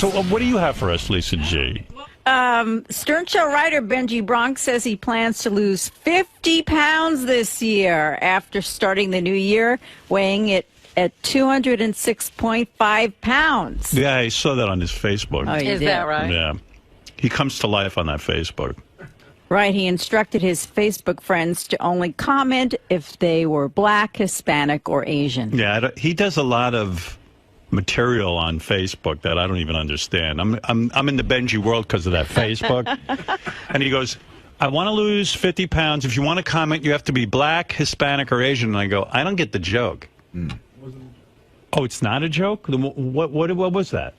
So what do you have for us, Lisa G? Stern Show writer Benji Bronx says he plans to lose 50 pounds this year after starting the new year, weighing it at 206.5 pounds. Yeah, I saw that on his Facebook. Oh, Is that right? Yeah. He comes to life on that Facebook. Right. He instructed his Facebook friends to only comment if they were Black, Hispanic, or Asian. Yeah, he does a lot of material on Facebook that I don't even understand. I'm in the Benji world because of that Facebook. And he goes, I want to lose 50 pounds. If you want to comment, you have to be Black, Hispanic, or Asian. And I go, I don't get the joke. Oh, it's not a joke? What was that?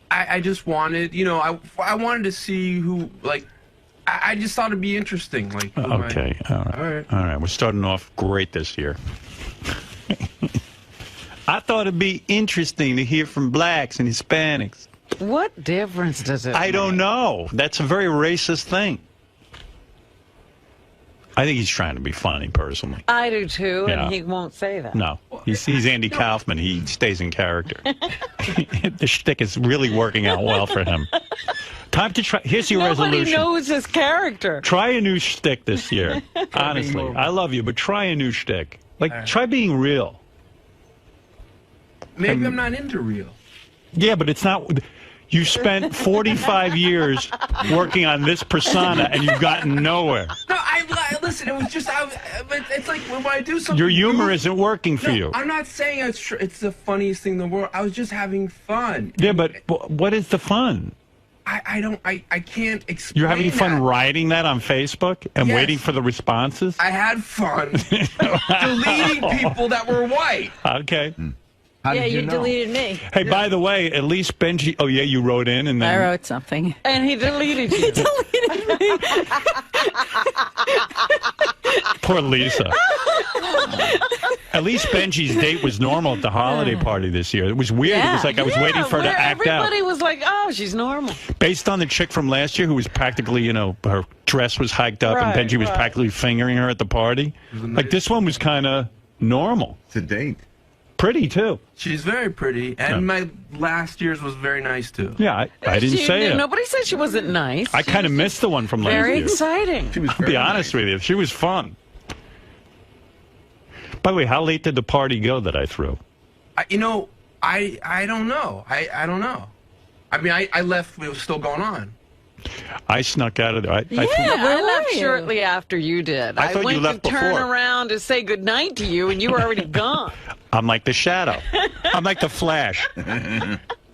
I just wanted, I wanted to see who, like, I just thought it'd be interesting. Like, okay, all right. We're starting off great this year. I thought it'd be interesting to hear from Blacks and Hispanics. What difference does it make? I don't know. That's a very racist thing. I think he's trying to be funny, personally. I do, too, Yeah. and he won't say that. No, he's Andy Kaufman. He stays in character. The shtick is really working out well for him. Time to try. Here's your resolution. Nobody knows his character. Try a new shtick this year. Honestly, I love you, but try a new shtick. Like, try being real. Maybe I'm not into real. Yeah, but it's not. You spent 45 years working on this persona, and you've gotten nowhere. No, listen. It was just. It's like when I do something. Your humor isn't working for you. I'm not saying it's the funniest thing in the world. I was just having fun. Yeah, but what is the fun? I can't explain. You're having fun that. writing that on Facebook and Yes. waiting for the responses? I had fun deleting people that were white. Okay. How Yeah, did you know? deleted me. Hey, by the way, at least Benji... Oh, yeah, you wrote in and then... I wrote something. And he deleted you. Poor Lisa. At least Benji's date was normal at the holiday party this year. It was weird. It was like I was waiting for her to act out. Everybody was like, oh, she's normal. Based on the chick from last year who was practically, her dress was hiked up and Benji was practically fingering her at the party. Like, this one was kind of normal. It's a date. Pretty, too. She's very pretty, and my last year's was very nice too. Yeah, I didn't say it. Nobody said she wasn't nice. I kind of missed the one from last year. Very exciting. She was I'll be very honest nice. with you. She was fun. By the way, how late did the party go that I threw? I don't know. I don't know. I mean, I left. It was still going on. I snuck out of there. I left shortly after you did. I thought you went left to turn before. around to say goodnight to you, and you were already gone. I'm like the Shadow. I'm like the Flash.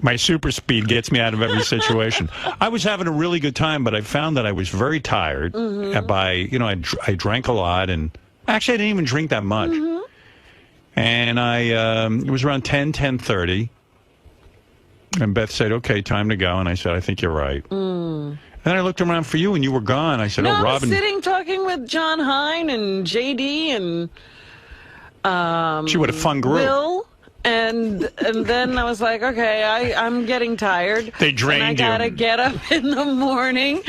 My super speed gets me out of every situation. I was having a really good time, but I found that I was very tired. I drank a lot, and actually I didn't even drink that much. And it was around 10:30. And Beth said, okay, time to go. And I said, I think you're right. And then I looked around for you, and you were gone. I said, No, oh, I was Robin. sitting talking with John Hine and JD and She had a fun group. Will. And then I was like, okay, I'm getting tired. They drained you. And I got to get up in the morning.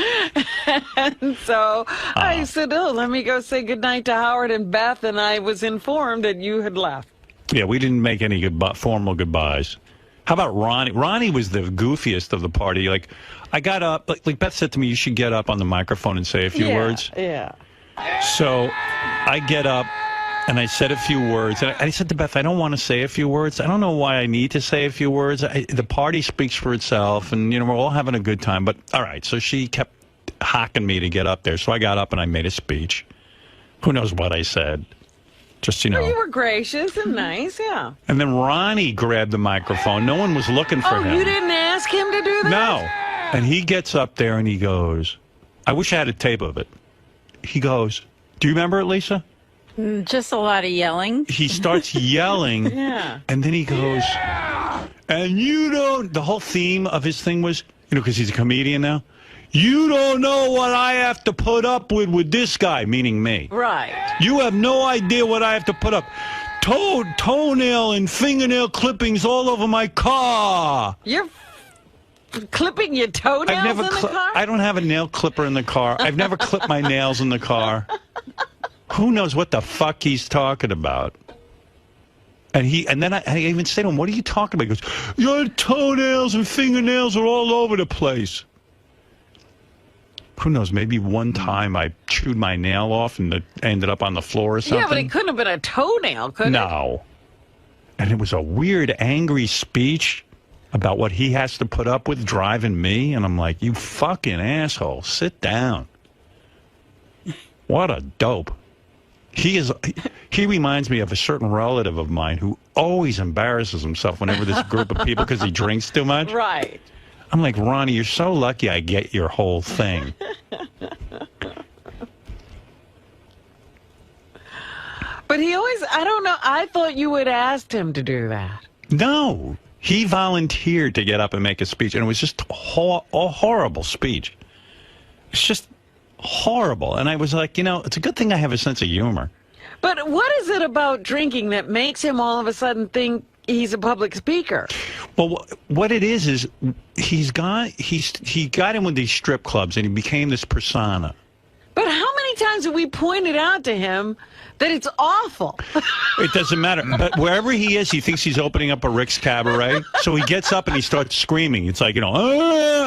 And so I said, oh, let me go say goodnight to Howard and Beth. And I was informed that you had left. Yeah, we didn't make any formal goodbyes. How about Ronnie? Ronnie was the goofiest of the party. Like, I got up, like Beth said to me, you should get up on the microphone and say a few words. Yeah. So I get up and I said a few words. And I said to Beth, I don't want to say a few words. I don't know why I need to say a few words. The party speaks for itself, and, we're all having a good time. But, all right, so she kept hocking me to get up there. So I got up and I made a speech. Who knows what I said? Just, Well, you were gracious and nice, yeah. And then Ronnie grabbed the microphone. No one was looking for him. Oh, you didn't ask him to do that? No. And he gets up there and he goes, I wish I had a tape of it. He goes, do you remember it, Lisa? Just a lot of yelling. He starts yelling. Yeah. And then he goes, and you don't, the whole theme of his thing was, because he's a comedian now, you don't know what I have to put up with this guy, meaning me. Right. You have no idea what I have to put up. Toenail and fingernail clippings all over my car. You're clipping your toenails in the car? I don't have a nail clipper in the car. I've never clipped my nails in the car. Who knows what the fuck he's talking about? And then I even say to him, what are you talking about? He goes, your toenails and fingernails are all over the place. Who knows? Maybe one time I chewed my nail off and it ended up on the floor or something. Yeah, but it couldn't have been a toenail, could it? No. And it was a weird, angry speech about what he has to put up with driving me. And I'm like, you fucking asshole, sit down. What a dope. He reminds me of a certain relative of mine who always embarrasses himself whenever there's a group of people because he drinks too much. Right. I'm like, Ronnie, you're so lucky I get your whole thing. But he always, I don't know, I thought you had asked him to do that. No. He volunteered to get up and make a speech, and it was just a horrible speech. It's just horrible. And I was like, you know, it's a good thing I have a sense of humor. But what is it about drinking that makes him all of a sudden think he's a public speaker? Well, what it is he got in with these strip clubs and he became this persona. But how many times have we pointed out to him that it's awful? It doesn't matter. But wherever he is, he thinks he's opening up a Rick's Cabaret. So he gets up and he starts screaming. It's like, you know,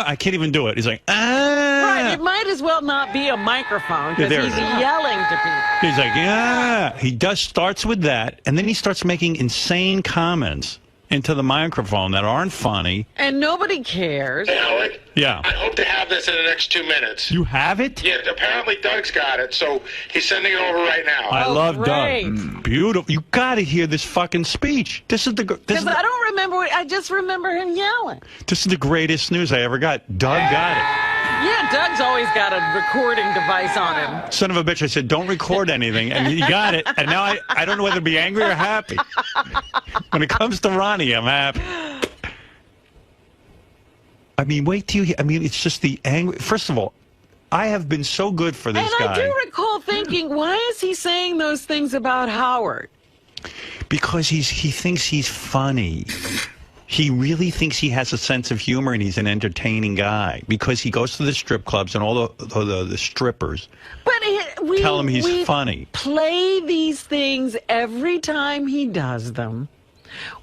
I can't even do it. He's like, Right, it might as well not be a microphone because he's yelling to people. He's like, yeah. He starts with that, and then he starts making insane comments into the microphone that aren't funny. And nobody cares. Hey, Howard. Yeah. I hope to have this in the next 2 minutes. You have it? Yeah, apparently Doug's got it, so he's sending it over right now. I love great. Doug. Beautiful. You got to hear this fucking speech. Because I don't remember. I just remember him yelling. This is the greatest news I ever got. Doug got it. Yeah, Doug's always got a recording device on him. Son of a bitch, I said, don't record anything, and he got it. And now I don't know whether to be angry or happy. When it comes to Ronnie, I'm happy. I mean, wait till you hear. I mean, it's just the angry. First of all, I have been so good for this guy. And I do recall thinking, why is he saying those things about Howard? Because he thinks he's funny. He really thinks he has a sense of humor and he's an entertaining guy because he goes to the strip clubs and all the strippers tell him he's funny. Play these things every time he does them.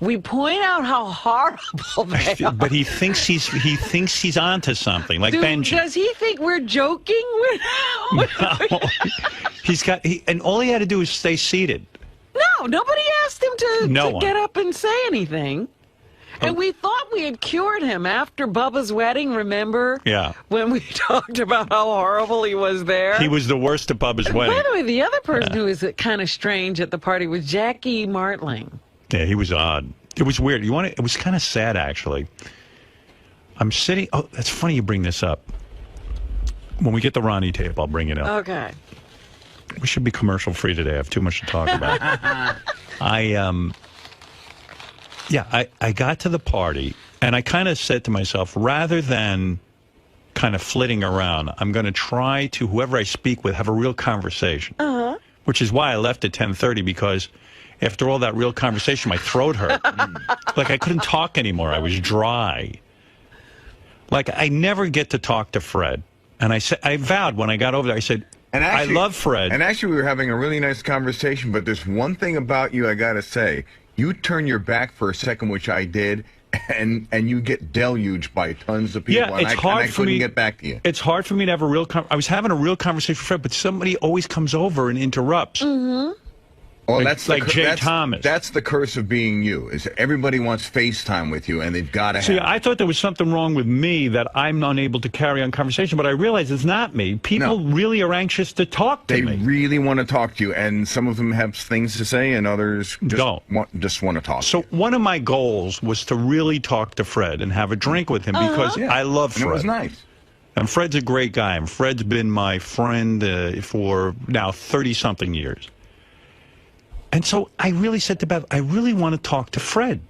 We point out how horrible they are. But he thinks he's onto something, like Benji. Does he think we're joking with him? No. And all he had to do is stay seated. No, nobody asked him to get up and say anything. And we thought we had cured him after Bubba's wedding, remember? Yeah. When we talked about how horrible he was there. He was the worst at Bubba's wedding. By the way, the other person who was kind of strange at the party was Jackie Martling. Yeah, he was odd. It was weird. It was kind of sad, actually. I'm sitting... Oh, that's funny you bring this up. When we get the Ronnie tape, I'll bring it up. Okay. We should be commercial-free today. I have too much to talk about. I got to the party, and I kind of said to myself, rather than kind of flitting around, I'm going to try to, whoever I speak with, have a real conversation. Uh-huh. Which is why I left at 10:30, because after all that real conversation, my throat hurt. Like, I couldn't talk anymore. I was dry. Like, I never get to talk to Fred. And I vowed when I got over there, I said, I love Fred. And actually, we were having a really nice conversation, but there's one thing about you I got to say. You turn your back for a second, which I did, and you get deluged by tons of people. Yeah, it's hard for me. I couldn't get back to you. It's hard for me to have a real I was having a real conversation with Fred, but somebody always comes over and interrupts. Mm-hmm. Well, that's like Jay Thomas. That's the curse of being you. Is everybody wants FaceTime with you, and they've got to have. See, I thought there was something wrong with me that I'm unable to carry on conversation, but I realize it's not me. People really are anxious to talk to me. They really want to talk to you, and some of them have things to say, and others just want to talk. So one of my goals was to really talk to Fred and have a drink with him because I love Fred. And it was nice. And Fred's a great guy, and Fred's been my friend for now 30-something years. And so I really said to Beth, I really want to talk to Fred.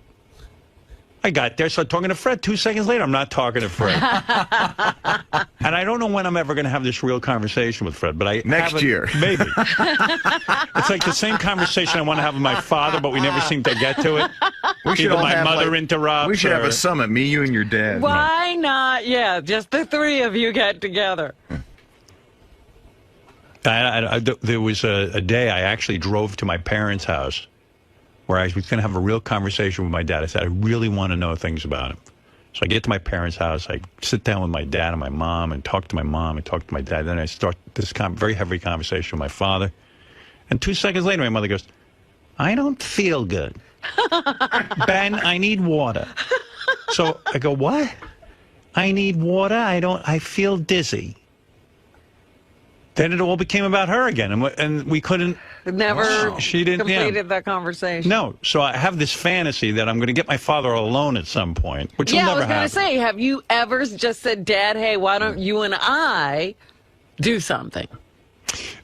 I got there, started talking to Fred. 2 seconds later, I'm not talking to Fred. And I don't know when I'm ever going to have this real conversation with Fred, but next year. Maybe. It's like the same conversation I want to have with my father, but we never seem to get to it. We should Either my mother interrupts. We should have a summit, me, you, and your dad. Why not? Yeah, just the three of you get together. There was a day I actually drove to my parents' house where I was going to have a real conversation with my dad. I said, I really want to know things about him. So I get to my parents' house. I sit down with my dad and my mom and talk to my mom and talk to my dad. Then I start this very heavy conversation with my father. And 2 seconds later, my mother goes, I don't feel good. Ben, I need water. So I go, what? I need water. I feel dizzy. Then it all became about her again, and we couldn't. Never she didn't completed that conversation. No, so I have this fantasy that I'm going to get my father alone at some point, which will never happen. I was going to say, have you ever just said, Dad, hey, why don't you and I do something?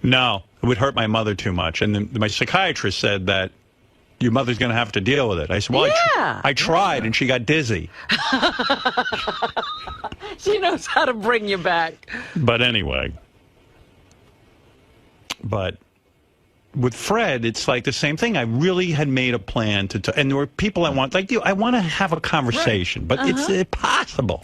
No, it would hurt my mother too much. And then my psychiatrist said that your mother's going to have to deal with it. I said, well, I tried, and she got dizzy. She knows how to bring you back. But anyway. But with Fred, it's like the same thing. I really had made a plan and there were people I want, like you, I want to have a conversation, but it's impossible.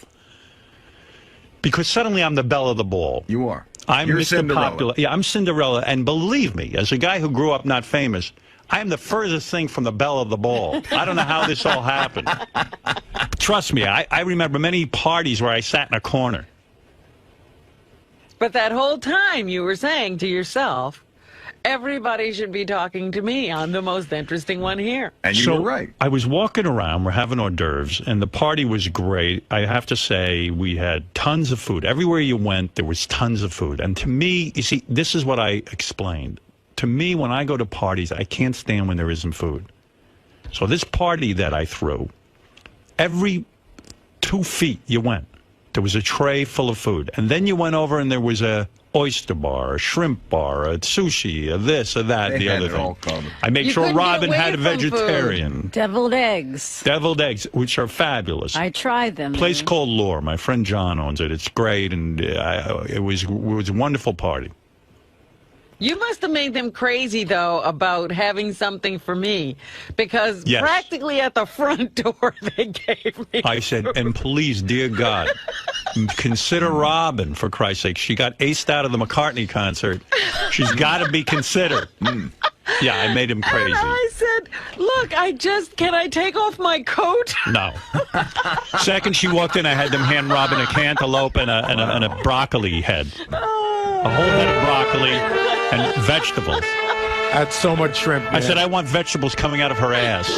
Because suddenly I'm the belle of the ball. You are. You're Mr. Cinderella. Popular. Yeah, I'm Cinderella. And believe me, as a guy who grew up not famous, I am the furthest thing from the belle of the ball. I don't know how this all happened. Trust me, I remember many parties where I sat in a corner. But that whole time you were saying to yourself, everybody should be talking to me. I'm the most interesting one here. And you were right. I was walking around, we're having hors d'oeuvres, and the party was great. I have to say, we had tons of food. Everywhere you went, there was tons of food. And to me, you see, this is what I explained. To me, when I go to parties, I can't stand when there isn't food. So this party that I threw, every 2 feet you went, there was a tray full of food. And then you went over and there was a oyster bar, a shrimp bar, a sushi, a this, a that, the other thing. I made sure Robin had a vegetarian. Deviled eggs. Deviled eggs, which are fabulous. I tried them. Place called Lore. My friend John owns it. It's great, and it was a wonderful party. You must have made them crazy, though, about having something for me, because practically at the front door they gave me I said, and please, dear God, consider Robin, for Christ's sake. She got aced out of the McCartney concert. She's got to be considered. Yeah, I made him crazy. And I said, look, can I take off my coat? No. Second she walked in, I had them hand Robin a cantaloupe and a broccoli head. A whole head of broccoli and vegetables. I had so much shrimp. Man. I said, I want vegetables coming out of her ass.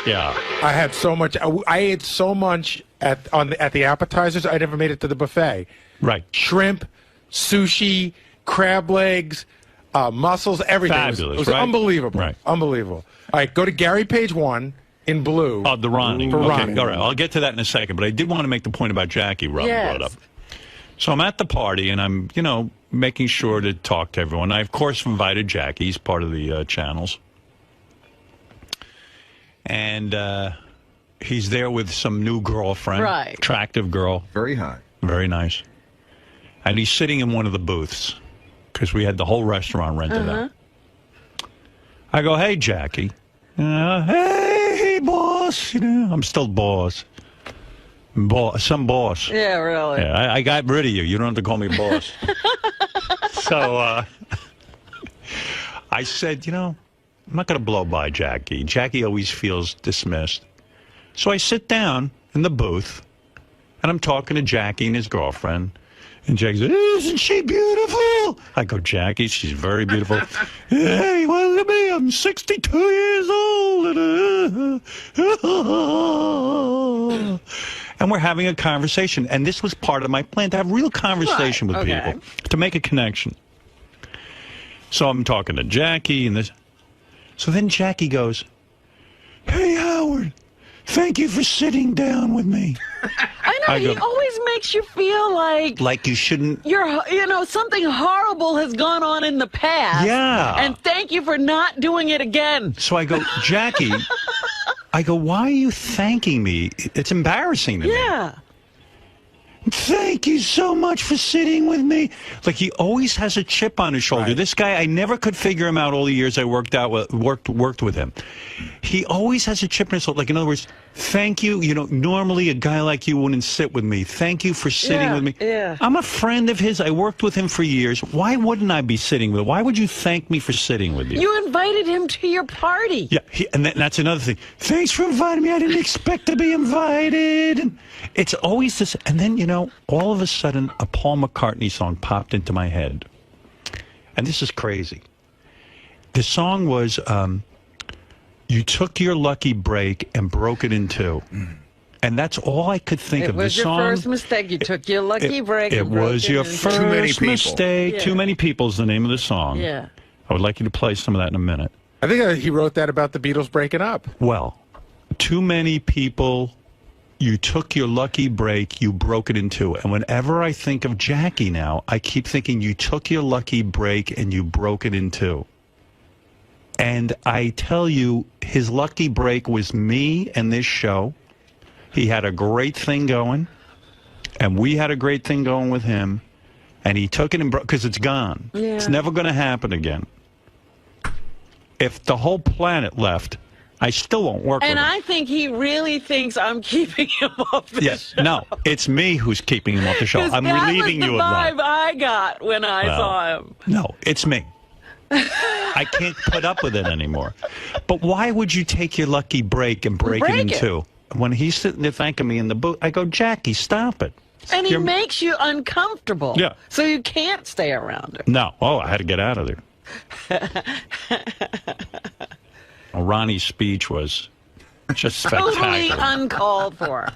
Yeah. I had so much. I ate so much at the appetizers. I never made it to the buffet. Right. Shrimp, sushi, crab legs, mussels, everything. Fabulous, It was right? Unbelievable. Right. Unbelievable. All right, go to Gary page 1 in blue. Oh, the Ronnie. For Okay, Ronnie. all right. I'll get to that in a second, but I did want to make the point about Jackie Robin brought up. So I'm at the party, and I'm, making sure to talk to everyone. I, of course, invited Jackie. He's part of the channels. And he's there with some new girlfriend. Right. Attractive girl. Very hot. Very nice. And he's sitting in one of the booths, because we had the whole restaurant rented out. I go, hey, Jackie. Hey, boss. I'm still boss. Some boss. Yeah, really. Yeah, I got rid of you. You don't have to call me boss. So I said, I'm not going to blow by Jackie. Jackie always feels dismissed. So I sit down in the booth, and I'm talking to Jackie and his girlfriend. And Jackie said, isn't she beautiful? I go, Jackie, she's very beautiful. Hey, well, look at me. I'm 62 years old. And we're having a conversation. And this was part of my plan, to have real conversation with people, to make a connection. So I'm talking to Jackie and this. So then Jackie goes, hey, Howard, thank you for sitting down with me. I know, he always makes you feel like you shouldn't. Something horrible has gone on in the past. Yeah. And thank you for not doing it again. So I go, Jackie, why are you thanking me? It's embarrassing to me. Yeah. Thank you so much for sitting with me. Like, he always has a chip on his shoulder. Right. This guy, I never could figure him out all the years I worked with him. He always has a chip on his shoulder. Like, in other words, Thank you. You know, normally a guy like you wouldn't sit with me. Thank you for sitting with me. Yeah. I'm a friend of his. I worked with him for years. Why wouldn't I be sitting with him? Why would you thank me for sitting with you? You invited him to your party. Yeah, and that's another thing. Thanks for inviting me. I didn't expect to be invited. And it's always this. And then, you know, all of a sudden, a Paul McCartney song popped into my head. And this is crazy. The song was... you took your lucky break and broke it in two. And that's all I could think of. It was your first mistake. You took your lucky break. It was your first mistake. Yeah. Too Many People is the name of the song. Yeah. I would like you to play some of that in a minute. I think he wrote that about the Beatles breaking up. Well, too many people, you took your lucky break, you broke it in two. And whenever I think of Jackie now, I keep thinking you took your lucky break and you broke it in two. And I tell you, his lucky break was me and this show. He had a great thing going, and we had a great thing going with him. And he took it and broke, because it's gone. Yeah. It's never going to happen again. If the whole planet left, I still won't work with him. And I think he really thinks I'm keeping him off the show. No, it's me who's keeping him off the show. I'm relieving you of that. That was the vibe I got when I saw him. No, it's me. I can't put up with it anymore. But why would you take your lucky break and break it in two? When he's sitting there thanking me in the booth, I go, Jackie, stop it. And he makes you uncomfortable. Yeah. So you can't stay around him. No. Oh, I had to get out of there. Ronnie's speech was just spectacular. Totally uncalled for.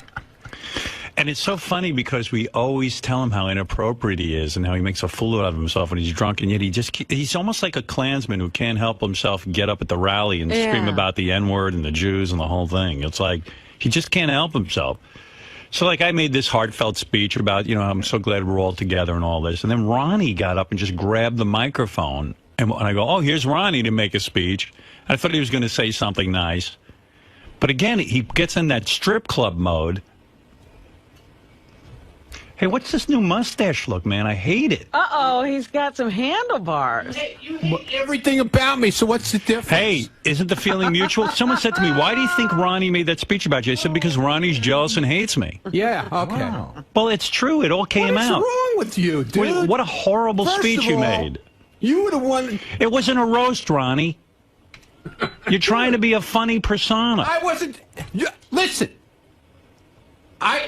And it's so funny because we always tell him how inappropriate he is and how he makes a fool out of himself when he's drunk, and yet he's almost like a Klansman who can't help himself get up at the rally and scream about the N-word and the Jews and the whole thing. It's like he just can't help himself. So, like, I made this heartfelt speech about, you know, I'm so glad we're all together and all this. And then Ronnie got up and just grabbed the microphone. And I go, oh, here's Ronnie to make a speech. I thought he was going to say something nice. But again, he gets in that strip club mode. Hey, what's this new mustache look, man? I hate it. Uh-oh, he's got some handlebars. Hey, you hate everything about me, so what's the difference? Hey, isn't the feeling mutual? Someone said to me, why do you think Ronnie made that speech about you? I said, because Ronnie's jealous and hates me. Yeah, okay. Wow. Well, it's true. It all came out. What's wrong with you, dude? Wait, what a horrible speech you made. You would have won. It wasn't a roast, Ronnie. You're trying to be a funny persona. I wasn't. Listen.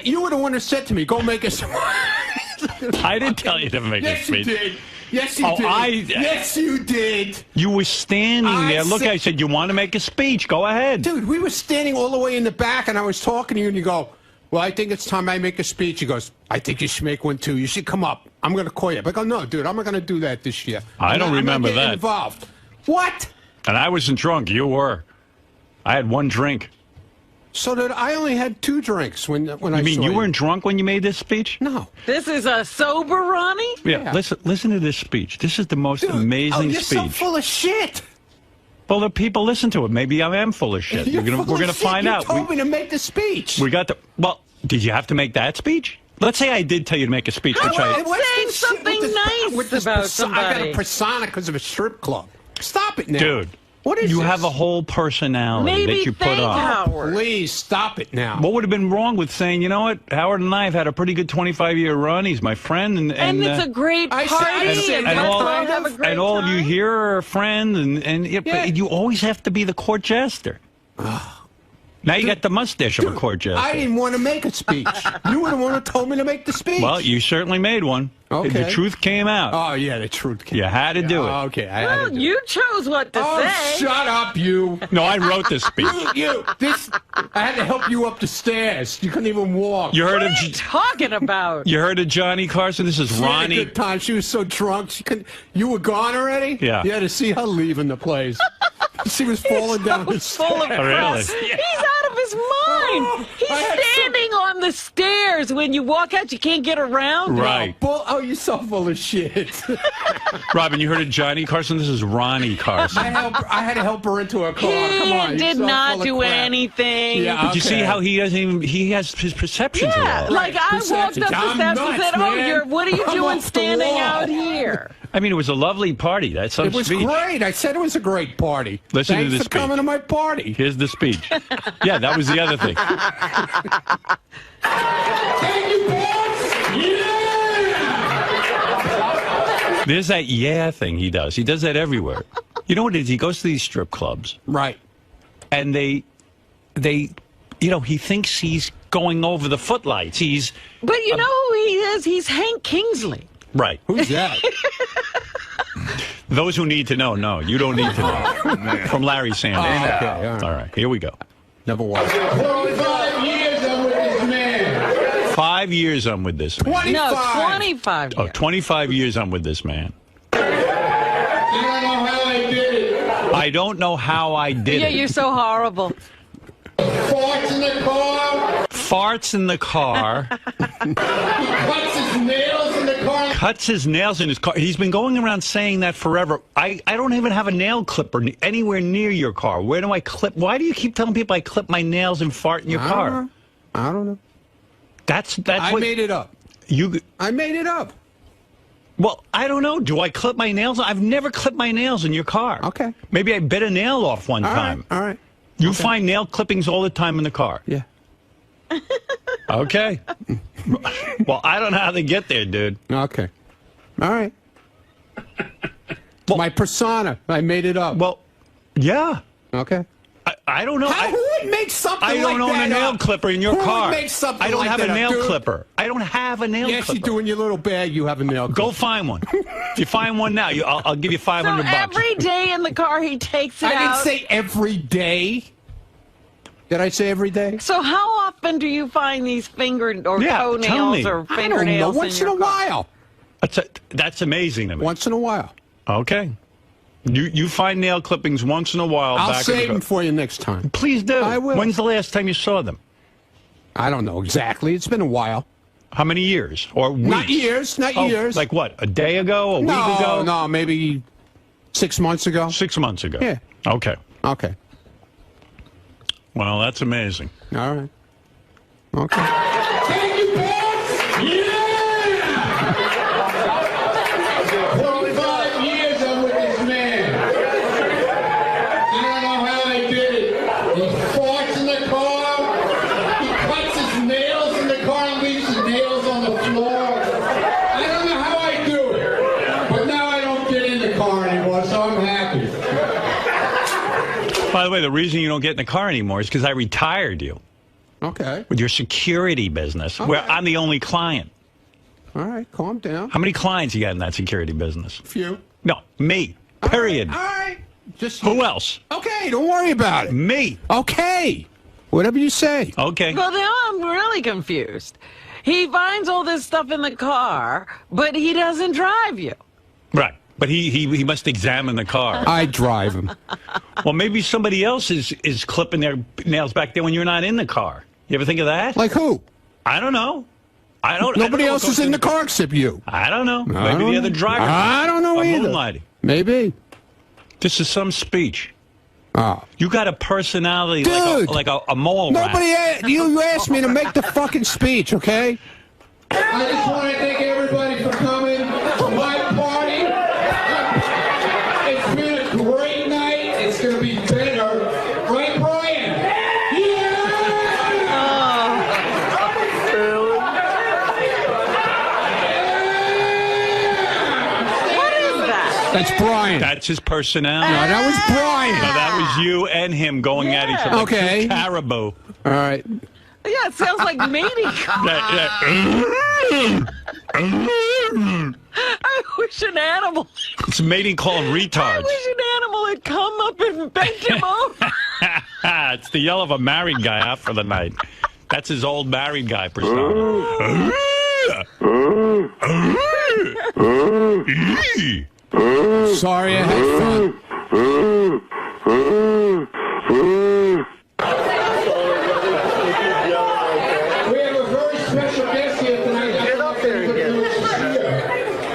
You would have wanted to said to me, go make us. I didn't tell you to make a speech. Yes, you did. Yes, you did. You were standing there. Look, I said, you want to make a speech. Go ahead. Dude, we were standing all the way in the back, and I was talking to you, and you go, well, I think it's time I make a speech. He goes, I think you should make one, too. You should come up. I'm going to call you. But I go, no, dude, I'm not going to do that this year. I don't remember that. Involved. What? And I wasn't drunk. You were. I had one drink. So that I only had 2 drinks when I saw you. You mean you weren't drunk when you made this speech? No. This is a sober Ronnie? Yeah. Listen to this speech. This is the most amazing you're speech. So full of shit. Well, the people listen to it. Maybe I am full of shit. We're gonna find out. You told me to make the speech. We got the. Well, did you have to make that speech? Let's say I did tell you to make a speech. Saying something nice about somebody. I got a persona because of a strip club. Stop it now, dude. What is you this? have a whole personality that you put on. Howard. Please stop it now. What would have been wrong with saying, you know what, Howard and I have had a pretty good 25-year run. He's my friend, and it's a great party, and all of you here are a friend, but you always have to be the court jester. Now you got the mustache of a court jester. I didn't want to make a speech. You would have wanted to told me to make the speech. Well, you certainly made one. Okay. The truth came out. Oh, yeah, the truth came out. You had to do it. Okay, I had to do you chose what to say. Shut up, you. No, I wrote this speech. I had to help you up the stairs. You couldn't even walk. You heard what are you talking about? You heard of Johnny Carson? This is Ronnie. She had a good time. She was so drunk. She couldn't. You were gone already? Yeah. You had to see her leaving the place. She was falling down the stairs. Full of crust. Really? He's out of his mind. He's standing on the stairs. When you walk out, you can't get around. Right. Oh, you're so full of shit. Robin, you heard of Johnny Carson? This is Ronnie Carson. I had to help her into her car. Come on. He did not do anything. Yeah, But you see how he has his perceptions of all. Like I walked up the steps and said, "Oh, what are you doing standing out here?" I mean, it was a lovely party. That's some It was speech. great. I said it was a great party. Listen Thanks to this for speech. coming to my party. Here's the speech. Yeah, that was the other thing. Thank you, boss. Yeah. There's that yeah thing he does. He does that everywhere. You know what it is? He goes to these strip clubs. Right. And they, you know, he thinks he's going over the footlights. He's... But you know who he is? He's Hank Kingsley. Right. Who's that? Those who need to know, no. You don't need to know. From Larry Sanders. Okay, All right, here we go. Never was. 25 years I'm with this man. 5 years I'm with this man. 25. No, 25 Oh, years. 25 years I'm with this man. I don't know how I did it. I don't know how I did Yeah, it. you're so horrible. Farts in the car. Farts in the car. He cuts his nails in the car. Cuts his nails in his car. He's been going around saying that forever. I don't even have a nail clipper anywhere near your car. Where do I clip? Why do you keep telling people I clip my nails and fart in your car? I don't know. That's I what made it up. I made it up. Well, I don't know. Do I clip my nails? I've never clipped my nails in your car. Okay. Maybe I bit a nail off one time. All right. You find nail clippings all the time in the car. Yeah. Okay. Well, I don't know how they get there, dude. Okay. All right. My persona. I made it up. Well, yeah. Okay. I don't know. Who would make something I like don't own that a nail up? clipper in your Who car. Would make something I don't like have that a up, nail dude? clipper. I don't have a nail Yes, clipper. you do. In your little bag, you have a nail clipper. Go find one. If you find one now, I'll give you So $500. every day in the car he takes it I didn't out. say every day. Did I say every day? So how often do you find these finger or Yeah, tell me. toenails or I don't know. fingernails Once in your a car? while. That's amazing to me. Once in a while. Okay. You find nail clippings once in a while. I'll back save them for you next time. Please do. I will. When's the last time you saw them? I don't know exactly. It's been a while. How many years? Or weeks? Not years. Not years. Like what? A day ago? A week ago? No, maybe 6 months ago. 6 months ago. Yeah. Okay. Okay. Well, that's amazing. All right. Okay. Thank you, boss. Yeah. 25 years I'm with this man. I don't know how I did it. He farts in the car. He cuts his nails in the car and leaves his nails on the floor. I don't know how I do it. But now I don't get in the car anymore, so I'm happy. By the way, the reason you don't get in the car anymore is because I retired you Okay. with your security business, where I'm the only client. All right. Calm down. How many clients you got in that security business? Few. No, me. Period. All right. Just Who else? Okay. Don't worry about it. Me. Okay. Whatever you say. Okay. Well, now I'm really confused. He finds all this stuff in the car, but he doesn't drive you. Right. But he must examine the car. I drive him. Well, maybe somebody else is clipping their nails back there when you're not in the car. You ever think of that? Like who? I don't know. Nobody else is in the car except you. I don't know. I Maybe don't the other know. driver. I don't know I'm either. moonlighting. Maybe. This is some speech. Oh. You got a personality Dude. like a mole rat. You asked me to make the fucking speech, okay? I just want to thank everybody for coming to my party. It's been a great night. It's going to be better. Right, Brian? Yeah! What is that? That's Brian. That's his personality. No, that was Brian. No, that was you and him going at each other. Like Okay. two caribou. All right. Yeah, it sounds like mating. I wish an animal. It's a mating call of I retards. wish an animal had come up and bent him over. It's the yell of a married guy out for the night. That's his old married guy persona. Sorry I had fun. We have a very special guest here tonight. Get up there again.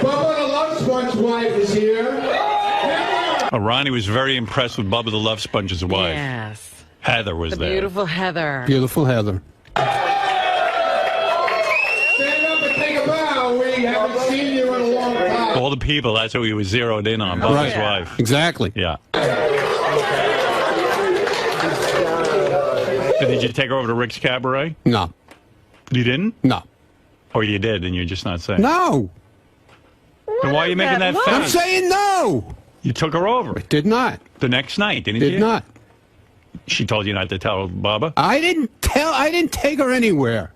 Bubba the Love Sponge wife is here. Ronnie was very impressed with Bubba the Love Sponge's wife. Yes. Heather was The there. beautiful Heather. Beautiful Heather. Stand up and take a bow. We haven't seen you in a long time. All the people, that's who he was zeroed in on, Bubba's wife. Exactly. Yeah. So did you take her over to Rick's Cabaret? No. You didn't? No. Or you did, and you're just not saying? No. Then why are you making that face? I'm saying no. You took her over. Did not. The next night, didn't you? Did not. She told you not to tell Bubba? I didn't take her anywhere.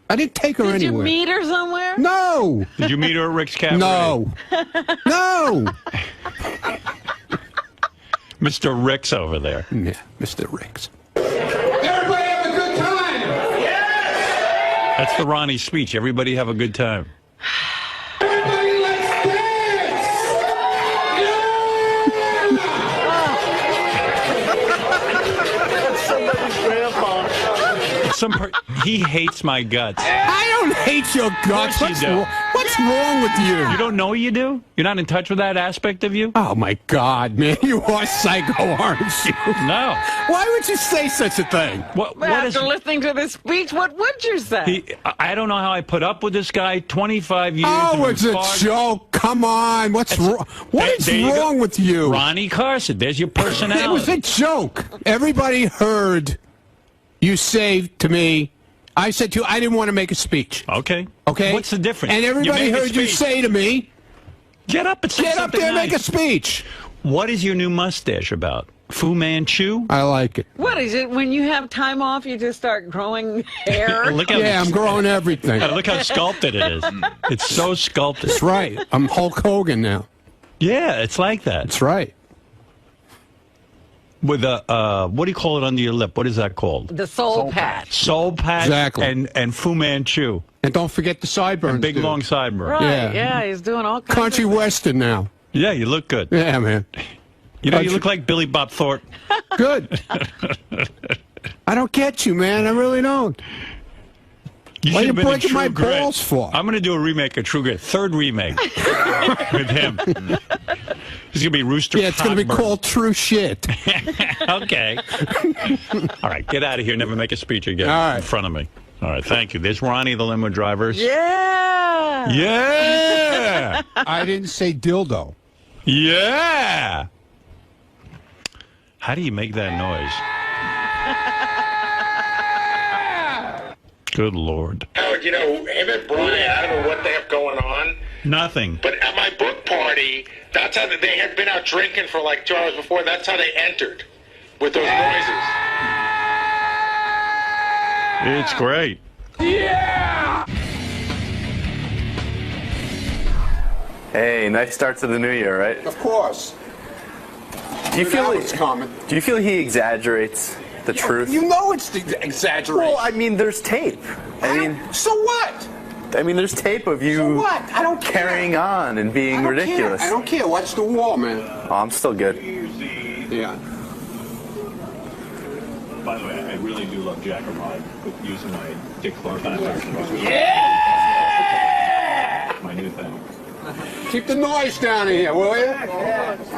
I didn't take her anywhere. Did you meet her somewhere? No. Did you meet her at Rick's Cabaret? No. No. Mr. Rick's over there. Yeah, Mr. Rick's. Everybody have a good time. Yes. That's the Ronnie speech. Everybody have a good time. Everybody, let's dance. He hates my guts. I don't hate your guts. Of course you do. What's wrong with you? You don't know you do? You're not in touch with that aspect of you? Oh, my God, man. You are psycho, aren't you? No. Why would you say such a thing? What After listening to this speech, what would you say? I don't know how I put up with this guy 25 years. Oh, it's a joke. Come on. What's wrong? What is wrong with you? Ronnie Carson, there's your personality. It was a joke. Everybody heard you say to me, I said to you, I didn't want to make a speech. Okay. Okay? What's the difference? And everybody heard you say to me, get up and say get up something there and nice. make a speech. What is your new mustache about? Fu Manchu? I like it. What is it? When you have time off, you just start growing hair? Yeah, I'm growing everything. Look how sculpted it is. It's so sculpted. That's right. I'm Hulk Hogan now. Yeah, it's like that. That's right. With a, what do you call it under your lip? What is that called? The soul patch. Soul patch. Exactly. And Fu Manchu. And don't forget the sideburns. And big, long sideburns. Right, Yeah. he's doing all kinds Country of western now. Yeah, you look good. Yeah, man. You know, you look like Billy Bob Thornton. Good. I don't get you, man. I really don't. You Why are should you have been in breaking my True Grit. balls for? I'm going to do a remake of True Grit. Third remake with him. It's going to be Rooster Yeah, it's going to be Cogburn. called True Shit. Okay. All right, get out of here. Never make a speech again All right. in front of me. All right, thank you. There's Ronnie, the limo drivers. Yeah. Yeah. I didn't say dildo. Yeah. How do you make that noise? Good Lord. Howard, you know, him and Brian, I don't know what they have going on. Nothing. But at my book party, that's how they had been out drinking for like 2 hours before. That's how they entered, with those noises. It's great. Yeah. Hey, nice start to the new year, right? Of course. Do you feel it's coming? Do you feel he exaggerates the truth? You know it's the exaggeration. Well, I mean, there's tape. I mean, so what? I mean, there's tape of you So what? I don't care. carrying on and being ridiculous. I don't care. Watch the wall, man. Oh, I'm still good. Yeah. By the way, I really do love Jack Armad with using my Dick Clark. Yeah! My new thing. Keep the noise down in here, will you?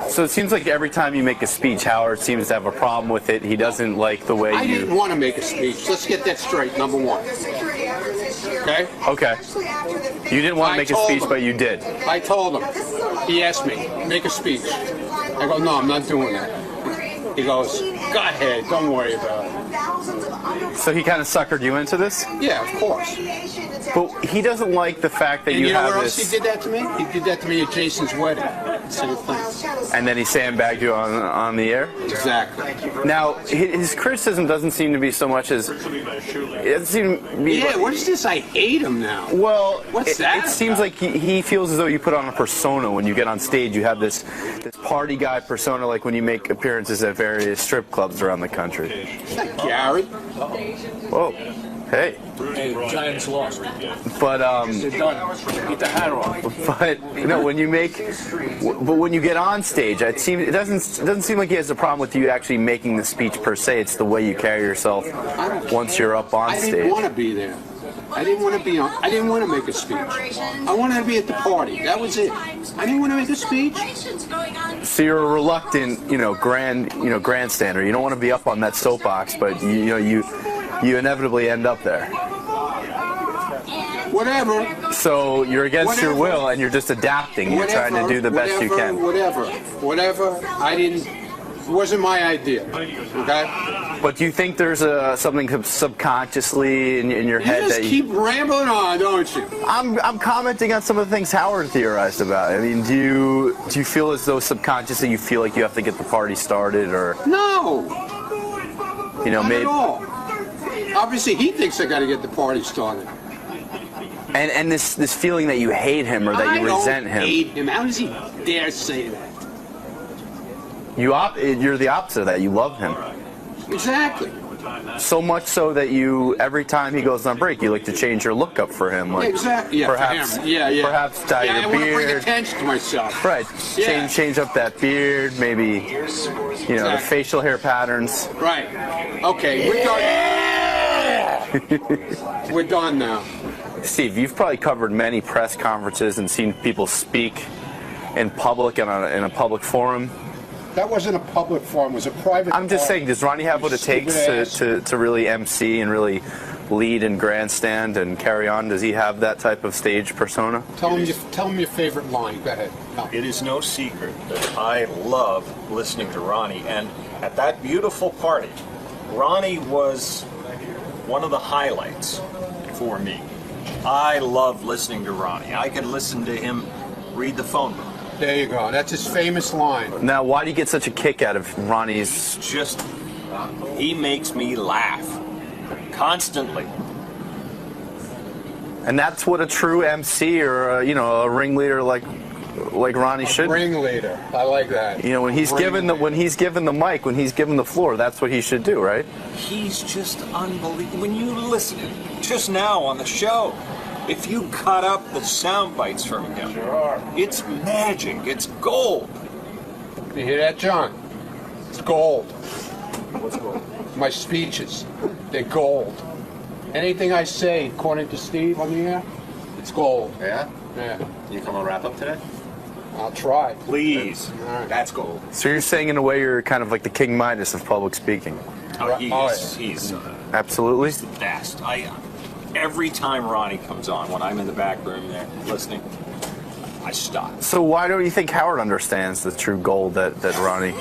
So it seems like every time you make a speech, Howard seems to have a problem with it. He doesn't like the way I you... didn't want to make a speech. Let's get that straight, number one. Okay? Okay. You didn't want to make a told speech, him. but you did. I told him. He asked me, make a speech. I go, no, I'm not doing that. He goes, go ahead, don't worry about it. So he kind of suckered you into this? Yeah, of course. But he doesn't like the fact that And you you know have where else this... he did that to me? He did that to me at Jason's wedding. Same thing. And then he sandbagged you on the air? Exactly. Now, his criticism doesn't seem to be so much as... It doesn't seem to be... Yeah, what is this? I hate him now. Well, What's that It seems like he feels as though you put on a persona when you get on stage. You have this party guy persona, like when you make appearances at various strip clubs around the country. Gary. Whoa. Hey. Hey, Giants lost. But They're done. Get the hat off. But you know, when you get on stage, it doesn't seem like he has a problem with you actually making the speech per se. It's the way you carry yourself once you're up on stage. I didn't want to be there. I didn't want to be on. I didn't want to make a speech. I wanted to be at the party. That was it. I didn't want to make a speech. So you're a reluctant, grandstander. You don't want to be up on that soapbox, but you inevitably end up there. Whatever. So you're against your Whatever. will, and you're just adapting. You're trying to do the best you can. Whatever. I didn't. It wasn't my idea. Okay. But do you think there's something subconsciously in your You head just that keep rambling on, don't you? I'm commenting on some of the things Howard theorized about. I mean, do you feel as though subconsciously you feel like you have to get the party started, or No. Not maybe? at all. Obviously, he thinks I got to get the party started. And this feeling that you hate him or that you resent him. I don't hate him. How does he dare say that? You're the opposite of that. You love him. Exactly. So much so that every time he goes on break, you like to change your look up for him. Like Exactly. Yeah, perhaps, for him. Yeah. Perhaps dye Yeah, I your want to bring beard. attention to myself. Right. Yeah. Change up that beard. Maybe the Exactly. facial hair patterns. Right. Okay, we're done. We're done now. Steve, you've probably covered many press conferences and seen people speak in public in a public forum. That wasn't a public forum. It was a private I'm just forum. saying, does Ronnie have what it takes to really MC and really lead and grandstand and carry on? Does he have that type of stage persona? Tell him your favorite line. Go ahead. No. It is no secret that I love listening to Ronnie, and at that beautiful party, Ronnie was one of the highlights for me. I love listening to Ronnie. I could listen to him read the phone book. There you go. That's his famous line. Now, why do you get such a kick out of Ronnie's? He makes me laugh constantly. And that's what a true MC or a ringleader like Ronnie should. Ringleader. I like that. When he's given the mic, when he's given the floor, that's what he should do, right? He's just unbelievable. When you listen just now on the show, if you cut up the sound bites from him, it's magic. It's gold. You hear that, John? It's gold. What's gold? My speeches. They're gold. Anything I say, according to Steve on the air, it's gold. Yeah? Yeah. You come on wrap up today? I'll try. Please. Right. That's gold. So you're saying in a way you're kind of like the King Midas of public speaking. He's Absolutely. He's the best. Every time Ronnie comes on, when I'm in the back room there listening, I stop. So why don't you think Howard understands the true gold that Ronnie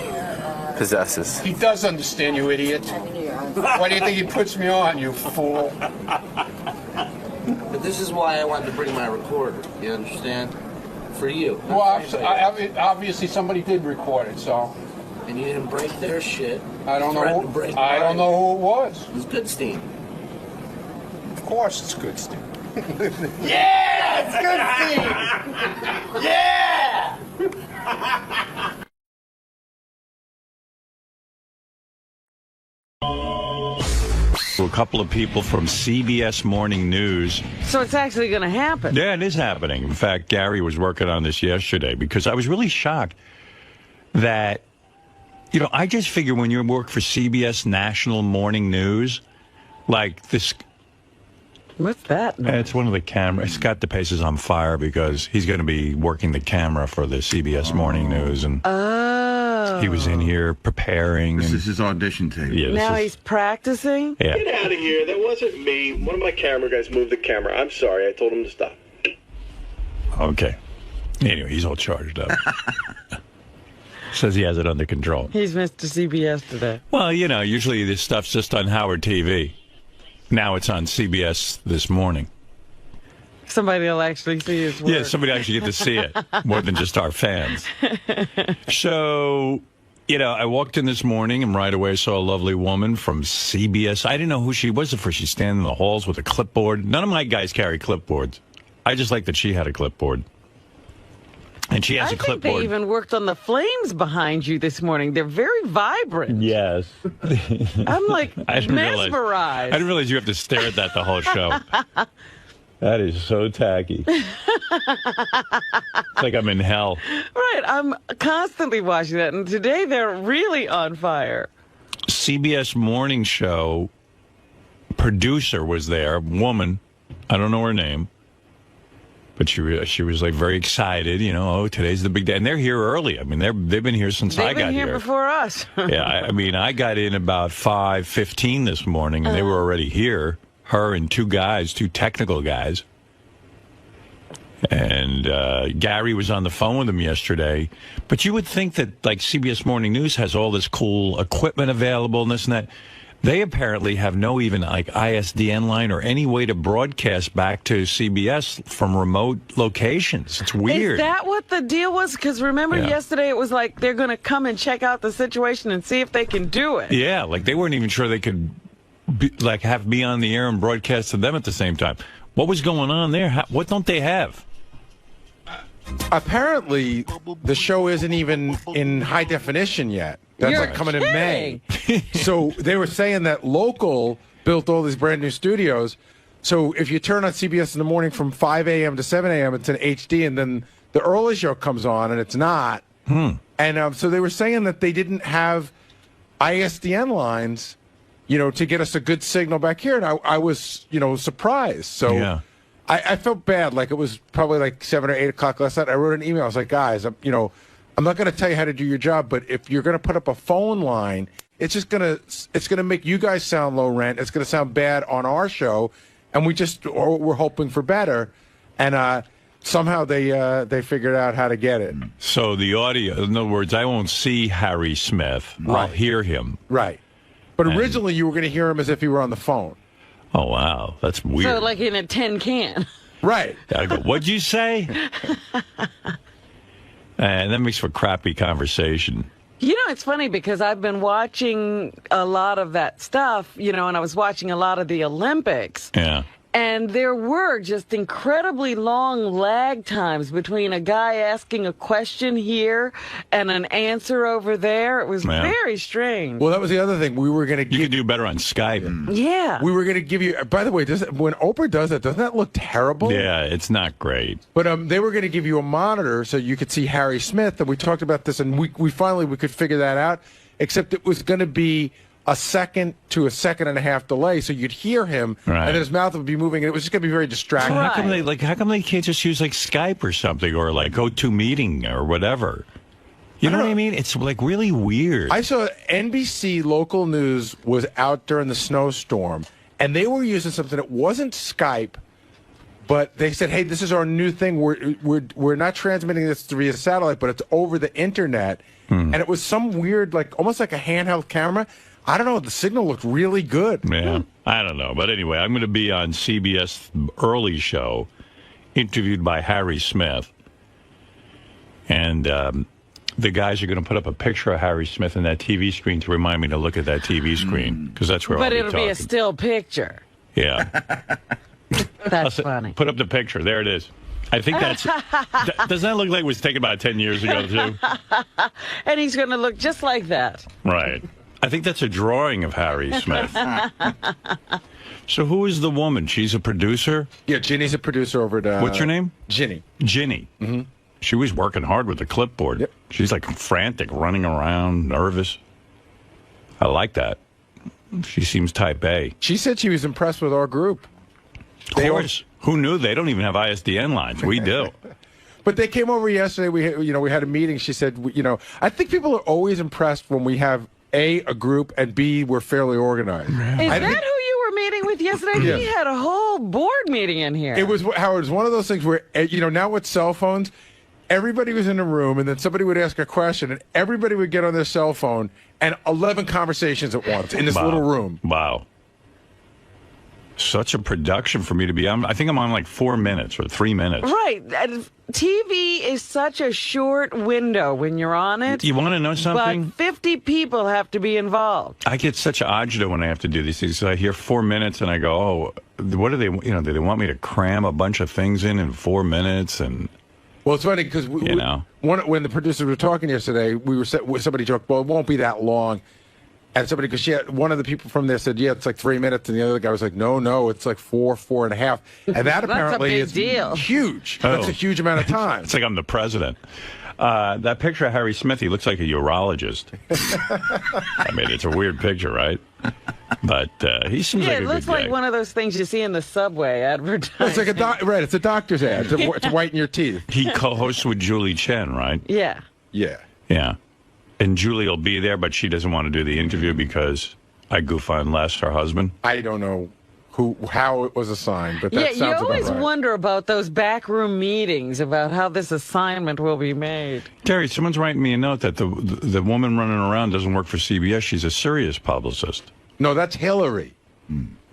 possesses? He does understand, you idiot. Why do you think he puts me on, you fool? But this is why I wanted to bring my recorder. You understand? For you. Well, obviously somebody did record it, so. And you didn't break their shit. I don't know. I don't know who it was. It was Goodstein. Of course, it's Goodstein. Yeah, it's Goodstein. Yeah. A couple of people from CBS Morning News. So it's actually going to happen. Yeah, it is happening. In fact, Gary was working on this yesterday because I was really shocked that, I just figure when you work for CBS National Morning News, like this. What's that? It's one of the cameras. Scott DePace is on fire because he's going to be working the camera for the CBS Morning News. And he was in here preparing. This is his audition tape. Yeah, now he's practicing? Yeah. Get out of here. That wasn't me. One of my camera guys moved the camera. I'm sorry. I told him to stop. Okay. Anyway, he's all charged up. Says he has it under control. He's Mr. CBS today. Well, usually this stuff's just on Howard TV. Now it's on CBS this morning. Somebody will actually see his work. Yeah, somebody actually get to see it, more than just our fans. So, I walked in this morning and right away saw a lovely woman from CBS. I didn't know who she was at first. She's standing in the halls with a clipboard. None of my guys carry clipboards. I just like that she had a clipboard. And she has a clipboard. I think they even worked on the flames behind you this morning. They're very vibrant. Yes. I'm like mesmerized. I didn't realize you have to stare at that the whole show. That is so tacky. It's like I'm in hell. Right. I'm constantly watching that. And today they're really on fire. CBS Morning Show producer was there, woman. I don't know her name. But she was like very excited, today's the big day. And they're here early. I mean, they've been here since I got here. They've been here before us. Yeah, I got in about 5:15 this morning, and they were already here. Her and two technical guys. And Gary was on the phone with him yesterday. But you would think that, like, CBS Morning News has all this cool equipment available and this and that. They apparently have no even, like, ISDN line or any way to broadcast back to CBS from remote locations. It's weird. Is that what the deal was? Because remember yesterday it was like they're going to come and check out the situation and see if they can do it. Yeah, like they weren't even sure they could, have me on the air and broadcast to them at the same time. What was going on there? What don't they have? Apparently, the show isn't even in high definition yet. That's like coming in May. So they were saying that Local built all these brand new studios. So if you turn on CBS in the morning from 5 a.m. to 7 a.m., it's in HD, and then the early show comes on, and it's not. And so they were saying that they didn't have ISDN lines, to get us a good signal back here. And I was, surprised. So I felt bad. Like it was probably like 7 or 8 o'clock last night. I wrote an email. I was like, guys, I'm not going to tell you how to do your job, but if you're going to put up a phone line, it's going to make you guys sound low rent. It's going to sound bad on our show, and we're hoping for better. And somehow they figured out how to get it. So the audio, in other words, I won't see Harry Smith. I'll hear him. Right. But originally you were going to hear him as if he were on the phone. Oh, wow. That's weird. So like in a tin can. Right. I go, what'd you say? And that makes for crappy conversation. It's funny because I've been watching a lot of that stuff, and I was watching a lot of the Olympics. Yeah. And there were just incredibly long lag times between a guy asking a question here and an answer over there. It was very strange. Well, that was the other thing. We were going to You could do better on Skype. Yeah. We were going to give you, by the way, when Oprah does that, doesn't that look terrible? Yeah, it's not great. But they were going to give you a monitor so you could see Harry Smith, and we talked about this, and we finally could figure that out, except it was going to be a second to a second and a half delay, so you'd hear him, and then his mouth would be moving, and it was just going to be very distracting. How come they can't just use like Skype or something, or like GoToMeeting or whatever? You know what I mean? It's like really weird. I saw NBC local news was out during the snowstorm, and they were using something that wasn't Skype, but they said, "Hey, this is our new thing. We're not transmitting this via satellite, but it's over the internet." And it was some weird, almost like a handheld camera. I don't know. The signal looked really good. Yeah, I don't know. But anyway, I'm going to be on CBS Early Show, interviewed by Harry Smith. And the guys are going to put up a picture of Harry Smith in that TV screen to remind me to look at that TV screen, because that's where I'll be it'll talking. be a still picture. Yeah. That's funny. Put up the picture. There it is. I think that's... doesn't that look like it was taken about 10 years ago, too? And he's going to look just like that. Right. I think that's a drawing of Harry Smith. So who is the woman? She's a producer? Yeah, Ginny's a producer over at... What's her name? Ginny. Ginny. Mm-hmm. She was working hard with the clipboard. Yep. She's like frantic, running around, nervous. I like that. She seems type A. She said she was impressed with our group. Of course. Who knew? They don't even have ISDN lines. We do. But they came over yesterday. We had a meeting. She said, I think people are always impressed when we have A, group, and B, we're fairly organized. Is that who you were meeting with yesterday? Yes. He had a whole board meeting in here. It was, Howard, it was one of those things where, now with cell phones, everybody was in a room, and then somebody would ask a question, and everybody would get on their cell phone, and 11 conversations at once in this little room. Wow. Such a production for me to be on. I think I'm on like 4 minutes or 3 minutes. Right. TV is such a short window when you're on it. You want to know something? But 50 people have to be involved. I get such agita when I have to do these things. So I hear 4 minutes and I go, oh, what do they, do they want me to cram a bunch of things in 4 minutes? And well, it's funny because when the producers were talking yesterday, somebody joked, well, it won't be that long. And somebody, because one of the people from there said, yeah, it's like 3 minutes. And the other guy was like, no, it's like 4.5. And that apparently is huge. Oh. That's a huge amount of time. It's like I'm the president. That picture of Harry Smith, he looks like a urologist. I mean, it's a weird picture, right? But he seems like a good guy. It looks like one of those things you see in the subway advertising. It's like right, it's a doctor's ad to whiten your teeth. He co-hosts with Julie Chen, right? Yeah. Yeah. Yeah. And Julie will be there, but she doesn't want to do the interview because I goof on Les, her husband. I don't know how it was assigned, but that Yeah, sounds you about always right. wonder about those backroom meetings about how this assignment will be made. Gary, someone's writing me a note that the woman running around doesn't work for CBS. She's a Sirius publicist. No, that's Hillary.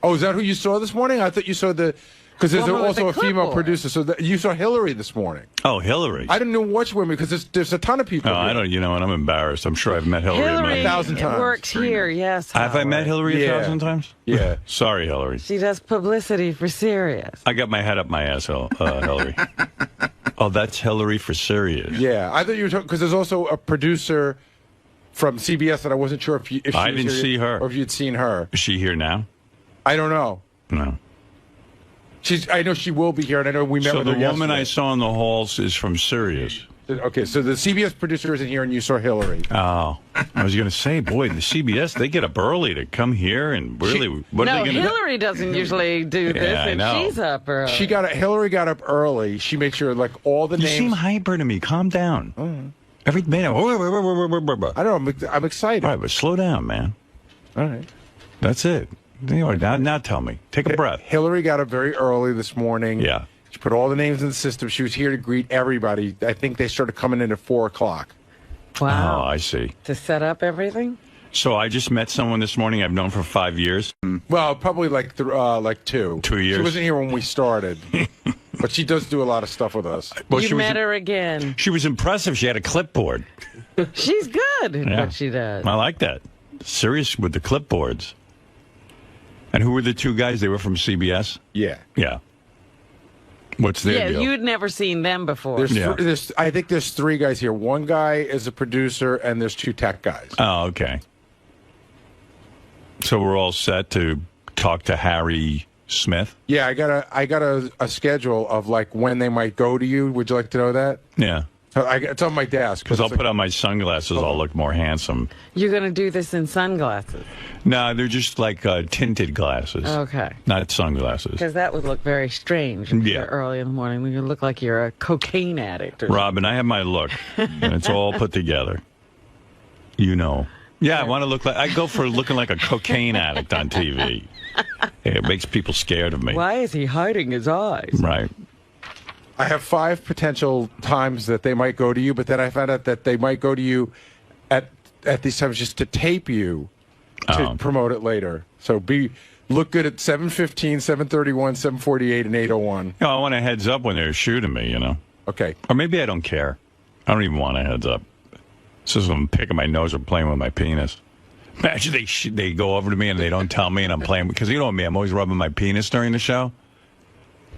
Oh, is that who you saw this morning? I thought you saw the... Because there's Woman with also the a female clipboard. producer. So you saw Hillary this morning. Oh, Hillary. I didn't know which women because there's a ton of people. Oh, here. I don't. You know, and I'm embarrassed. I'm sure I've met Hillary. Hillary 1,000 times. works here, yes. Have I met Hillary Yeah. 1,000 times? Yeah. Sorry, Hillary. She does publicity for Sirius. I got my head up my ass, Hillary. Oh, that's Hillary for Sirius. Yeah, I thought you were talking because there's also a producer from CBS that I wasn't sure if she I was didn't here see her. or if you'd seen her. Is she here now? I don't know. No. I know she will be here, and I know we met So with the her woman I yesterday. saw in the halls is from Sirius. Okay, so the CBS producer isn't here, and you saw Hillary. Oh, I was going to say, boy, the CBS, they get up early to come here and really, what are No, they going to do? Hillary doesn't usually do this, Yeah, I and know. she's up early. Hillary got up early. She made sure like all the You names. seem hyper to me. Calm down. Every minute. I don't know. I'm excited. All right, but slow down, man. All right. That's it. Now tell me. Take a breath. Hillary got up very early this morning. Yeah. She put all the names in the system. She was here to greet everybody. I think they started coming in at 4 o'clock. Wow. Oh, I see. To set up everything? So I just met someone this morning I've known for 5 years. Well, probably like 2. 2 years. She wasn't here when we started, but she does do a lot of stuff with us. Well, you she was- met her again. She was impressive. She had a clipboard. She's good at Yeah. what she does. I like that. Serious with the clipboards. And who were the two guys? They were from CBS? Yeah. Yeah. What's their Yeah, deal? you'd never seen them before. I think there's 3 guys here. One guy is a producer, and there's 2 tech guys. Oh, okay. So we're all set to talk to Harry Smith? Yeah, I got a schedule of like when they might go to you. Would you like to know that? Yeah. It's on my desk. Because I'll put on my sunglasses, I'll look more handsome. You're going to do this in sunglasses. No, they're just like tinted glasses. Okay. Not sunglasses. Because that would look very strange if Yeah. you're early in the morning. You look like you're a cocaine addict. Or Robin, I have my look, and it's all put together. You know. Yeah, I want to look like, I go for looking like a cocaine addict on TV. It makes people scared of me. Why is he hiding his eyes? Right. I have 5 potential times that they might go to you, but then I found out that they might go to you at these times just to tape you to promote it later. So look good at 7:15, 7:31, 7:48, and 8:01. I want a heads up when they're shooting me, you know. Okay. Or maybe I don't care. I don't even want a heads up. It's just I'm picking my nose or playing with my penis. Imagine they go over to me and they don't tell me and I'm playing, because you know me, I'm always rubbing my penis during the show.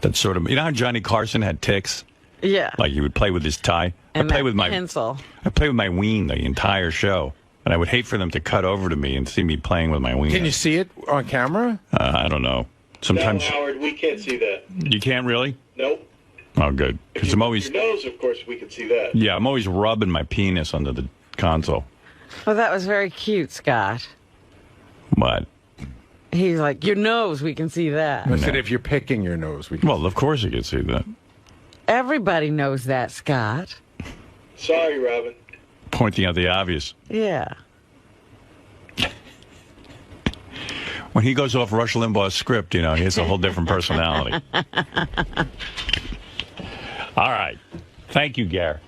That's sort of, you know how Johnny Carson had tics? Yeah. Like he would play with his tie. And I play that with my pencil. I play with my ween the entire show, and I would hate for them to cut over to me and see me playing with my ween. Can you see it on camera? I don't know. Sometimes No, Howard, we can't see that. you can't really. Nope. Oh, good. Because I'm always Your nose, of course, we can see that. yeah, I'm always rubbing my penis under the console. Well, that was very cute, Scott. What? He's like, your nose, we can see that. I said if you're picking your nose, we can. Well, of course you can see that. Everybody knows that, Scott. Sorry, Robin. Pointing out the obvious. Yeah. When he goes off Rush Limbaugh's script, you know, he has a whole different personality. All right. Thank you, Gare.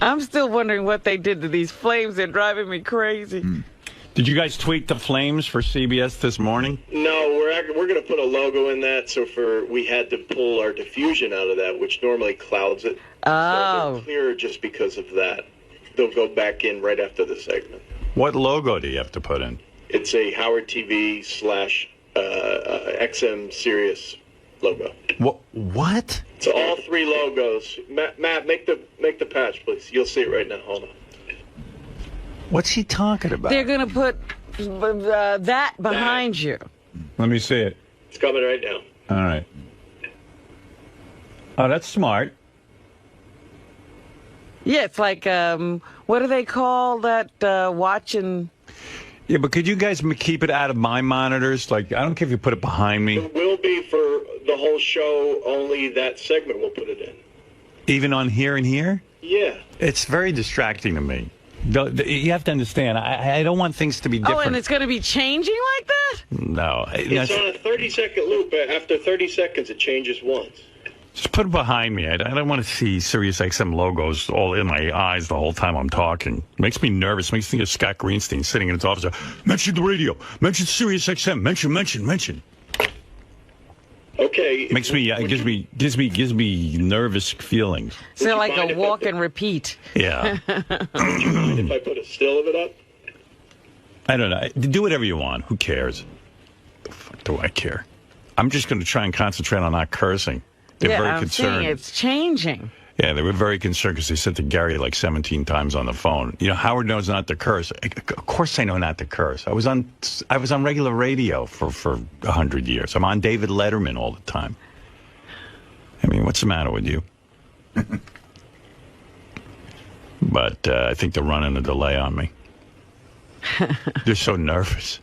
I'm still wondering what they did to these flames. They're driving me crazy. Did you guys tweet the flames for CBS this morning? No, we're going to put a logo in that. So we had to pull our diffusion out of that, which normally clouds it. Oh. So they're clearer just because of that. They'll go back in right after the segment. What logo do you have to put in? It's a Howard TV / XM Sirius logo. What? It's all 3 logos. Matt, make the patch, please. You'll see it right now. Hold on. What's he talking about? They're going to put that behind you. Let me see it. It's coming right now. All right. Oh, that's smart. Yeah, it's like, what do they call that watching? Yeah, but could you guys keep it out of my monitors? Like, I don't care if you put it behind me. It will be for the whole show, only that segment we'll put it in. Even on here and here? Yeah. It's very distracting to me. You have to understand, I don't want things to be different. Oh, and it's going to be changing like that? No. It's on a 30-second loop. After 30 seconds, it changes once. Just put it behind me. I don't want to see SiriusXM logos all in my eyes the whole time I'm talking. It makes me nervous. It makes me think of Scott Greenstein sitting in his office. Mention the radio. Mention SiriusXM. Mention. Okay. Makes me gives me nervous feelings. So like a walk and repeat. Yeah. If I put a still of it up? I don't know. Do whatever you want. Who cares? The fuck do I care? I'm just going to try and concentrate on not cursing. They're very concerned. Saying it's changing. Yeah, they were very concerned because they said to Gary like 17 times on the phone, Howard knows not to curse. Of course I know not to curse. I was on regular radio for 100 years. I'm on David Letterman all the time. I mean, what's the matter with you? But I think they're running a delay on me. They're so nervous.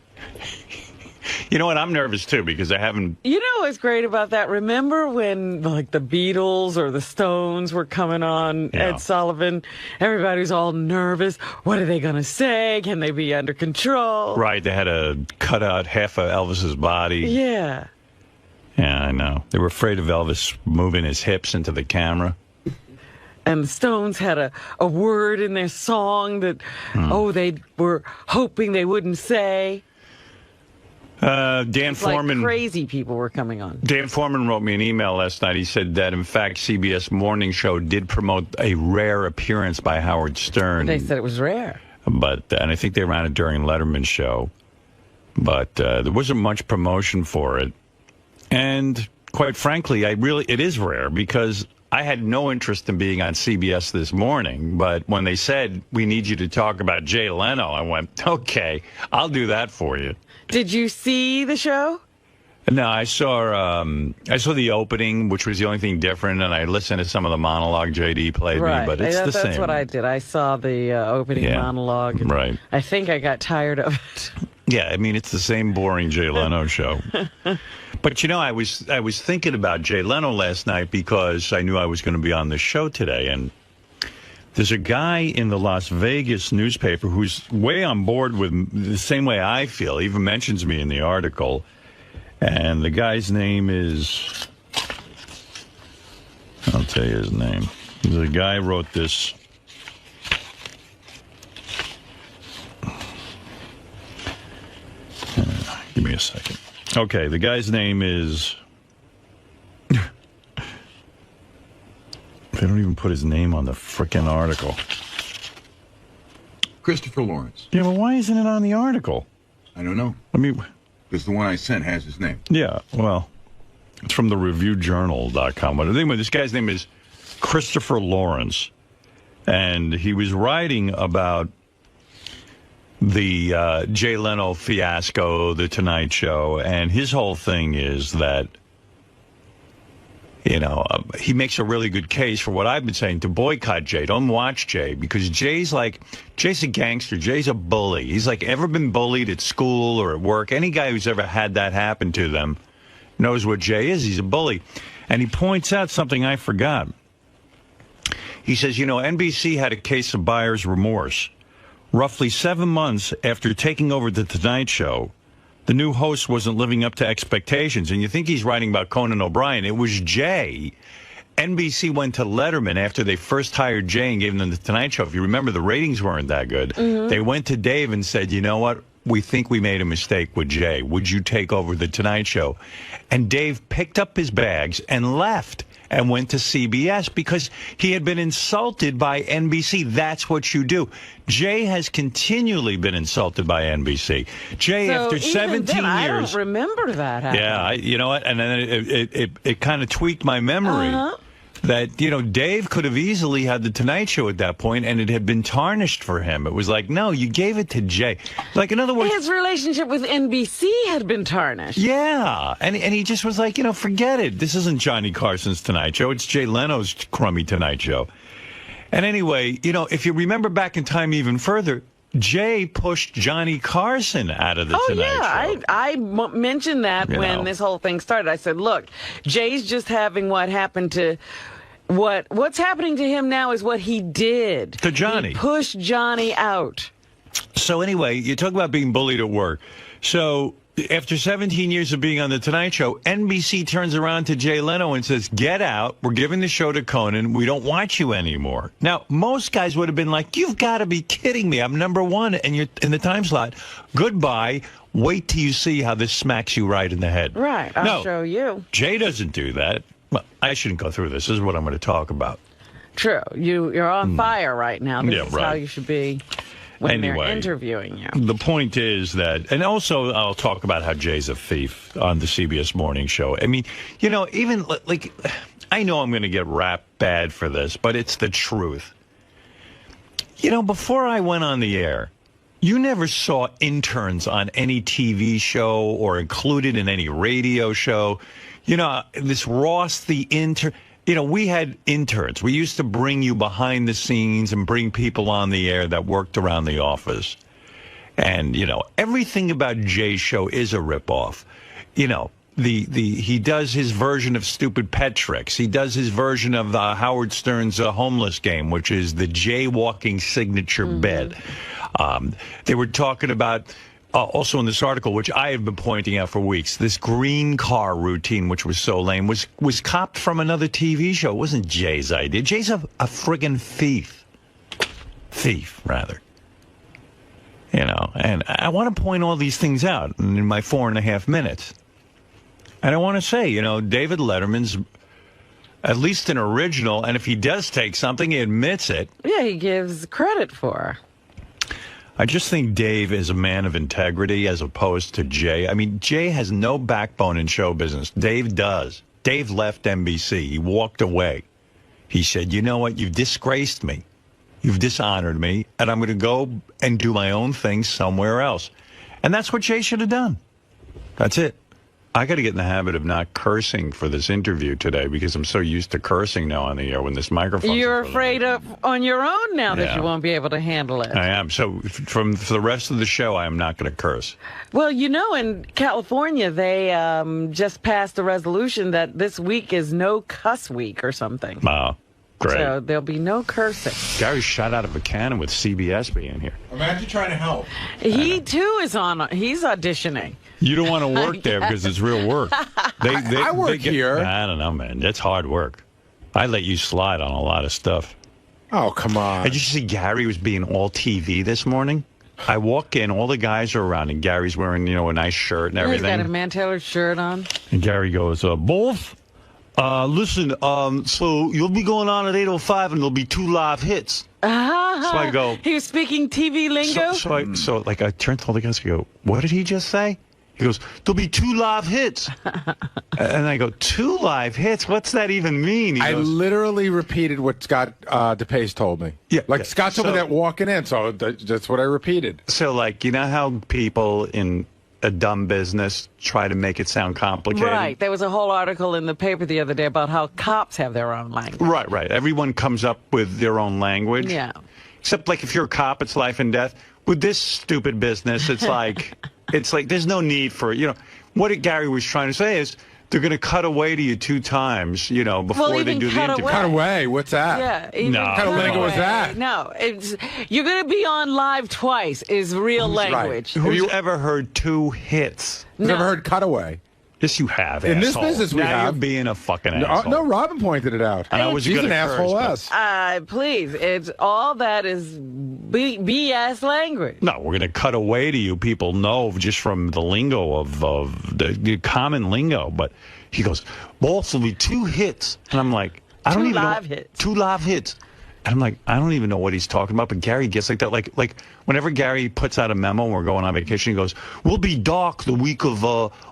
You know what? I'm nervous, too, because I haven't... You know what's great about that? Remember when, like, the Beatles or the Stones were coming on Ed Sullivan? Everybody was all nervous. What are they going to say? Can they be under control? Right. They had to cut out half of Elvis's body. Yeah. Yeah, I know. They were afraid of Elvis moving his hips into the camera. And the Stones had a word in their song that, they were hoping they wouldn't say. Dan Foreman, like crazy people were coming on. Dan Foreman wrote me an email last night. He said that, in fact, CBS Morning Show did promote a rare appearance by Howard Stern. They said it was rare. And I think they ran it during Letterman's show. But there wasn't much promotion for it. And quite frankly, it is rare because I had no interest in being on CBS this morning. But when they said, we need you to talk about Jay Leno, I went, okay, I'll do that for you. Did you see the show? No, I saw the opening, which was the only thing different, and I listened to some of the monologue JD played me, but it's the same. That's what I did. I saw the opening monologue. And right. I think I got tired of it. Yeah, I mean, it's the same boring Jay Leno show. But, I was thinking about Jay Leno last night because I knew I was going to be on the show today, and there's a guy in the Las Vegas newspaper who's way on board with the same way I feel. He even mentions me in the article. And the guy's name is... I'll tell you his name. The guy wrote this... Give me a second. Okay, the guy's name is... They don't even put his name on the frickin' article. Christopher Lawrence. Yeah, but why isn't it on the article? I don't know. Because the one I sent has his name. Yeah, well, it's from the reviewjournal.com. But anyway, this guy's name is Christopher Lawrence. And he was writing about the Jay Leno fiasco, The Tonight Show. And his whole thing is that, he makes a really good case for what I've been saying, to boycott Jay. Don't watch Jay, because Jay's a gangster. Jay's a bully. He's ever been bullied at school or at work. Any guy who's ever had that happen to them knows what Jay is. He's a bully. And he points out something I forgot. He says, NBC had a case of buyer's remorse. Roughly 7 months after taking over The Tonight Show, the new host wasn't living up to expectations. And you think he's writing about Conan O'Brien. It was Jay. NBC went to Letterman after they first hired Jay and gave them The Tonight Show. If you remember, the ratings weren't that good. Mm-hmm. They went to Dave and said, you know what? We think we made a mistake with Jay. Would you take over The Tonight Show? And Dave picked up his bags and left and went to CBS because he had been insulted by NBC. That's what you do. Jay has continually been insulted by NBC. Jay, after 17 years... I don't remember that happening. Yeah, you know what? And then it kind of tweaked my memory. That, Dave could have easily had The Tonight Show at that point, and it had been tarnished for him. It was like, no, you gave it to Jay. In other words... His relationship with NBC had been tarnished. Yeah, and he just was like, forget it. This isn't Johnny Carson's Tonight Show. It's Jay Leno's crummy Tonight Show. And anyway, if you remember back in time even further, Jay pushed Johnny Carson out of the Tonight Show. I mentioned that when this whole thing started. I said, look, Jay's just having what happened to What's happening to him now is what he did to Johnny. He pushed Johnny out. So anyway, you talk about being bullied at work. So after 17 years of being on The Tonight Show, NBC turns around to Jay Leno and says, get out. We're giving the show to Conan. We don't want you anymore. Now, most guys would have been like, you've got to be kidding me. I'm number one and you're in the time slot. Goodbye. Wait till you see how this smacks you right in the head. Right. I'll show you. Jay doesn't do that. Well, I shouldn't go through this. This is what I'm going to talk about. True. You're on fire right now. This is right. how you should be when they're interviewing you. The point is that, and also I'll talk about how Jay's a thief on the CBS Morning Show. I mean, you know, even like, I know I'm going to get rapped bad for this, but it's the truth. You know, before I went on the air, you never saw interns on any TV show or included in any radio show. You know, this Ross the intern, you know, we had interns. We used to bring you behind the scenes and bring people on the air that worked around the office. And, you know, everything about Jay's show is a ripoff. You know, he does his version of Stupid Pet Tricks. He does his version of Howard Stern's Homeless Game, which is the jaywalking signature bed. They were talking about, also in this article, which I have been pointing out for weeks, this green car routine, which was so lame, was copped from another TV show. It wasn't Jay's idea. Jay's a friggin' thief. Thief, rather. You know, and I want to point all these things out in my 4.5 minutes. And I want to say, you know, David Letterman's at least an original, and if he does take something, he admits it. Yeah, he gives credit for. I just think Dave is a man of integrity as opposed to Jay. I mean, Jay has no backbone in show business. Dave does. Dave left NBC. He walked away. He said, you know what? You've disgraced me. You've dishonored me, and I'm going to go and do my own thing somewhere else. And that's what Jay should have done. That's it. I got to get in the habit of not cursing for this interview today because I'm so used to cursing now on the air when this microphone. You're afraid of on your own now that you won't be able to handle it. I am. So for the rest of the show, I am not going to curse. Well, you know, in California, they just passed a resolution that this week is no cuss week or something. Wow. Great. So there'll be no cursing. Gary's shot out of a cannon with CBS being here. Imagine trying to help. He, too, he's auditioning. You don't want to work there because it's real work. I work here. I don't know, man. That's hard work. I let you slide on a lot of stuff. Oh, come on. Did you see Gary was being all TV this morning? I walk in, all the guys are around, and Gary's wearing, you know, a nice shirt and everything. He's got a man-tailored shirt on. And Gary goes, both? Listen, so you'll be going on at 8:05 and there'll be 2 live hits. So I go. He was speaking TV lingo? So I turn to all the guys and go, what did he just say? He goes, there'll be 2 live hits. And I go, 2 live hits? What's that even mean? I literally repeated what Scott DePace told me. Yeah. Like, Scott told me that walking in, so that's what I repeated. So, like, you know how people in a dumb business try to make it sound complicated? Right. There was a whole article in the paper the other day about how cops have their own language. Right. Everyone comes up with their own language. Yeah. Except, like, if you're a cop, it's life and death. With this stupid business, it's like, there's no need for, you know, what Gary was trying to say is they're going to cut away to you 2 times, you know, before they do the interview. Cut away? What's that? Yeah. No. What kind of lingo is that? No. You're going to be on live twice is real language. Right. Who's ever heard 2 hits? Who's ever heard cutaway? Yes, you have, in asshole. this business, we now have. you're being a fucking asshole. No, Robin pointed it out. And I was She's gonna an asshole curse, Please, it's all that is BS language. No, we're going to cut away to you. People know just from the lingo of the common lingo. But he goes, both will be 2 hits. And I'm like, I don't even know. 2 live hits. And I'm like, I don't even know what he's talking about. But Gary gets like that. Like whenever Gary puts out a memo and we're going on vacation, he goes, we'll be dark the week of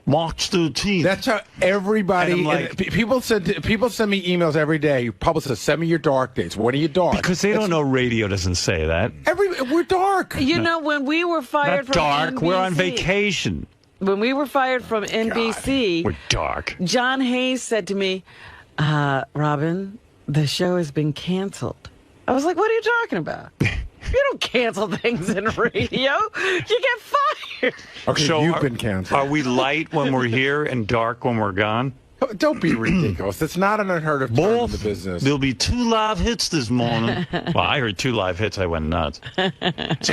March 13th. That's how everybody, like, people send me emails every day. Publicists, send me your dark dates. When are you dark? Because they don't know radio doesn't say that. We're dark. You know, when we were fired from dark. NBC, we're on vacation. When we were fired from NBC, we're dark. John Hayes said to me, Robin, the show has been canceled. I was like, what are you talking about? You don't cancel things in radio. You get fired. Okay, so you've been canceled. Are we light when we're here and dark when we're gone? Don't be ridiculous. It's not an unheard of term in the business. There'll be 2 live hits this morning. Well, I heard 2 live hits. I went nuts. So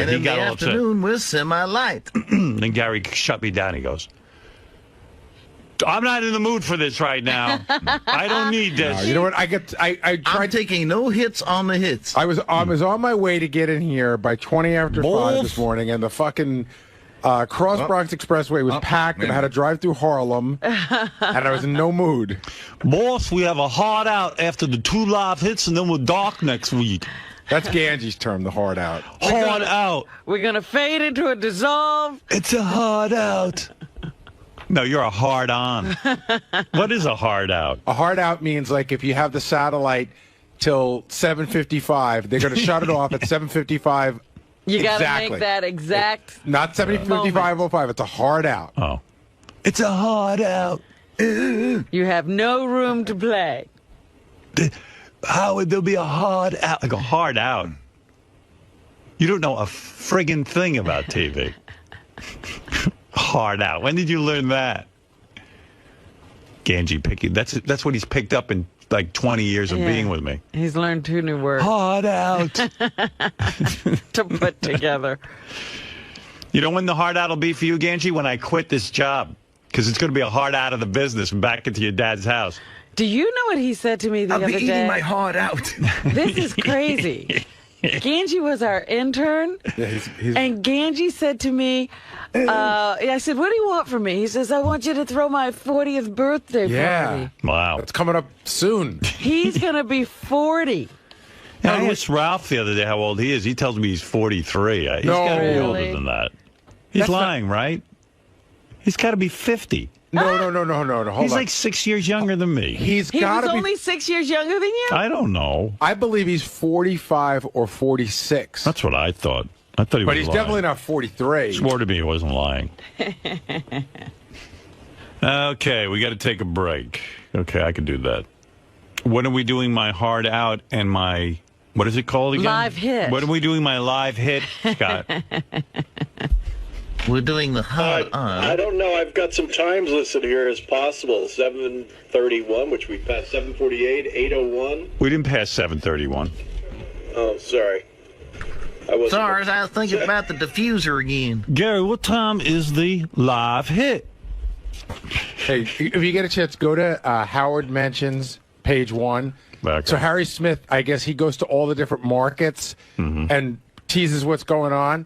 and in the afternoon, we're semi-light. Then Gary shut me down. He goes, I'm not in the mood for this right now. I don't need this. No, you know what? I'm taking no hits on the hits. I was on my way to get in here by 20 after 5 this morning, and the fucking Cross Bronx Expressway was packed, and I had to drive through Harlem, and I was in no mood. Boss, we have a hard out after the 2 live hits, and then we're dark next week. That's Gange's term, the hard out. Hard out. We're going to fade into a dissolve. It's a hard out. No, you're a hard on. What is a hard out? A hard out means like if you have the satellite till 7:55, they're going to shut it off at 7:55. You got to make that exact. Not 7:55:05. It's a hard out. Oh, it's a hard out. You have no room to play. How would there be a hard out? Like a hard out. You don't know a friggin' thing about TV. Hard out. When did you learn that? Gange picking. That's what he's picked up in like 20 years of being with me. He's learned 2 new words. Hard out. To put together. You know when the hard out will be for you, Gange? When I quit this job. Because it's going to be a hard out of the business and back into your dad's house. Do you know what he said to me the other day? I'll be eating my heart out. This is crazy. Gange was our intern, and Gange said to me, I said, what do you want from me? He says, I want you to throw my 40th birthday party. Wow. It's coming up soon. He's going to be 40. I asked Ralph the other day how old he is. He tells me he's 43. He's got to be older than that. He's lying, right? He's got to be 50. No. Hold he's on. like 6 years younger than me. He was only 6 years younger than you? I don't know. I believe he's 45 or 46. That's what I thought. I thought he was But he's lying. definitely not 43. Swore to me he wasn't lying. Okay, we got to take a break. Okay, I can do that. When are we doing my hard out and my, what is it called again? Live hit. When are we doing my live hit, Scott? We're doing the hard on. I don't know. I've got some times listed here as possible. 7:31, which we passed. 7:48, 8:01. We didn't pass 7:31. Oh, sorry. I was thinking about the diffuser again. Gary, what time is the live hit? Hey, if you get a chance, go to Howard Mentions, page 1. Okay. So Harry Smith, I guess he goes to all the different markets and teases what's going on.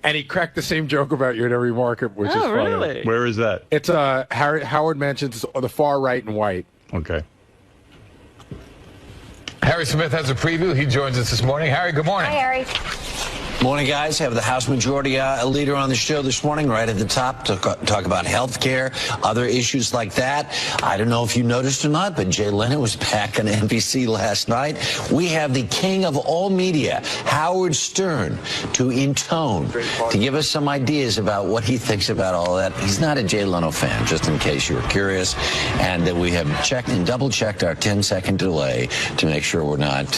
And he cracked the same joke about you at every market, which is funny. Really? Where is that? It's Howard Mentions the far right and white. Okay. Harry Smith has a preview. He joins us this morning. Harry, good morning. Hi, Harry. Morning, guys. Have the House Majority Leader on the show this morning, right at the top, to talk about health care, other issues like that. I don't know if you noticed or not, but Jay Leno was back on NBC last night. We have the king of all media, Howard Stern, to intone, to give us some ideas about what he thinks about all that. He's not a Jay Leno fan, just in case you were curious. And that we have checked and double-checked our 10-second delay to make sure we're not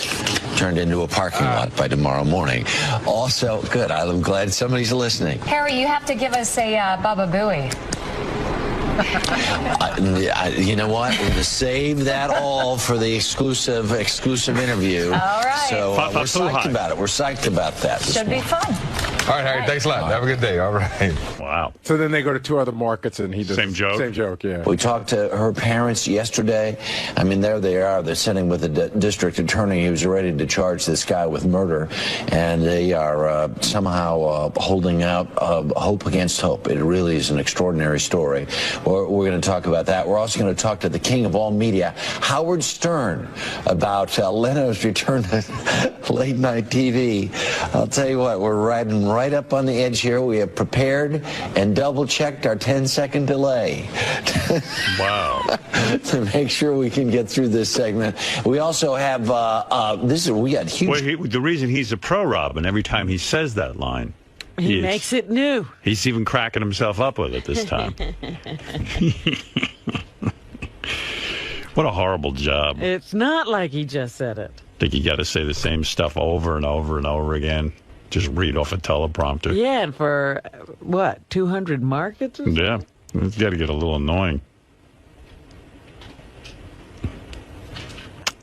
turned into a parking lot by tomorrow morning. Also, good. I'm glad somebody's listening. Harry, you have to give us a Baba Booey. You know what? We're going to save that all for the exclusive interview. All right. So we're psyched about it. We're psyched about that. Should be fun. All right, Harry, thanks a lot. Have a good day. All right. Wow. So then they go to 2 other markets and he does Same joke? Same joke, yeah. We talked to her parents yesterday. I mean, there they are. They're sitting with the district attorney who's ready to charge this guy with murder. And they are somehow holding out hope against hope. It really is an extraordinary story. We're going to talk about that. We're also going to talk to the king of all media, Howard Stern, about Leno's return to late night TV. I'll tell you what, we're riding right up on the edge here. We have prepared and double-checked our 10-second delay. Wow. To make sure we can get through this segment. We also have, we got huge... Well, the reason he's a pro, Robin, every time he says that line, He makes it new. He's even cracking himself up with it this time. What a horrible job. It's not like he just said it. I think you got to say the same stuff over and over and over again. Just read off a teleprompter. Yeah, and for, 200 markets? Yeah, it's got to get a little annoying.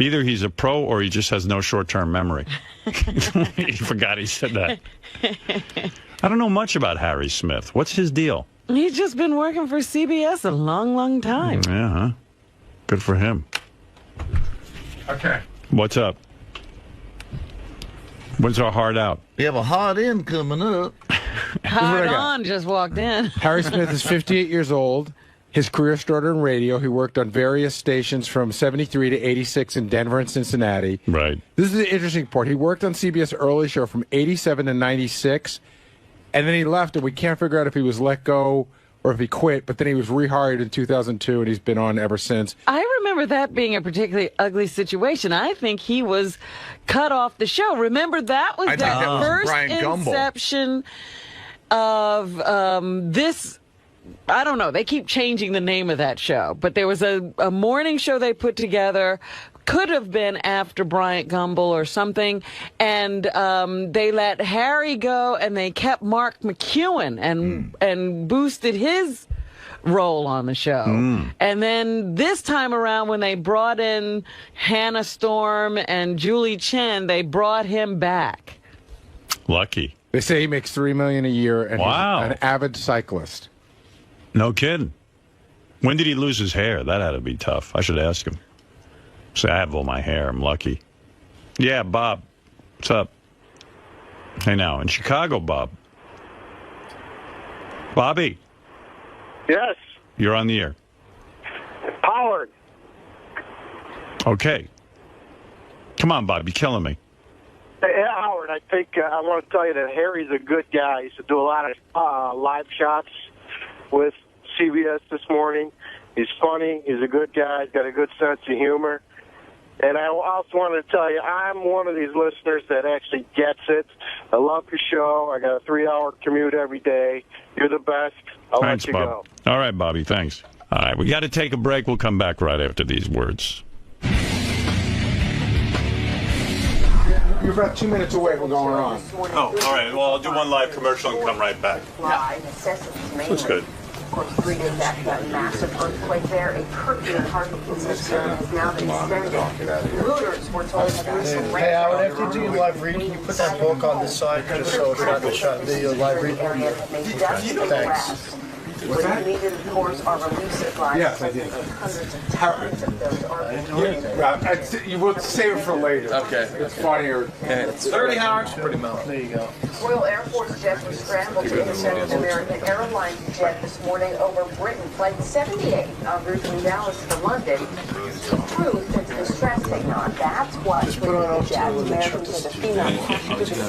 Either he's a pro or he just has no short-term memory. He forgot he said that. I don't know much about Harry Smith. What's his deal? He's just been working for CBS a long, long time. Yeah, huh? Good for him. Okay. What's up? When's our hard out? We have a hard in coming up. Hard on just walked in. Harry Smith is 58 years old. His career started in radio. He worked on various stations from 73 to 86 in Denver and Cincinnati. Right. This is the interesting part. He worked on CBS early show from 87 to 96, and then he left, and we can't figure out if he was let go or if he quit, but then he was rehired in 2002, and he's been on ever since. I remember that being a particularly ugly situation. I think he was cut off the show. Remember, that was the first inception of this. I don't know. They keep changing the name of that show, but there was a morning show they put together. Could have been after Bryant Gumbel or something, and they let Harry go, and they kept Mark McEwen and boosted his role on the show. And then this time around, when they brought in Hannah Storm and Julie Chen, they brought him back. Lucky. They say he makes $3 million a year, and he's an avid cyclist. No kidding. When did he lose his hair? That had to be tough. I should ask him. Say, I have all my hair. I'm lucky. Yeah, Bob. What's up? Hey, now, in Chicago, Bob. Bobby. Yes. You're on the air. Howard. Okay. Come on, Bob. You're killing me. Hey, Howard, I think I want to tell you that Harry's a good guy. He used to do a lot of live shots with CBS this morning. He's funny. He's a good guy. He's got a good sense of humor. And I also wanted to tell you, I'm one of these listeners that actually gets it. I love your show. I got a 3-hour commute every day. You're the best. I'll Thanks, let you Bob. go. All right, Bobby. Thanks. All right, we got to take a break. We'll come back right after these words. You're about 2 minutes away from going on. Oh, all right. Well, I'll do one live commercial and come right back. Looks good. Of course, previous that massive earthquake there, a curfew Parkinson's system has now been extended. Looters were told to do some Hey, Howard, after you do your live read, can you put that book on this side just so it's not in the shot video live read? Thanks. What you needed, of course, are release supplies. Yes, I did. Hundreds of those are You will save it for later. Okay. It's funnier. Okay. 30 hours. Pretty mellow. There you go. Royal Air Force jets were scrambled to intercept an American Airlines jet this morning over Britain. Flight 78 en route from Dallas to London. Crew sent a distress signal. That's what the jet Americans and the female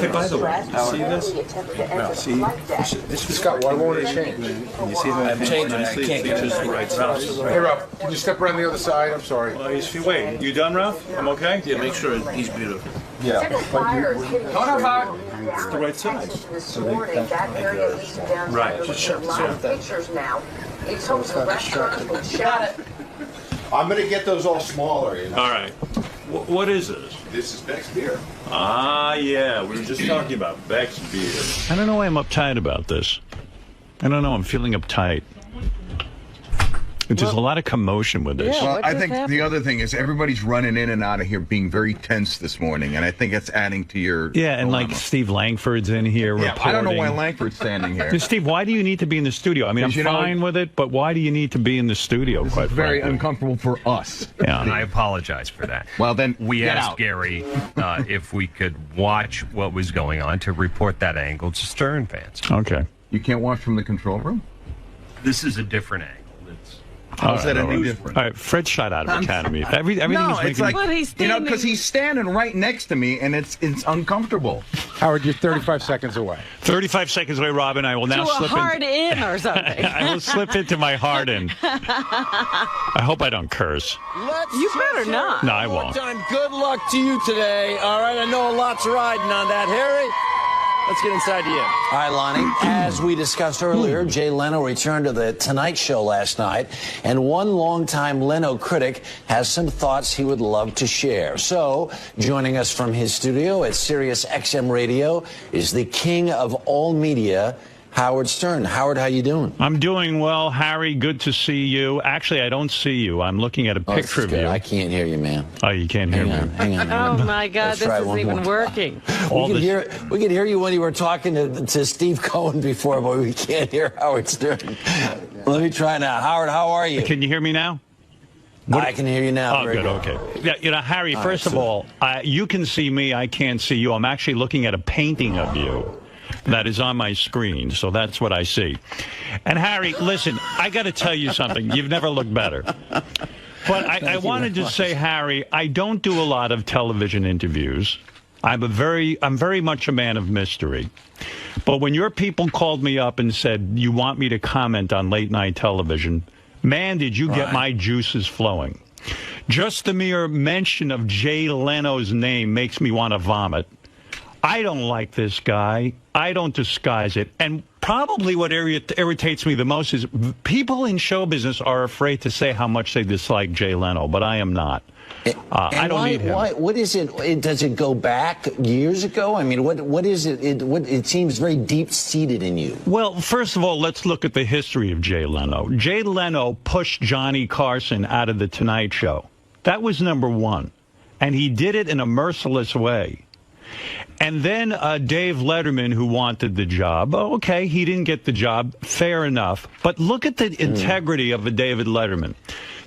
Hey, by the way, see this? No, see? This has got why won't it change? You see that? I'm changing. I can't get it right. Hey, Ralph, can you step around the other side? I'm sorry. Wait, you done, Ralph? I'm okay? Yeah, make sure he's beautiful. Yeah. Hold on, Bob. It's the right side. This morning, that area east of downtown. Right. Just a lot of pictures now. It's home to restaurants with chefs. I'm going to get those all smaller, you know. All right. What is this? This is Beck's beer. Ah, yeah. We were just talking about Beck's beer. I don't know why I'm uptight about this. I don't know. I'm feeling uptight. There's a lot of commotion with this. Well, I think the other thing is everybody's running in and out of here being very tense this morning, and I think it's adding to your and like Steve Langford's in here reporting. I don't know why Langford's standing here. Steve, why do you need to be in the studio? I mean, I'm fine with it, but why do you need to be in the studio? This is very uncomfortable for us. Yeah. And I apologize for that. Well, then we asked Gary if we could watch what was going on to report that angle to Stern fans. Okay. You can't watch from the control room? This is a different angle. How's that any different? All right, Fred shot out of Academy. Everything no, is it's like, because he's standing right next to me, and it's uncomfortable. Howard, you're 35 seconds away. 35 seconds away, Robin. I will now slip a hard in or something. I will slip into my hard in. I hope I don't curse. You better not. No, I won't. Good luck to you today. All right, I know a lot's riding on that, Harry. Let's get inside you. All right, Lonnie. As we discussed earlier, Jay Leno returned to the Tonight Show last night, and one longtime Leno critic has some thoughts he would love to share. So, joining us from his studio at SiriusXM Radio is the king of all media, Howard Stern. Howard, how you doing? I'm doing well, Harry. Good to see you. Actually, I don't see you. I'm looking at a picture of you. I can't hear you, man. Oh, you can't hear me. Hang on. Oh my God, this isn't even working. We could hear you when you were talking to Steve Cohen before, but we can't hear Howard Stern. Let me try now. Howard, how are you? Can you hear me now? I can hear you now. Oh, good. Okay. Yeah, you know, Harry. First of all, you can see me. I can't see you. I'm actually looking at a painting of you that is on my screen, so that's what I see. And Harry, listen, I got to tell you something. You've never looked better. But I wanted to say, Harry, I don't do a lot of television interviews. I'm very much a man of mystery. But when your people called me up and said you want me to comment on late night television, man, did you get my juices flowing. Just the mere mention of Jay Leno's name makes me want to vomit. I don't like this guy. I don't disguise it. And probably what irritates me the most is people in show business are afraid to say how much they dislike Jay Leno, but I am not. I don't need him. What is it? Does it go back years ago? I mean, what is it? It seems very deep-seated in you. Well, first of all, let's look at the history of Jay Leno. Jay Leno pushed Johnny Carson out of The Tonight Show. That was number one. And he did it in a merciless way. And then Dave Letterman, who wanted the job. Oh, okay, he didn't get the job. Fair enough. But look at the integrity of a David Letterman.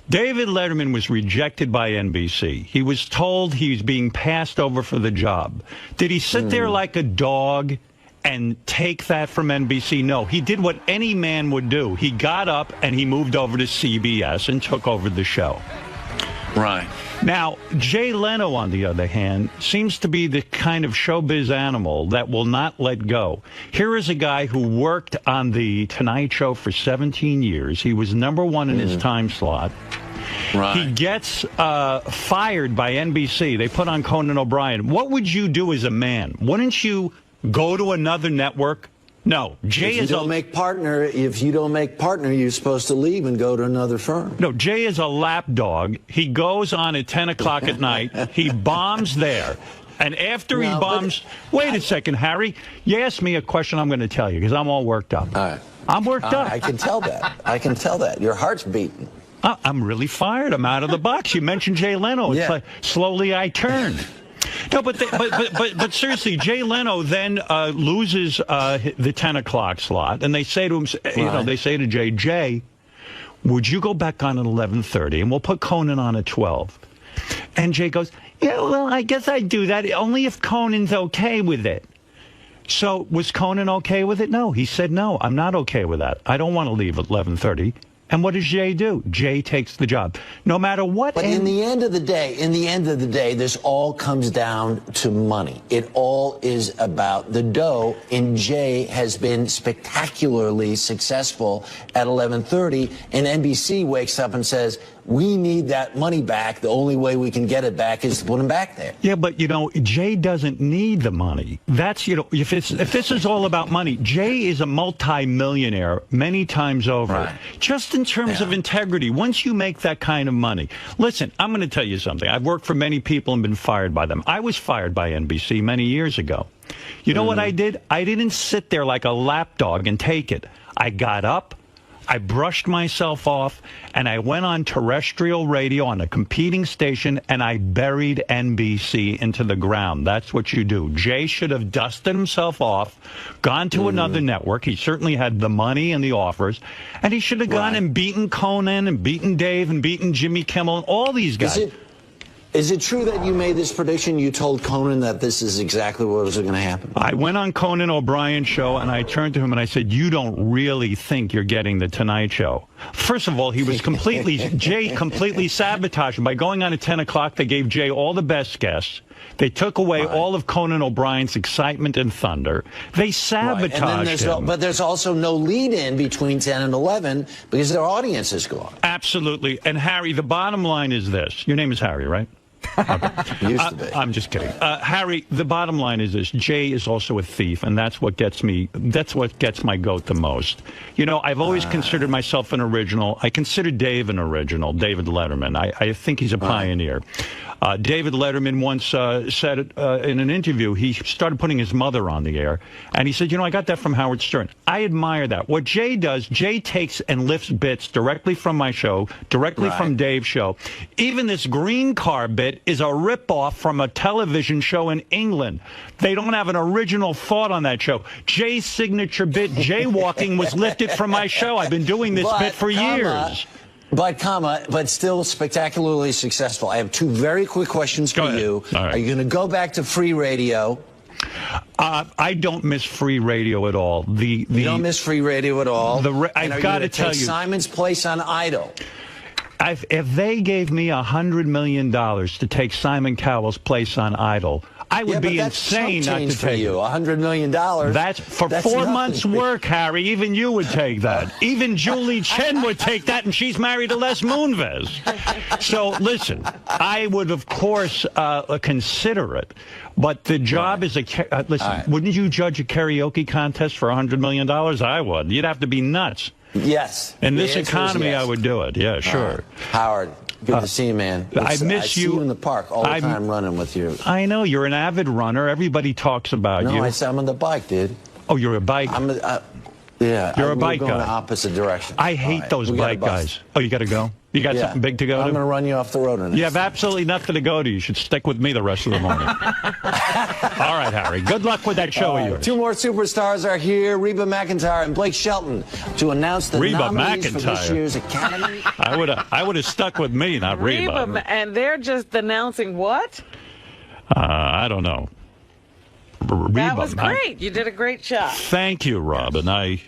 David Letterman was rejected by NBC. He was told he was being passed over for the job. Did he sit there like a dog and take that from NBC? No, he did what any man would do. He got up and he moved over to CBS and took over the show. Right. Now, Jay Leno, on the other hand, seems to be the kind of showbiz animal that will not let go. Here is a guy who worked on The Tonight Show for 17 years. He was number one in his time slot. Right. He gets fired by NBC. They put on Conan O'Brien. What would you do as a man? Wouldn't you go to another network? No, Jay if you don't make partner, you're supposed to leave and go to another firm. No, Jay is a lapdog. He goes on at 10 o'clock at night. He bombs there. And after he bombs... Wait a second, Harry. You asked me a question I'm going to tell you because I'm all worked up. All right. I'm worked up. I can tell that. I can tell that. Your heart's beating. I'm really fired. I'm out of the box. You mentioned Jay Leno. It's like slowly I turn. No, but seriously, Jay Leno then loses the 10 o'clock slot, and they say to him, they say to Jay, would you go back on at 11:30, and we'll put Conan on at 12? And Jay goes, yeah, well, I guess I'd do that only if Conan's okay with it. So was Conan okay with it? No, he said, no, I'm not okay with that. I don't want to leave at 11:30. And what does Jay do? Jay takes the job. No matter what. But in the end of the day, this all comes down to money. It all is about the dough. And Jay has been spectacularly successful at 11:30. And NBC wakes up and says, we need that money back. The only way we can get it back is to put him back there. Yeah, but, Jay doesn't need the money. That's, if this is all about money, Jay is a multi-millionaire many times over. Right. Just in terms of integrity, once you make that kind of money. Listen, I'm going to tell you something. I've worked for many people and been fired by them. I was fired by NBC many years ago. You know what I did? I didn't sit there like a lapdog and take it. I got up. I brushed myself off, and I went on terrestrial radio on a competing station, and I buried NBC into the ground. That's what you do. Jay should have dusted himself off, gone to another network. He certainly had the money and the offers, and he should have gone and beaten Conan and beaten Dave and beaten Jimmy Kimmel and all these guys. Is it true that you made this prediction? You told Conan that this is exactly what was going to happen? I went on Conan O'Brien's show, and I turned to him and I said, you don't really think you're getting The Tonight Show. First of all, he was Jay completely sabotaged him. By going on at 10 o'clock, they gave Jay all the best guests. They took away all of Conan O'Brien's excitement and thunder. They sabotaged him. But there's also no lead-in between 10 and 11 because their audience is gone. Absolutely. And, Harry, the bottom line is this. Your name is Harry, right? Used to be. I'm just kidding. Harry, the bottom line is this. Jay is also a thief, and that's what gets me. That's what gets my goat the most. You know, I've always considered myself an original. I consider Dave an original, David Letterman. I think he's a pioneer. David Letterman once said in an interview, he started putting his mother on the air, and he said, you know, I got that from Howard Stern. I admire that. What Jay does, Jay takes and lifts bits directly from my show, directly from Dave's show. Even this green car bit is a ripoff from a television show in England. They don't have an original thought on that show. Jay's signature bit, jaywalking, was lifted from my show. I've been doing this bit for years. But still spectacularly successful. I have two very quick questions for you. Are you going to go back to free radio? I don't miss free radio at all. You don't miss free radio at all? I've got to tell you. Simon's place on Idol. If they gave me $100 million to take Simon Cowell's place on Idol, I would be insane not to take you. $100 million. That's for 4 months' work, Harry. Even you would take that. Even Julie Chen would take that, and she's married to Les Moonves. So listen, I would of course consider it, but the job is listen. Wouldn't you judge a karaoke contest for $100 million? I would. You'd have to be nuts. Yes. In this economy, I would do it. Yeah, sure. Howard, good to see you, man. I miss you. See you in the park all the time running with you. I know. You're an avid runner. Everybody talks about you. No, I'm on the bike, dude. Oh, you're a bike? Yeah. You're a bike guy. Going the opposite direction. I hate those bike guys. Oh, you got to go? You got something big to go to? I'm going to run you off the road. You have absolutely nothing to go to. You should stick with me the rest of the morning. All right, Harry. Good luck with that show of yours. Two more superstars are here, Reba McEntire and Blake Shelton, to announce the nominees for this year's Academy. I would have stuck with me, not Reba. And they're just announcing what? I don't know. Reba, that was great. You did a great job. Thank you, Robin. I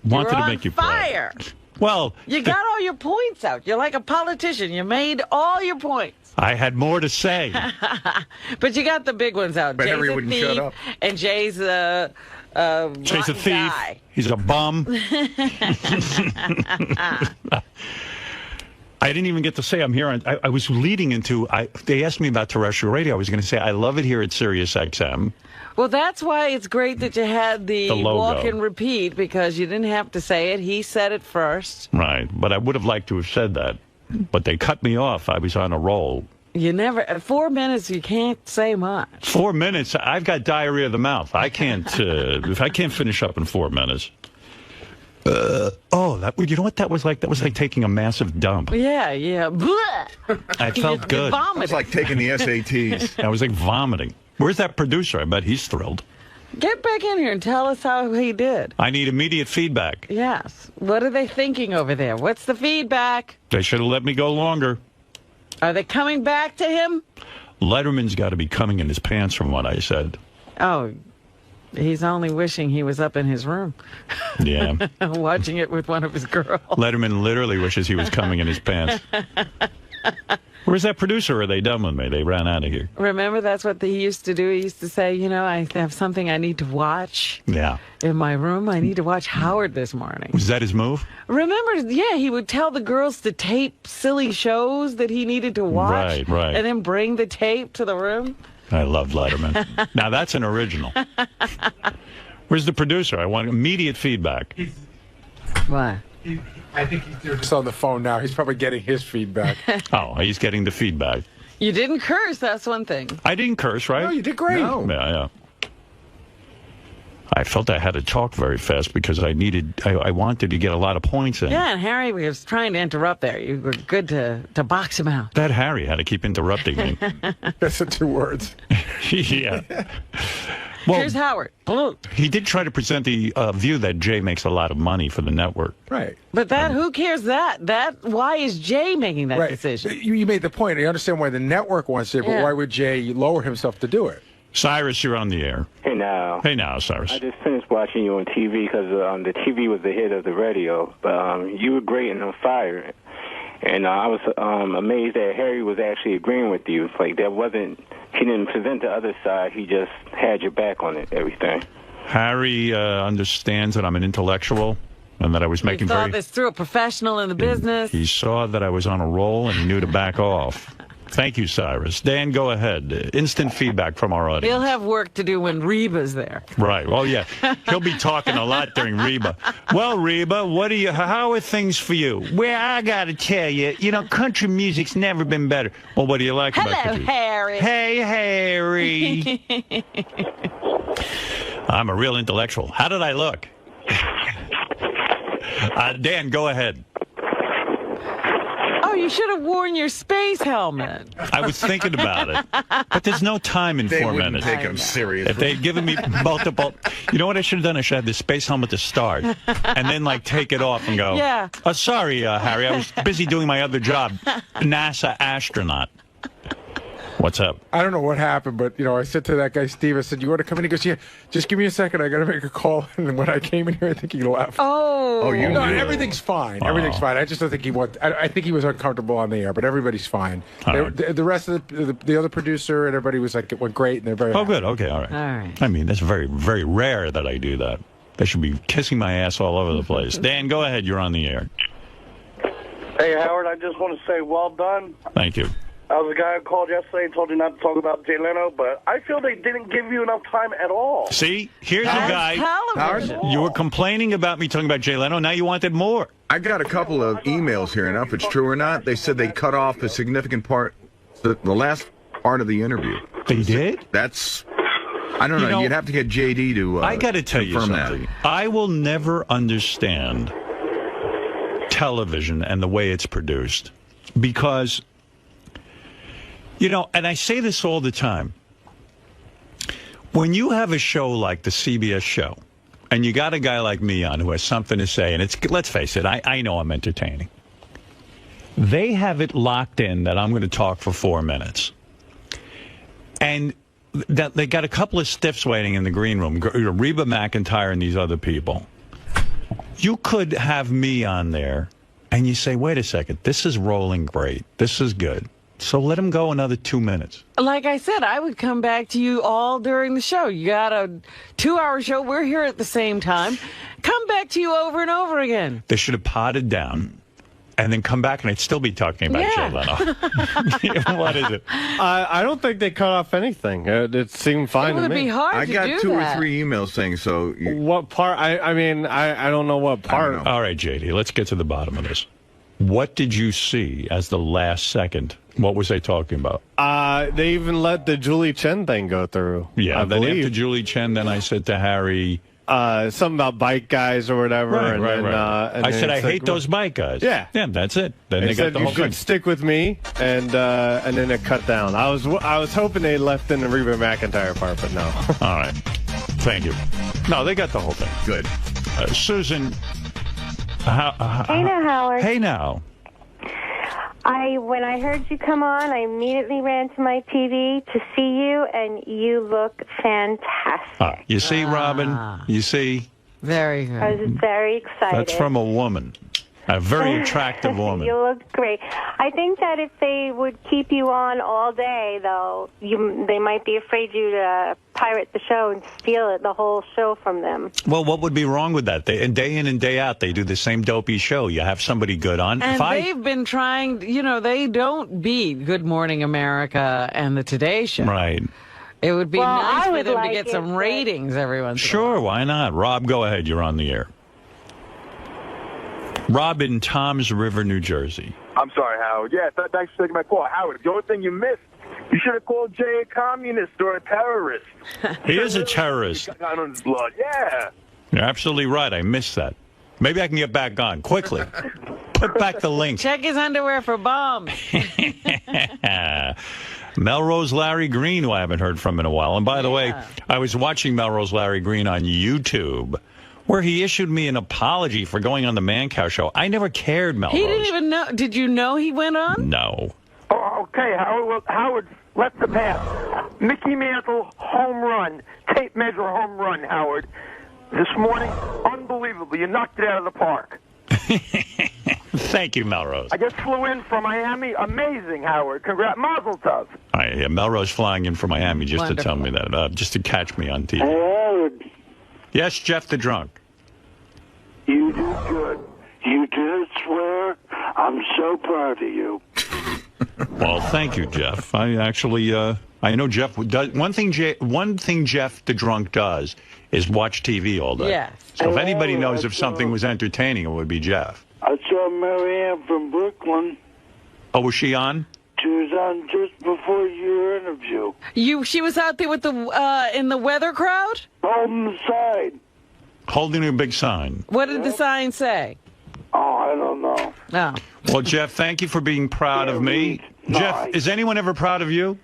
wanted to make you fire. proud. Well, you got all your points out. You're like a politician. You made all your points. I had more to say. But you got the big ones out. But Jay's Harry a wouldn't thief, shut up. And Jay's a thief. Guy. He's a bum. I didn't even get to say I'm here. I was leading into, they asked me about terrestrial radio. I was going to say, I love it here at SiriusXM. Well, that's why it's great that you had the walk and repeat, because you didn't have to say it. He said it first. Right. But I would have liked to have said that. But they cut me off. I was on a roll. You never, 4 minutes, you can't say much. 4 minutes? I've got diarrhea of the mouth. I can't, if I can't finish up in 4 minutes. You know what that was like? That was like taking a massive dump. Yeah. I felt good. It was like taking the SATs. I was like vomiting. Where's that producer? I bet he's thrilled. Get back in here and tell us how he did. I need immediate feedback. Yes. What are they thinking over there? What's the feedback? They should have let me go longer. Are they coming back to him? Letterman's got to be coming in his pants from what I said. Oh, he's only wishing he was up in his room. Yeah. Watching it with one of his girls. Letterman literally wishes he was coming in his pants. Where's that producer? Or are they done with me? They ran out of here. Remember, that's what he used to do. He used to say, you know, I have something I need to watch. Yeah. In my room. I need to watch Howard this morning. Was that his move? Remember, yeah, he would tell the girls to tape silly shows that he needed to watch. Right. And then bring the tape to the room. I love Letterman. Now, that's an original. Where's the producer? I want immediate feedback. What? I think he's just on the phone now. He's probably getting his feedback. Oh, he's getting the feedback. You didn't curse, that's one thing. I didn't curse, right? No, you did great. No. Yeah. I felt I had to talk very fast because I wanted to get a lot of points in. Yeah, and Harry was trying to interrupt there. You were good to box him out. That Harry had to keep interrupting me. That's the 2 words. Yeah. Well, here's Howard. He did try to present the view that Jay makes a lot of money for the network. Right. But who cares that? Why is Jay making that decision? You made the point. I understand why the network wants it, but why would Jay lower himself to do it? Cyrus, you're on the air. Hey now. Hey now, Cyrus. I just finished watching you on TV because the TV was the hit of the radio, but you were great and on fire. And I was amazed that Harry was actually agreeing with you. Like, he didn't present the other side. He just had your back on everything. Harry understands that I'm an intellectual and that I was making He saw this through a professional in the business. He saw that I was on a roll and he knew to back off. Thank you, Cyrus. Dan, go ahead. Instant feedback from our audience. He'll have work to do when Reba's there. Right. Well, yeah. He'll be talking a lot during Reba. Well, Reba, how are things for you? Well, I got to tell you, country music's never been better. Well, what do you like about country? Harry. Hey, Harry. I'm a real intellectual. How did I look? Dan, go ahead. Oh, you should have worn your space helmet. I was thinking about it, but there's no time in 4 minutes. They wouldn't take him serious. If they'd given me multiple, you know what I should have done? I should have the space helmet to start, and then take it off and go. Yeah. Oh, sorry, Harry, I was busy doing my other job, NASA astronaut. What's up? I don't know what happened, but I said to that guy Steve, I said, "You want to come in?" He goes, "Yeah, just give me a second. I got to make a call." And when I came in here, I think he left. Oh, you no, knew. everything's fine. Everything's fine. I just don't think he I think he was uncomfortable on the air, but everybody's fine. The rest of the other producer and everybody was like, it went great, and they're very. Oh, happy. good. Okay, all right. All right. I mean, that's very, very rare that I do that. They should be kissing my ass all over the place. Dan, go ahead. You're on the air. Hey, Howard, I just want to say well done. Thank you. I was a guy who called yesterday and told you not to talk about Jay Leno, but I feel they didn't give you enough time at all. See, here's a guy. Howard, you were complaining about me talking about Jay Leno. Now you wanted more. I got a couple of emails here, and if it's true or not, they said they cut off a significant part, the last part of the interview. They did? That's, I don't know. You'd have to get JD to I got to tell you something. I will never understand television and the way it's produced because, and I say this all the time. When you have a show like the CBS show, and you got a guy like me on who has something to say, and let's face it, I know I'm entertaining. They have it locked in that I'm going to talk for 4 minutes. And that they got a couple of stiffs waiting in the green room, Reba McEntire and these other people. You could have me on there, and you say, wait a second, this is rolling great. This is good. So let him go another 2 minutes. Like I said, I would come back to you all during the show. You got a 2-hour show. We're here at the same time. Come back to you over and over again. They should have potted down and then come back, and I'd still be talking about Jay Leno. What is it? I don't think they cut off anything. It seemed fine to me. It would be hard to do I got 2 or 3 emails saying so. What part? I mean, I don't know what part. All right, JD, let's get to the bottom of this. What did you see as the last second? What was they talking about? They even let the Julie Chen thing go through. Yeah, I then believe. after Julie Chen, then I said to Harry... something about bike guys or whatever. Right. I said, I hate those bike guys. Yeah. Yeah, that's it. Then they got said the you whole should thing. stick with me, and then it cut down. I was hoping they left in the Reba McEntire part, but no. All right. Thank you. No, they got the whole thing. Good. Susan. Hey now, Howard. Hey now. When I heard you come on, I immediately ran to my TV to see you, and you look fantastic. You see, Robin? You see? Very good. I was very excited. That's from a woman. A very attractive woman. You look great. I think that if they would keep you on all day, though, they might be afraid you to pirate the show and steal the whole show from them. Well, what would be wrong with that? Day in and day out, they do the same dopey show. You have somebody good on. And they've been trying, they don't beat Good Morning America and the Today Show. Right. It would be nice for them like to get some ratings every once in a Sure, why not? Rob, go ahead. You're on the air. Rob in Toms River, New Jersey. I'm sorry, Howard. Yeah, thanks for taking my call. Howard, the only thing you missed, you should have called Jay a communist or a terrorist. He is a terrorist. Got on his blood, yeah. You're absolutely right. I missed that. Maybe I can get back on quickly. Put back the link. Check his underwear for bombs. Melrose Larry Green, who I haven't heard from in a while. And by the way, I was watching Melrose Larry Green on YouTube, where he issued me an apology for going on the Man-Cow show. I never cared, Melrose. He didn't even know. Did you know he went on? No. Oh, okay, Howard. Well, Howard left the pass. Mickey Mantle home run, tape measure home run, Howard. This morning, unbelievable. You knocked it out of the park. Thank you, Melrose. I just flew in from Miami. Amazing, Howard. Congrats. Mazel tov. Melrose flying in from Miami just to tell me that, just to catch me on TV. Howard. Yes, Jeff the Drunk. You did good. You did swear. I'm so proud of you. Well, thank you, Jeff. I actually, I know Jeff does. One thing Jeff the drunk does is watch TV all day. Yes. So if anybody knows if something was entertaining, it would be Jeff. I saw Marianne from Brooklyn. Oh, was she on? She was on just before your interview. She was out there with the in the weather crowd? Holding the sign. Holding a big sign. What did the sign say? Oh, I don't know. No. Well, Jeff, thank you for being proud of me. Jeff, is anyone ever proud of you?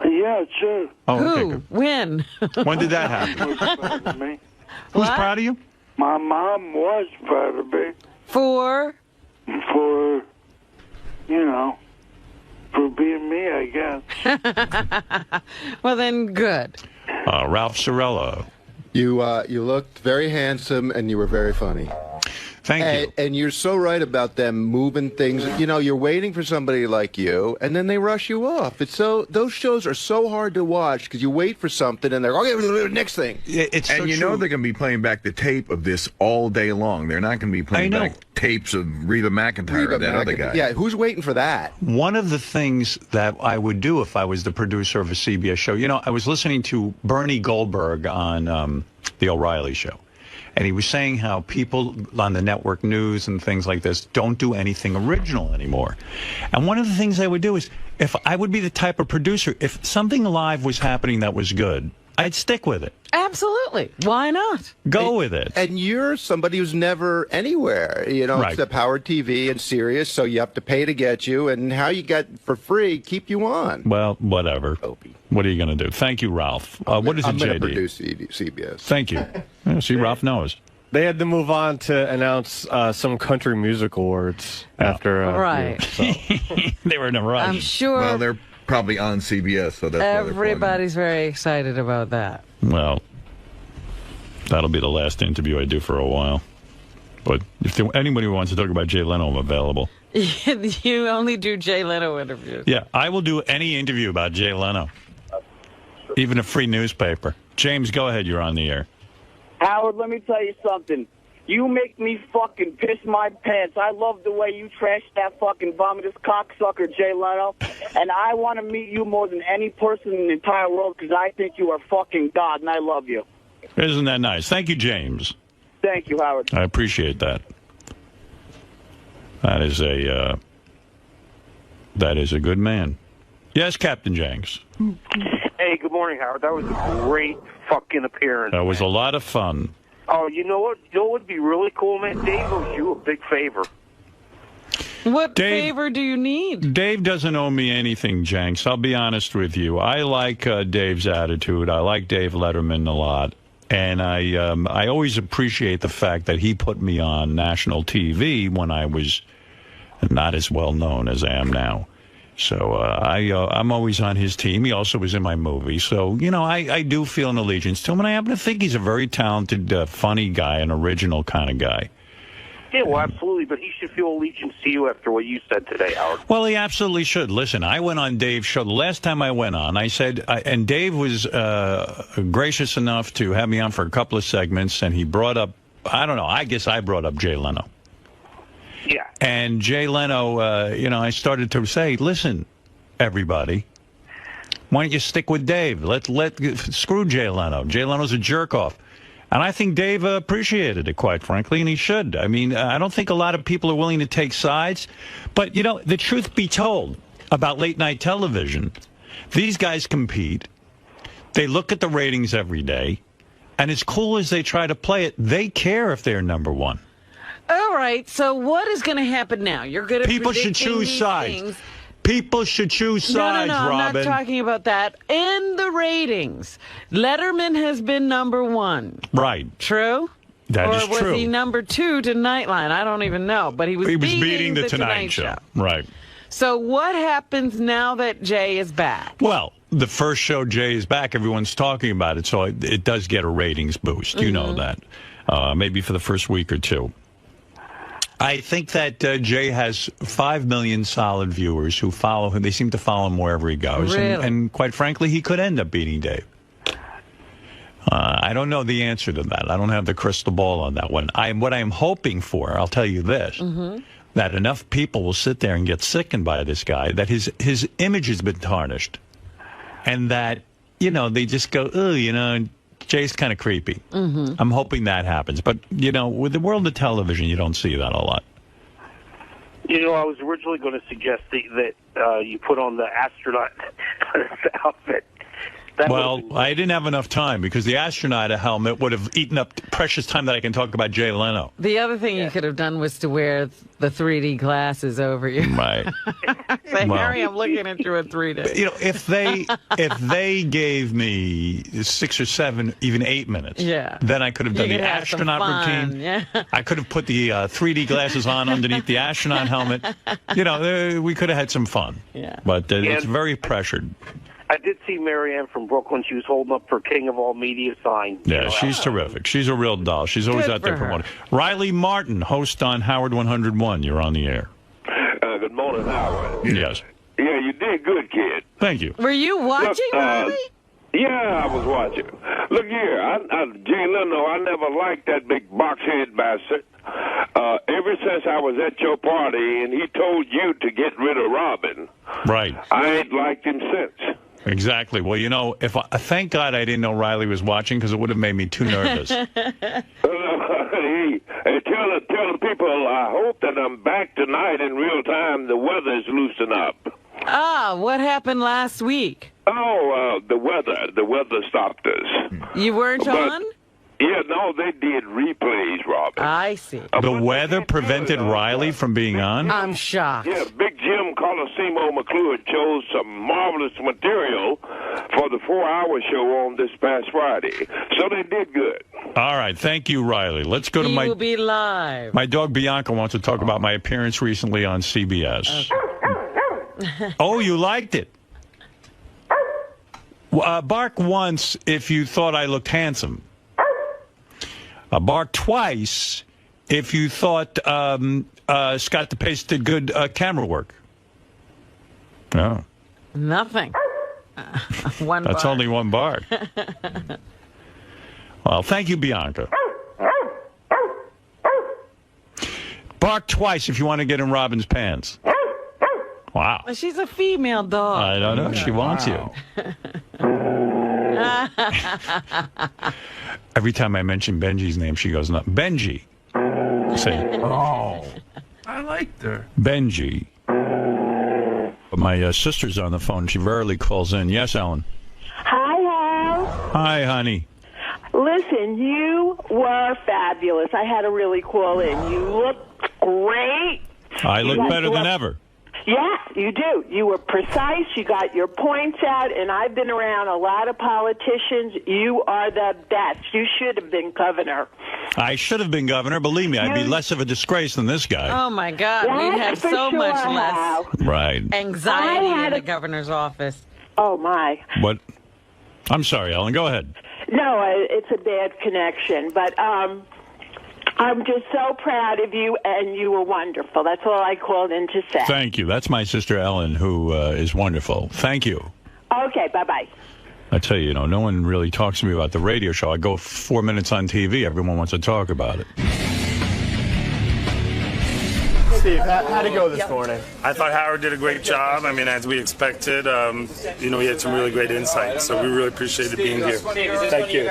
Yeah, sure. Oh, Who? okay, good. When? When did that happen? Proud of me. Who's proud of you? My mom was proud of me. For, you know, for being me, I guess. well, then, good. Ralph Cirello. You looked very handsome and you were very funny. Thank you. And you're so right about them moving things. You know, you're waiting for somebody like you, and then they rush you off. Those shows are so hard to watch because you wait for something, and they're okay. Next thing. It's and so you know they're going to be playing back the tape of this all day long. They're not going to be playing back tapes of Reba McEntire or that other guy. Yeah, who's waiting for that? One of the things that I would do if I was the producer of a CBS show, you know, I was listening to Bernie Goldberg on the O'Reilly Show. And he was saying how people on the network news and things like this don't do anything original anymore. And one of the things I would do is, if I would be the type of producer, if something live was happening that was good, I'd stick with it. Absolutely. Why not? Go with it. And you're somebody who's never anywhere, you know, except Howard TV and Sirius, so you have to pay to get you, and how you get for free keep you on. Well, whatever. What are you going to do? Thank you, Ralph. What is it, JD? I'm going to produce CBS. Thank you. Yeah, see, Ralph knows. They had to move on to announce some country music awards after. Right. So. They were in a rush. I'm sure. Well, they're probably on CBS, so that's everybody's very excited about that. Well, that'll be the last interview I do for a while. But if anybody wants to talk about Jay Leno, I'm available. You only do Jay Leno interviews. Yeah, I will do any interview about Jay Leno. Even a free newspaper. James, go ahead. You're on the air. Howard, let me tell you something. You make me fucking piss my pants. I love the way you trash that fucking vomitous cocksucker, Jay Leno. And I want to meet you more than any person in the entire world because I think you are fucking God, and I love you. Isn't that nice? Thank you, James. Thank you, Howard. I appreciate that. That is a good man. Yes, Captain Jenks. Hey, good morning, Howard. That was a great fucking appearance. That was a lot of fun. Oh, you know what? You know what would be really cool, man? Dave owes you a big favor. What favor do you need? Dave doesn't owe me anything, Jenks. I'll be honest with you. I like Dave's attitude. I like Dave Letterman a lot. And I always appreciate the fact that he put me on national TV when I was not as well known as I am now. So I'm always on his team. He also was in my movie. So, you know, I do feel an allegiance to him. And I happen to think he's a very talented, funny guy, an original kind of guy. Yeah, well, absolutely. But he should feel allegiance to you after what you said today, Howard. Well, he absolutely should. Listen, I went on Dave's show. The last time I went on, I said, and Dave was gracious enough to have me on for a couple of segments. And he brought up, I don't know, I guess I brought up Jay Leno. Yeah. And Jay Leno, you know, I started to say, listen, everybody, why don't you stick with Dave? Screw Jay Leno. Jay Leno's a jerk-off. And I think Dave appreciated it, quite frankly, and he should. I mean, I don't think a lot of people are willing to take sides. But, you know, the truth be told about late-night television, these guys compete. They look at the ratings every day. And as cool as they try to play it, they care if they're number one. All right, so what is going to happen now? You're going to People should choose sides. Things. People should choose sides, No, Robin. I'm not talking about that. In the ratings, Letterman has been number one. Right. True? That is true. Or was he number two to Nightline? I don't even know. But he was beating the Tonight Show. Right. So what happens now that Jay is back? Well, the first show Jay is back, everyone's talking about it, so it does get a ratings boost. You know that. Maybe for the first week or two. I think that Jay has 5 million solid viewers who follow him. They seem to follow him wherever he goes. Really? And quite frankly, he could end up beating Dave. I don't know the answer to that. I don't have the crystal ball on that one. What I'm hoping for, I'll tell you this. that enough people will sit there and get sickened by this guy, that his image has been tarnished, and that, you know, they just go, oh, you know, Jay's kind of creepy. Mm-hmm. I'm hoping that happens. But, you know, with the world of television, you don't see that a lot. You know, I was originally going to suggest that you put on the astronaut outfit. Well, I didn't have enough time because the astronaut helmet would have eaten up precious time that I can talk about Jay Leno. The other thing you could have done was to wear the 3D glasses over you. Right. Say, Harry, I'm looking at you in 3D. You know, if they gave me 6 or 7, even 8 minutes, then I could have done the astronaut routine. Yeah. I could have put the 3D glasses on underneath the astronaut helmet. You know, we could have had some fun. Yeah. But it's very pressured. I did see Marianne from Brooklyn. She was holding up her King of All Media sign. Yeah, she's terrific. She's a real doll. She's always out there promoting. Riley Martin, host on Howard 101. You're on the air. Good morning, Howard. Yes. Yeah, you did good, kid. Thank you. Were you watching, Riley? Yeah, I was watching. Look here, Jay Leno, I never liked that big box-head bastard. Ever since I was at your party and he told you to get rid of Robin, right? I ain't liked him since. Exactly. Well, you know, thank God I didn't know Riley was watching because it would have made me too nervous. Hey, tell the people I hope that I'm back tonight in real time. The weather's loosened up. Ah, what happened last week? Oh, the weather. The weather stopped us. You weren't on? Yeah, no, they did replays, Robin. I see. The weather prevented Riley from being on? I'm shocked. Yeah, Big Jim 𝗦𝗵cie𝘄𝗿𝗍 chose some marvelous material for the 4-hour show on this past Friday. So they did good. All right. Thank you, Riley. Let's go to He will be live. My dog Bianca wants to talk about my appearance recently on CBS. Okay. Oh, you liked it. Bark once if you thought I looked handsome. Bark twice if you thought Scott 𝗦𝗵cie did good camera work. No. Nothing. One That's bark. only one bark. Well, thank you, Bianca. Bark twice if you want to get in Robin's pants. Wow. Well, she's a female dog. I don't know. She wants you. Every time I mention Benji's name, she goes, no, Benji. Say, oh, I liked her. Benji. My sister's on the phone. She rarely calls in. Yes, Ellen. Hi, Hal. Hi, honey. Listen, you were fabulous. I had to really call in. You look great. I look better than ever. Yeah, you do. You were precise. You got your points out, and I've been around a lot of politicians. You are the best. You should have been governor. I should have been governor. Believe me, I'd be less of a disgrace than this guy. Oh, my God. We'd have so much less anxiety in the governor's office. Oh, my. What? I'm sorry, Ellen. Go ahead. No, it's a bad connection, but I'm just so proud of you, and you were wonderful. That's all I called in to say. Thank you. That's my sister Ellen, who is wonderful. Thank you. Okay, bye-bye. I tell you, no one really talks to me about the radio show. I go 4 minutes on TV. Everyone wants to talk about it. Steve, how'd it go this morning? I thought Howard did a great job. I mean, as we expected, he had some really great insights. So we really appreciated being here. Thank you.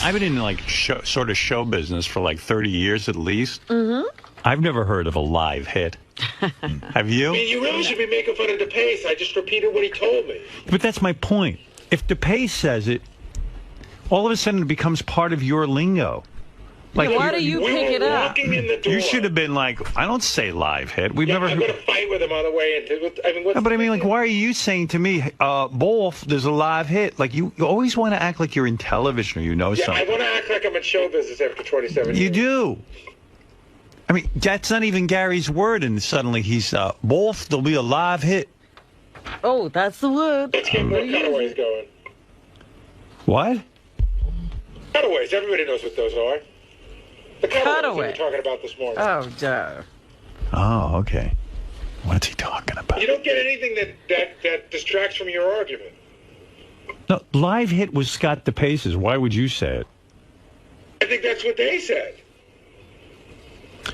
I've been in like sort of show business for like 30 years at least. Mm-hmm. I've never heard of a live hit. Have you? I mean, you really should be making fun of 𝗦𝗵cie. I just repeated what he told me. But that's my point. If 𝗦𝗵cie says it, all of a sudden it becomes part of your lingo. Like, why do you pick it up? You should have been like, I don't say live hit. We've never. I'm going to fight with him on the way into. I mean, no, but I mean, like, why are you saying to me, Wolf, there's a live hit? Like, you always want to act like you're in television or you know something. I want to act like I'm in show business after 27 years. You do. I mean, that's not even Gary's word, and suddenly he's, Wolf, there'll be a live hit. Oh, that's the word. Let's get more cutaways going. What? Cutaways. Everybody knows what those are. The cutaways we were talking about this morning. Oh, duh. Oh, okay. What's he talking about? You don't get anything that distracts from your argument. No, live hit was Scott 𝗦𝗵cie's. Why would you say it? I think that's what they said.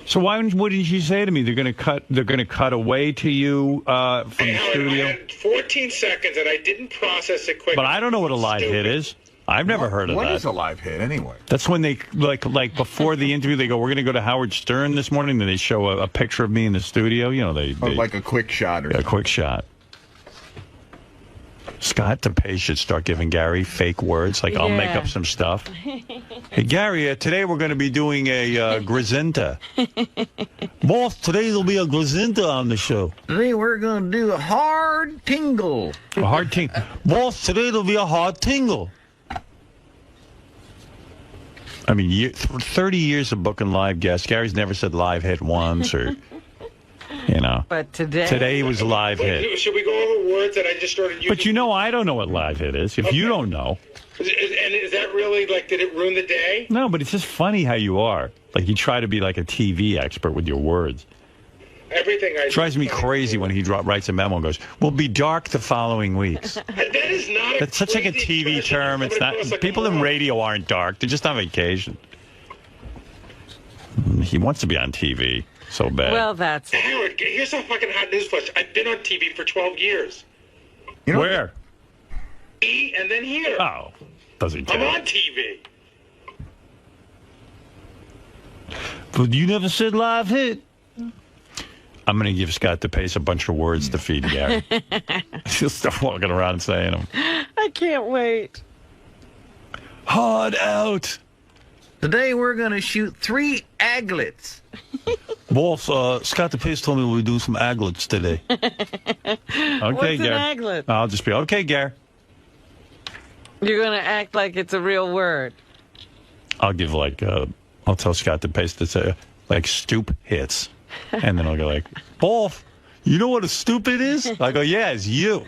So why wouldn't you say to me they're going to cut away to you from the studio? I had 14 seconds and I didn't process it quick. But I don't know what a live hit is. I've never heard of that. What is a live hit anyway? That's when they like before the interview they go, we're going to go to Howard Stern this morning. Then they show a picture of me in the studio. You know, they like a quick shot or a quick shot. Scott DePace should start giving Gary fake words. Like, I'll make up some stuff. Hey, Gary, today we're going to be doing a grisinta. Boss, today there'll be a grisinta on the show. Today we're going to do a hard tingle. A hard tingle. Boss, today there'll be a hard tingle. I mean, 30 years of booking live guests. Gary's never said live hit once or... You know. But today was a live hit. Should we go over words that I just started using? But you know, I don't know what live hit is. If you don't know. And is that really, like, did it ruin the day? No, but it's just funny how you are. Like, you try to be like a TV expert with your words. Everything I drives me crazy when he writes a memo and goes, "We'll be dark the following weeks." That is not. That's such like a TV term. It's not. People in radio aren't dark. They're just on vacation. He wants to be on TV. So bad. Well, that's... Howard, here's a fucking hot news flash. I've been on TV for 12 years. You know, where? And then here. Oh, doesn't I'm count. on TV. But you never said live hit. I'm going to give Scott DePace a bunch of words to feed Gary. He'll start walking around saying them. I can't wait. Hard out. Today we're going to shoot 3 aglets. Boss, Scott DePace told me we'll do some aglets today. Okay, What's Gary. an aglet? I'll just be, okay, Gary. You're going to act like it's a real word. I'll give I'll tell Scott DePace to say, like, stoop hits. And then I'll go like, Boss, you know what a stupid is? I go, yeah, it's you.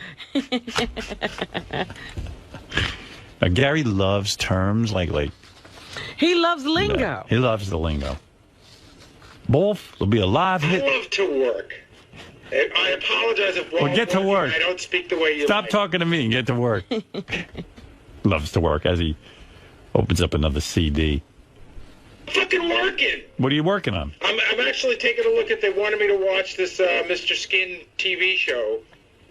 Now, Gary loves terms like he loves lingo. He loves the lingo. Both, there'll be a live hit. I love to work. I apologize if well, get to work. I don't speak the way you Stop like. talking to me and get to work. Loves to work as he opens up another CD. Fucking working. What are you working on? I'm actually taking a look at. They wanted me to watch this Mr. Skin TV show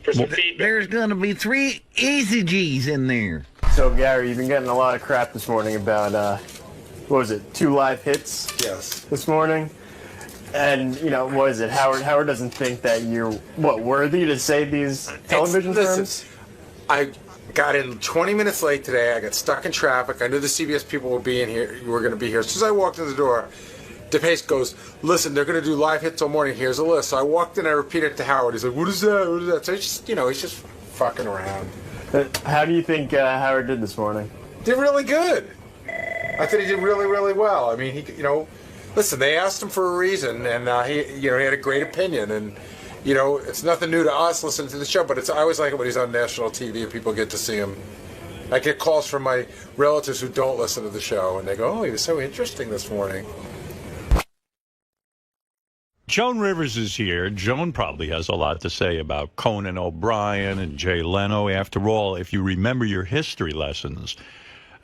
for some feedback. There's going to be 3 easy G's in there. So, Gary, you've been getting a lot of crap this morning about, what was it, 2 live hits? Yes. This morning? And, you know, what is it? Howard doesn't think that you're, worthy to say these television terms? I got in 20 minutes late today. I got stuck in traffic. I knew the CBS people would be in here. You were going to be here. As soon as I walked in the door, DePace goes, "Listen, they're going to do live hits all morning. Here's a list." So I walked in. I repeated it to Howard. He's like, "What is that? What is that?" So he's just, he's just fucking around. How do you think Howard did this morning? Did really good. I thought he did really, really well. I mean, listen, they asked him for a reason, and he had a great opinion, and it's nothing new to us listening to the show, but I always like it when he's on national TV and people get to see him. I get calls from my relatives who don't listen to the show, and they go, "Oh, he was so interesting this morning." Joan Rivers is here. Joan probably has a lot to say about Conan O'Brien and Jay Leno. After all, if you remember your history lessons,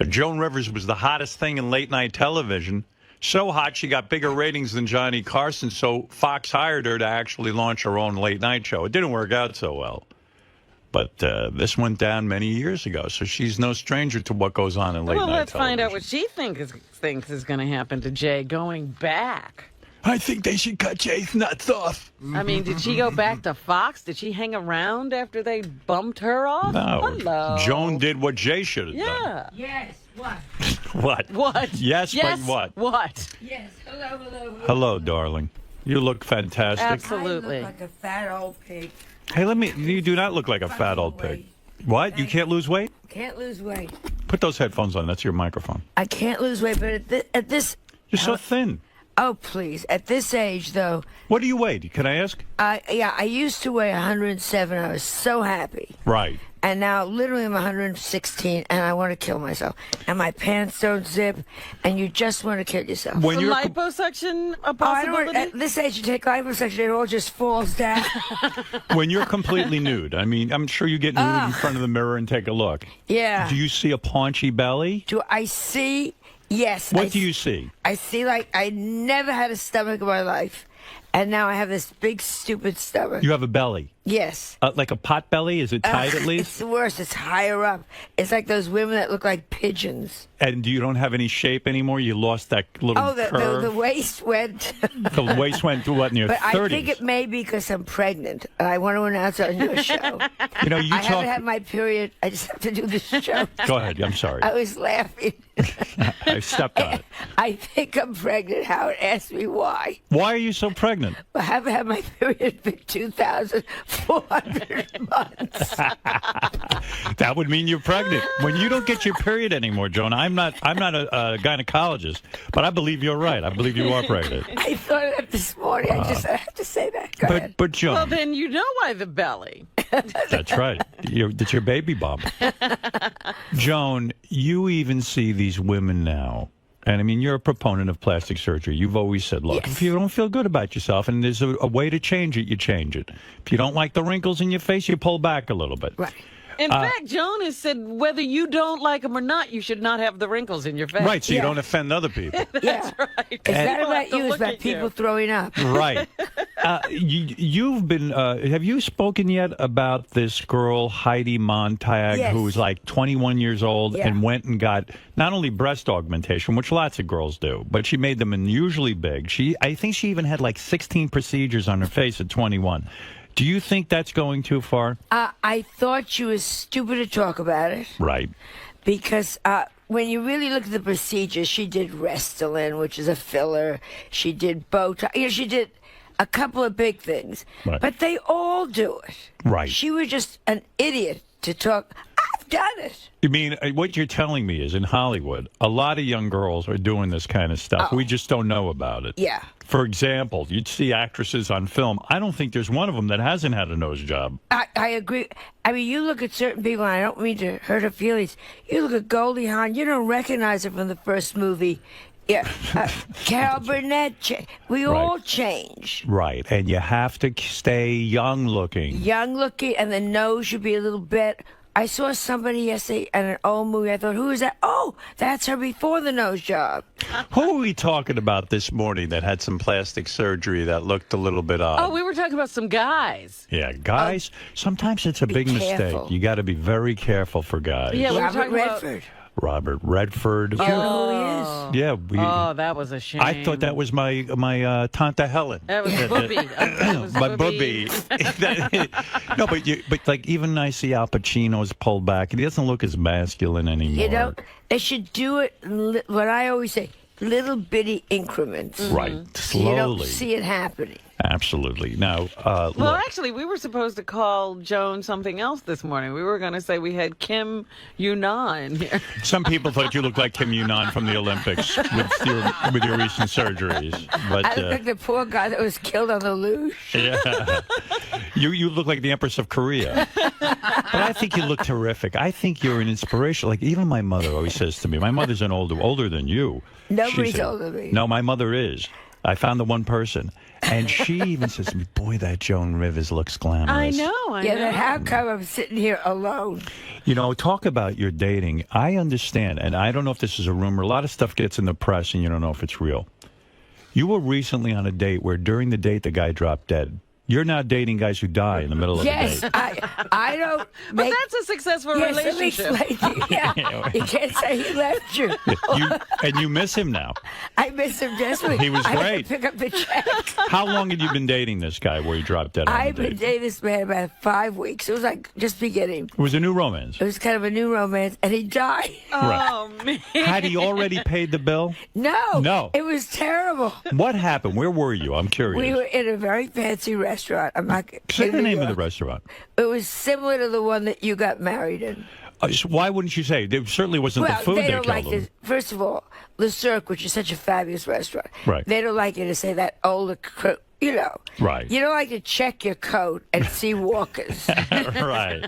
Joan Rivers was the hottest thing in late-night television. So hot, she got bigger ratings than Johnny Carson, so Fox hired her to actually launch her own late-night show. It didn't work out so well. But this went down many years ago, so she's no stranger to what goes on in late-night television. Well, let's find out what she thinks is going to happen to Jay going back. I think they should cut Jay's nuts off. I mean, did she go back to Fox? Did she hang around after they bumped her off? No. Hello. Joan did what Jay should have done. Yeah. Yes. What? What? What? Yes, but what? What? Yes. Hello. Hello, darling. You look fantastic. Absolutely. I look like a fat old pig. Hey, you do not look like a fat old pig. What? You can't lose weight? Can't lose weight. Put those headphones on. That's your microphone. I can't lose weight, but at this... You're so thin. Oh, please. At this age, though... What do you weigh? Can I ask? I used to weigh 107. I was so happy. Right. And now, literally, I'm 116, and I want to kill myself. And my pants don't zip, and you just want to kill yourself. When you're liposuction a possibility? At this age, you take liposuction, it all just falls down. When you're completely nude, I mean, I'm sure you get nude in front of the mirror and take a look. Yeah. Do you see a paunchy belly? Do I see Yes. What do you see? I see, like, I never had a stomach in my life, and now I have this big, stupid stomach. You have a belly. Yes. Like a pot belly? Is it tight at least? It's worse. It's higher up. It's like those women that look like pigeons. And you don't have any shape anymore? You lost that little curve? The waist went. The waist went to what, in your 30s? But I think it may be because I'm pregnant, and I want to announce on your show. You know, I haven't had my period. I just have to do this show. Go ahead. I'm sorry. I was laughing. I stepped on it. I think I'm pregnant. Howard asked me why. Why are you so pregnant? I haven't had my period for 2,400 months. That would mean you're pregnant. When you don't get your period anymore, Joan, I'm not a gynecologist, but I believe you're right. I believe you are pregnant. I thought of it this morning. I have to say that. Go ahead. But Joan. Well, then you know why the belly. That's right. It's your baby bump. Joan, you even see these women now. And I mean, you're a proponent of plastic surgery. You've always said, look, if you don't feel good about yourself and there's a way to change it, you change it. If you don't like the wrinkles in your face, you pull back a little bit. Right. In fact, Joan has said whether you don't like them or not, you should not have the wrinkles in your face. Right, so you don't offend other people. That's right. It's not about you, it's about people throwing up. Right. You've been, have you spoken yet about this girl, 𝗦𝗵cie𝗄𝗿𝗍, Yes. who's like 21 years old and went and got not only breast augmentation, which lots of girls do, but she made them unusually big. I think she even had like 16 procedures on her face at 21. Do you think that's going too far? I thought she was stupid to talk about it. Right. Because when you really look at the procedures, she did Restylane, which is a filler. She did Botox. You know, she did a couple of big things. Right. But they all do it. Right. She was just an idiot to talk. I've done it. You mean, what you're telling me is in Hollywood, a lot of young girls are doing this kind of stuff. We just don't know about it. Yeah. For example, you'd see actresses on film. I don't think there's one of them that hasn't had a nose job. I agree. I mean, you look at certain people, and I don't mean to hurt her feelings. You look at Goldie Hawn, you don't recognize her from the first movie. Yeah, Carol Burnett. We all change. Right, and you have to stay young looking. Young looking, and the nose should be a little bit. I saw somebody yesterday in an old movie. I thought, who is that? Oh, that's her before the nose job. Who are we talking about this morning that had some plastic surgery that looked a little bit odd? Oh, we were talking about some guys. Yeah, guys, sometimes it's a big careful. mistake. You got to be very careful for guys. Yeah, we were Robert talking Redford. Robert Redford. You know who he is? Yeah. Oh, that was a shame. I thought that was my Tante Helen. That was Booey. That was My Booey. No, but like even I see Al Pacino's pulled back. He doesn't look as masculine anymore. You know, they should do it, what I always say, little bitty increments. Right, So you don't slowly. see it happening. Absolutely. Now, Well, look, actually, we were supposed to call Joan something else this morning. We were going to say we had Kim Yunnan here. some people thought you looked like Kim Yunnan from the Olympics with your recent surgeries. But I look like the poor guy that was killed on the luge. yeah, you look like the Empress of Korea. But I think you look terrific. I think you're an inspiration. Like even my mother always says to me, my mother's older than you. Nobody's She said, older than me. No, my mother is. I found the one person. And she even says to me, boy, that Joan Rivers looks glamorous. I know. Then how come I'm sitting here alone? You know, talk about your dating. I understand, and I don't know if this is a rumor. A lot of stuff gets in the press, and you don't know if it's real. You were recently on a date where during the date the guy dropped dead. You're now dating guys who die in the middle of the date. I don't But that's a successful relationship. Yeah, you can't say he left you. And you miss him now. I miss him desperately. He was I great. had to pick up the check. How long had you been dating this guy where he dropped dead on I've the been date? dating this man about 5 weeks. It was like just beginning. It was a new romance. It was kind of a new romance, and he died. Oh, man. Had he already paid the bill? No. No. It was terrible. What happened? Where were you? I'm curious. We were in a very fancy restaurant. I'm not Say in the New name of York. the restaurant. It was similar to the one that you got married in. So why wouldn't you say? It certainly wasn't Well, the food they that don't killed like him. this. First of all, _Le_Cirque, which is such a fabulous restaurant. Right. They don't like you to say that older, you know. Right. You don't like to check your coat and see walkers. Right.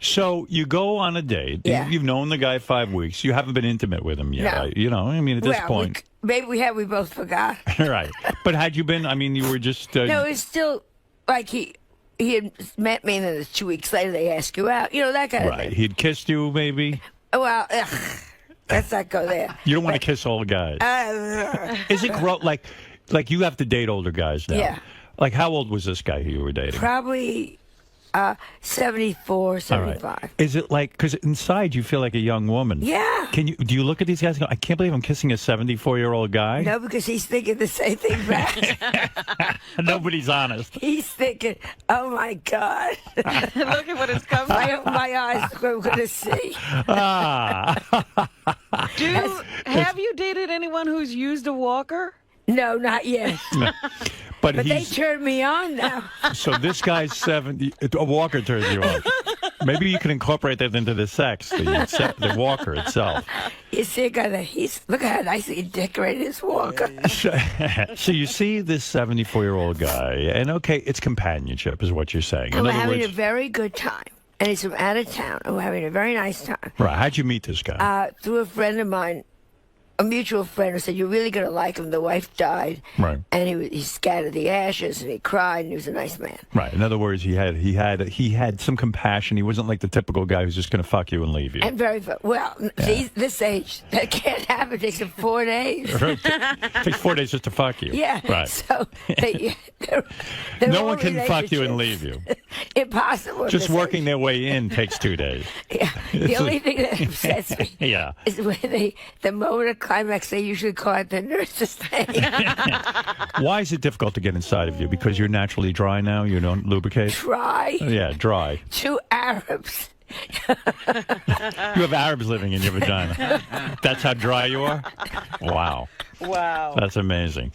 So you go on a date. Yeah. You've known the guy 5 weeks. You haven't been intimate with him yet. No. You know, I mean, at this Well, point. maybe we have. We both forgot. Right. But had you been, I mean, you were just. No, it's still like he had met me, and then 2 weeks later they ask you out. You know, that kind of right. thing. He'd kissed you, maybe. Well, Let's not go there. You don't want to kiss old guys. Is it like you have to date older guys now? Yeah. Like, how old was this guy who you were dating? Probably 74, 75. Right. Is it like, because inside you feel like a young woman? Yeah. Do you look at these guys and go, I can't believe I'm kissing a 74-year-old guy? No, because he's thinking the same thing back. Nobody's honest. He's thinking, oh my God. Look at what it's coming. My eyes are going to see. Have you dated anyone who's used a walker? No, not yet. No. But they turned me on now. So this guy's 70. A walker turns you on. Maybe you can incorporate that into the sex, the walker itself. You see a guy look at how nicely he decorated his walker. So you see this 74-year-old guy, and okay, it's companionship is what you're saying. And we're having a very good time. And he's from out of town, and we're having a very nice time. Right. How'd you meet this guy? Through a friend of mine. A mutual friend who said, you're really going to like him. The wife died. Right. And he scattered the ashes, and he cried, and he was a nice man. Right. In other words, he had some compassion. He wasn't like the typical guy who's just going to fuck you and leave you. And this age, that can't happen. It takes him 4 days. It takes 4 days just to fuck you. Yeah. Right. So no one can fuck you and leave you. Impossible. Just working their way in takes 2 days. Yeah. The only thing that upsets me is when the moment of climax, they usually call it the nurse's name. Why is it difficult to get inside of you? Because you're naturally dry now? You don't lubricate? Dry? Yeah, dry. 2 Arabs. You have Arabs living in your vagina. That's how dry you are? Wow. Wow. That's amazing.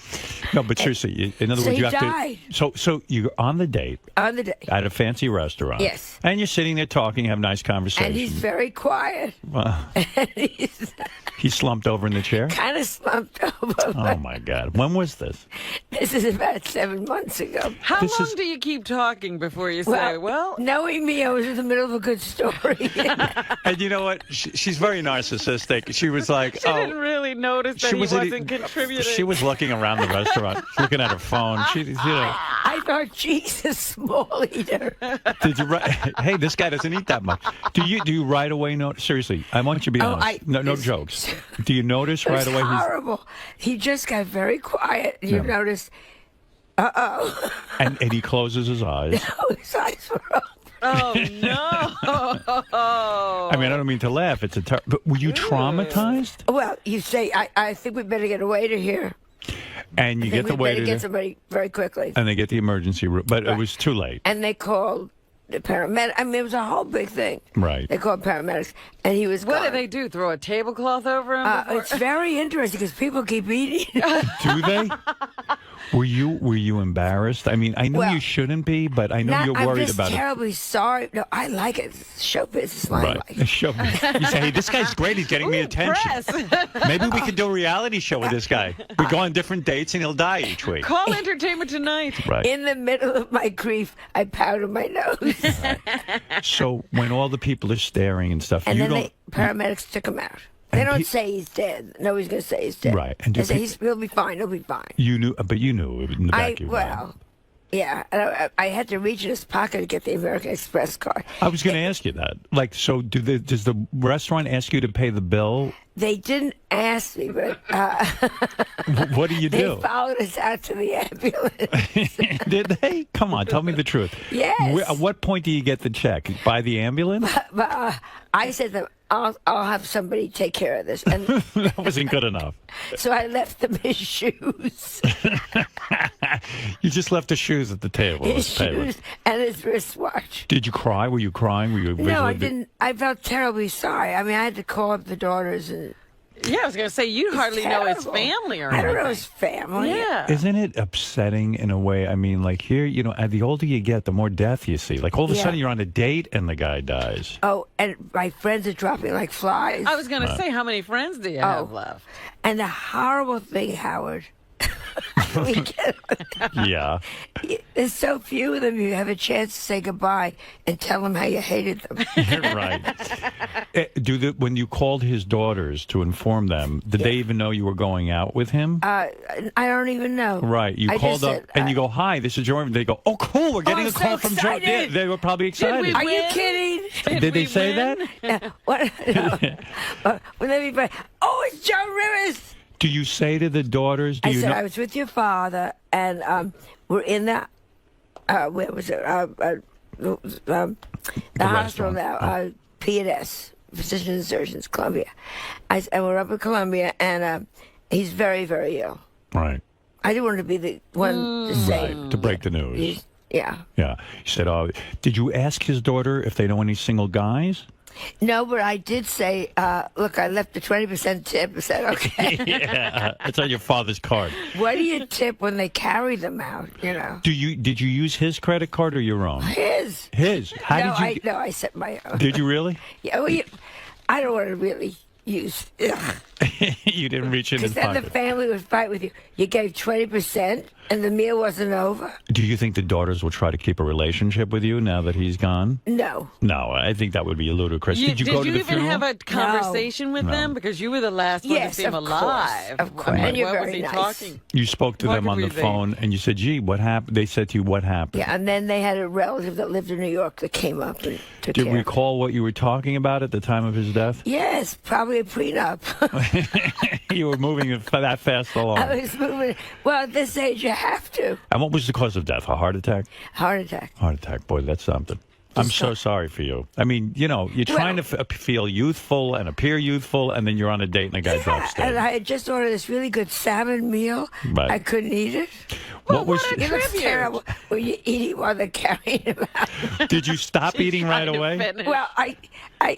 No, but seriously, in other words, you have to. So you're on the date. On the date. At a fancy restaurant. Yes. And you're sitting there talking, have nice conversation. And he's very quiet. He slumped over in the chair? Kind of slumped over. Oh, my God. When was this? This is about 7 months ago. How long do you keep talking before you say, well... Knowing me, I was in the middle of a good story. And you know what? She's very narcissistic. She was like... She didn't really notice that he wasn't contributing. She was looking around the restaurant, looking at her phone. I thought, Jesus, small eater. Did you hey, this guy doesn't eat that much. Do you right away notice? Seriously, I want you to be honest. No jokes. Do you notice right away? Horrible. He just got very quiet. You notice, uh-oh. And he closes his eyes. No, his eyes were open. Oh, no. I mean, I don't mean to laugh. But were you traumatized? Well, you say, I think we better get a waiter here. And you get the waiter. We better get somebody very quickly. And they get the emergency room. But it was too late. And they called the paramedic. I mean, it was a whole big thing. Right. They called paramedics, and he was What gone. do they do? Throw a tablecloth over him? It's very interesting because people keep eating. Do they? Were you embarrassed? I mean, I know you shouldn't be, but I know you're worried about it. I'm just terribly sorry. No, I like it. Show business, right? Show business. You say, hey, this guy's great. He's getting me attention. Maybe we could do a reality show with this guy. We go on different dates, and he'll die each week. Call Entertainment Tonight. Right. In the middle of my grief, I powder my nose. So when all the people are staring and stuff, and then the paramedics took him out. They don't say he's dead. Nobody's going to say he's dead. Right. And they say he'll be fine. He'll be fine. You knew, but you knew in the back of your mind. Yeah. And I had to reach in his pocket to get the American Express card. I was going to ask you that. Like, so does the restaurant ask you to pay the bill? They didn't ask me, but... what do you do? They followed us out to the ambulance. Did they? Come on, tell me the truth. Yes. At what point do you get the check? By the ambulance? I said to them, I'll have somebody take care of this. And that wasn't good enough. So I left them his shoes. You just left the shoes at the table. His shoes and his wristwatch. Did you cry? Were you crying? Were you? No, I didn't. I felt terribly sorry. I mean, I had to call up the daughters and. Yeah, I was going to say, you hardly know his family or anything. I don't know his family. Yeah. Isn't it upsetting in a way? I mean, like here, you know, the older you get, the more death you see. Like all of a sudden you're on a date and the guy dies. Oh, and my friends are dropping like flies. I was going to say, how many friends do you have left? And the horrible thing, Howard, we get Yeah. There's so few of them you have a chance to say goodbye and tell them how you hated them. Right. When you called his daughters to inform them, did they even know you were going out with him? I don't even know. Right. You called up and you go, "Hi, this is Jordan." They go, "Oh, cool. We're getting a call from Jordan." Yeah, they were probably excited. Are you kidding? Did they say that? Yeah. What? No. When everybody, oh, it's Joe Rivers. Do you say to the daughters? I said I was with your father, and we're in the where was it? The hospital now, P&S, Physicians and Surgeons, Columbia. And we're up in Columbia, and he's very, very ill. Right. I didn't want to be the one to say. Right, to break the news. Yeah. Yeah. You said, "Oh, did you ask his daughter if they know any single guys?" No, but I did say, look, I left the 20% tip. I said, okay. Yeah, it's on your father's card. What do you tip when they carry them out, you know? Did you use his credit card or your own? His. His? How did you... No, I set my own. Did you really? Yeah, well, I don't want to really use... You didn't reach in his pocket. Because then the family would fight with you. You gave 20% and the meal wasn't over. Do you think the daughters will try to keep a relationship with you now that he's gone? No. No, I think that would be ludicrous. Did you go to the funeral? Did you even have a conversation with them? Because you were the last one to see him alive. Of course. And you're very nice. Talking? You spoke to them on the phone and you said, "Gee, what happened?" They said to you, "What happened?" Yeah, and then they had a relative that lived in New York that came up and took Do you care recall what you were talking about at the time of his death? Yes, probably a prenup. You were moving that fast along. I was moving. Well, at this age, you have to. And what was the cause of death? A heart attack? Heart attack. Heart attack. Boy, that's something. I'm so sorry for you. I mean, you know, you're trying to feel youthful and appear youthful, and then you're on a date and a guy drops dead. And I had just ordered this really good salmon meal. Right. I couldn't eat it. Well, what a tribute. It was terrible. Were you eating while they're carrying him out? Did you stop eating right away? Well, I,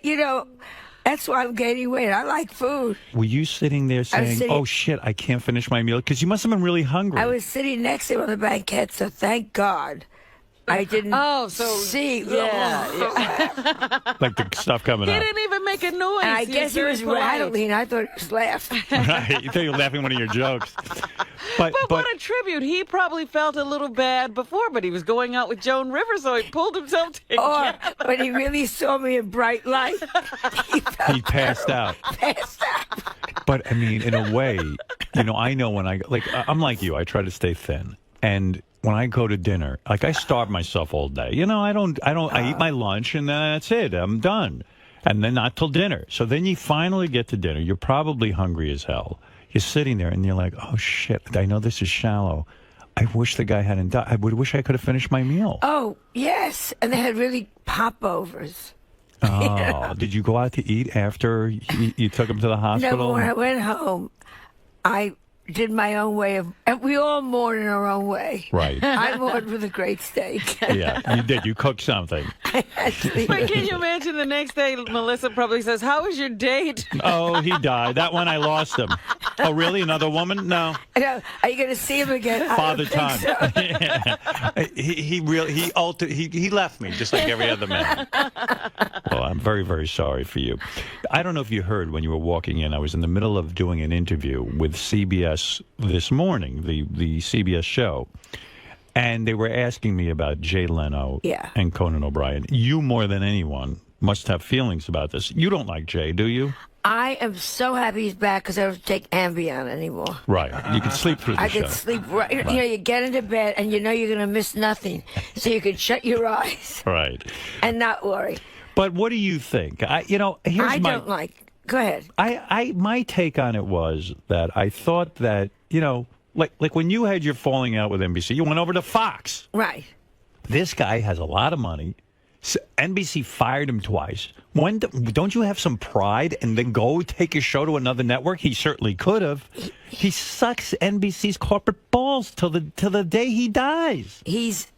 you know, that's why I'm gaining weight. I like food. Were you sitting there saying, "Oh shit, I can't finish my meal"? Because you must have been really hungry. I was sitting next to him on the banquette, so thank God I didn't see. Yeah. Like the stuff coming He out. didn't even make a noise. And I guess he was rattling. I thought he was laughing. Right. You thought you were laughing at one of your jokes. But what a tribute. He probably felt a little bad before, but he was going out with Joan Rivers, so he pulled himself together. When he really saw me in bright light, he passed out. But, I mean, in a way, you know, I know when I'm like you. I try to stay thin. And when I go to dinner, like I starve myself all day. You know, I eat my lunch and that's it. I'm done. And then not till dinner. So then you finally get to dinner. You're probably hungry as hell. You're sitting there and you're like, "Oh shit, I know this is shallow. I wish the guy hadn't died. I would wish I could have finished my meal." Oh, yes. And they had really popovers. Oh, You know? Did you go out to eat after you took him to the hospital? No, when I went home, I did my own way of, and we all mourn in our own way. Right. I mourned with a great steak. Yeah, you did. You cooked something. But can you imagine the next day, Melissa probably says, "How was your date?" Oh, he died. That one, I lost him. Oh, really? Another woman? No. No, are you going to see him again? Father Time. So. Yeah. He left me just like every other man. Well, I'm very, very sorry for you. I don't know if you heard when you were walking in. I was in the middle of doing an interview with CBS this morning, the CBS show, and they were asking me about Jay Leno and Conan O'Brien. You, more than anyone, must have feelings about this. You don't like Jay, do you? I am so happy he's back because I don't take Ambien anymore. Right. You can sleep through the show. I can sleep right. You know, you get into bed and you know you're going to miss nothing, so you can shut your eyes Right. and not worry. But what do you think? I don't like. Go ahead. My take on it was that I thought that, you know, like when you had your falling out with NBC, you went over to Fox. Right. This guy has a lot of money. NBC fired him twice. Don't you have some pride and then go take your show to another network? He certainly could have. He sucks NBC's corporate balls till the day he dies. He's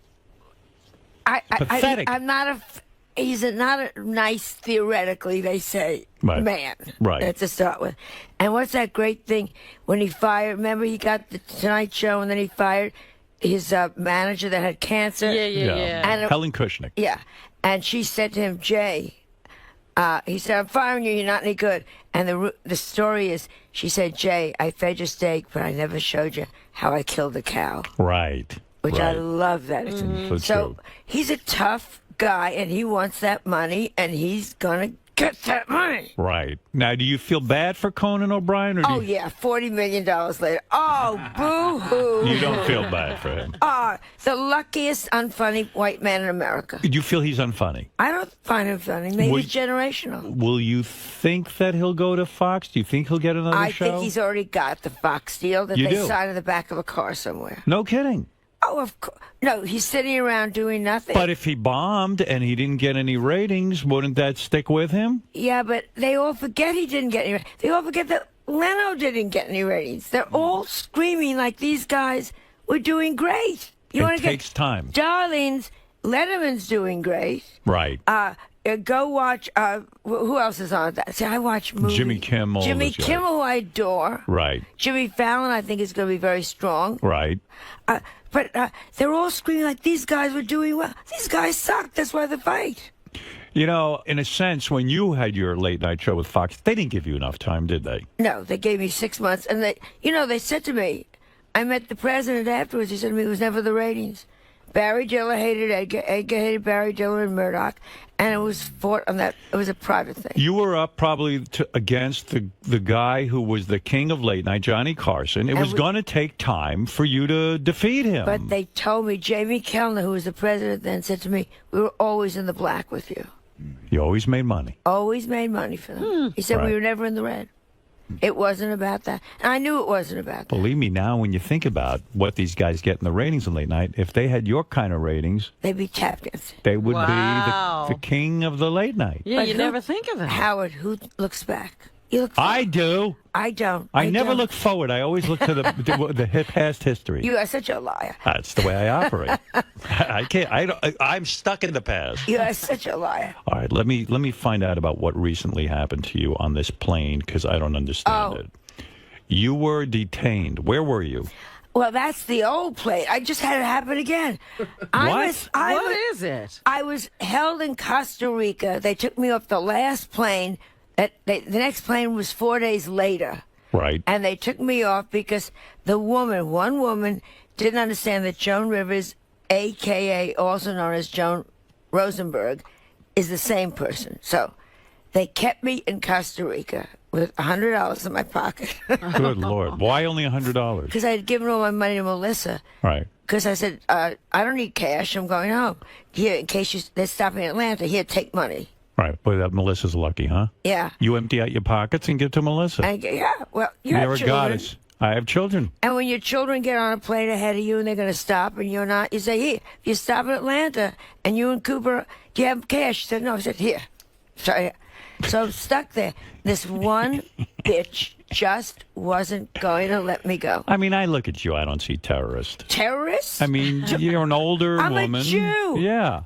pathetic. He's not a nice, theoretically, they say, man. Right. To start with. And what's that great thing when he fired? Remember, he got the Tonight Show, and then he fired his manager that had cancer. Yeah. And Helen Kushnick. Yeah. And she said to him, "Jay, He said, I'm firing you. You're not any good. And the story is, she said, Jay, I fed you steak, but I never showed you how I killed the cow. Right. Which I love that. So he's a tough guy, and he wants that money, and he's going to get that money. Right. Now, do you feel bad for Conan O'Brien? Or do you... yeah, $40 million later. Oh, boo-hoo. You don't feel bad for him? The luckiest unfunny white man in America. Do you feel he's unfunny? I don't find him funny. Maybe he's generational. Will you think that he'll go to Fox? Do you think he'll get another show? I think he's already got the Fox deal that they signed in the back of a car somewhere. No kidding. Oh, of course. No, he's sitting around doing nothing. But if he bombed and he didn't get any ratings, wouldn't that stick with him? Yeah, but they all forget he didn't get any ratings. They all forget that Leno didn't get any ratings. They're all screaming like these guys were doing great. It takes time. Darlings, Letterman's doing great. Right. Go watch, who else is on that? See, I watch movies. Jimmy Kimmel. Jimmy Kimmel, who I adore. Right. Jimmy Fallon, I think, is going to be very strong. Right. But they're all screaming like these guys were doing well. These guys suck. That's why they fight. You know, in a sense, when you had your late night show with Fox, they didn't give you enough time, did they? No, they gave me 6 months. And they said to me, I met the president afterwards. He said to me, it was never the ratings. Barry Diller hated Edgar. Edgar hated Barry Diller and Murdoch. And it was fought on that. It was a private thing. You were up probably against the guy who was the king of late night, Johnny Carson. It was going to take time for you to defeat him. But they told me, Jamie Kellner, who was the president then, said to me, we were always in the black with you. You always made money. Always made money for them. He said we were never in the red. It wasn't about that. And I knew it wasn't about that. Believe me, now when you think about what these guys get in the ratings in late night, if they had your kind of ratings, they'd be tap dancing. They would be the king of the late night. Yeah, but you never think of that. Howard, who looks back? I do. I don't. I never look forward. I always look to the past history. You are such a liar. That's the way I operate. I can't. I'm stuck in the past. You are such a liar. All right, let me find out about what recently happened to you on this plane because I don't understand it. You were detained. Where were you? Well, that's the old plane. I just had it happen again. What is it? I was held in Costa Rica. They took me off the last plane. The next plane was 4 days later. Right. And they took me off because one woman, didn't understand that Joan Rivers, a.k.a. also known as Joan Rosenberg, is the same person. So they kept me in Costa Rica with $100 in my pocket. Good Lord. Why only $100? Because I had given all my money to Melissa. Right. Because I said, I don't need cash. I'm going home. Here, in case they stop me in Atlanta, here, take money. Right. Boy, that Melissa's lucky, huh? Yeah. You empty out your pockets and give to Melissa. Well, you're a goddess. I have children. And when your children get on a plane ahead of you and they're going to stop and you're not, you say, here, if you stop in Atlanta and you and Cooper, do you have cash? She said, no. I said, here. So I'm stuck there. This one bitch just wasn't going to let me go. I mean, I look at you. I don't see terrorist. Terrorist? I mean, you're an older woman. I'm a Jew. Yeah.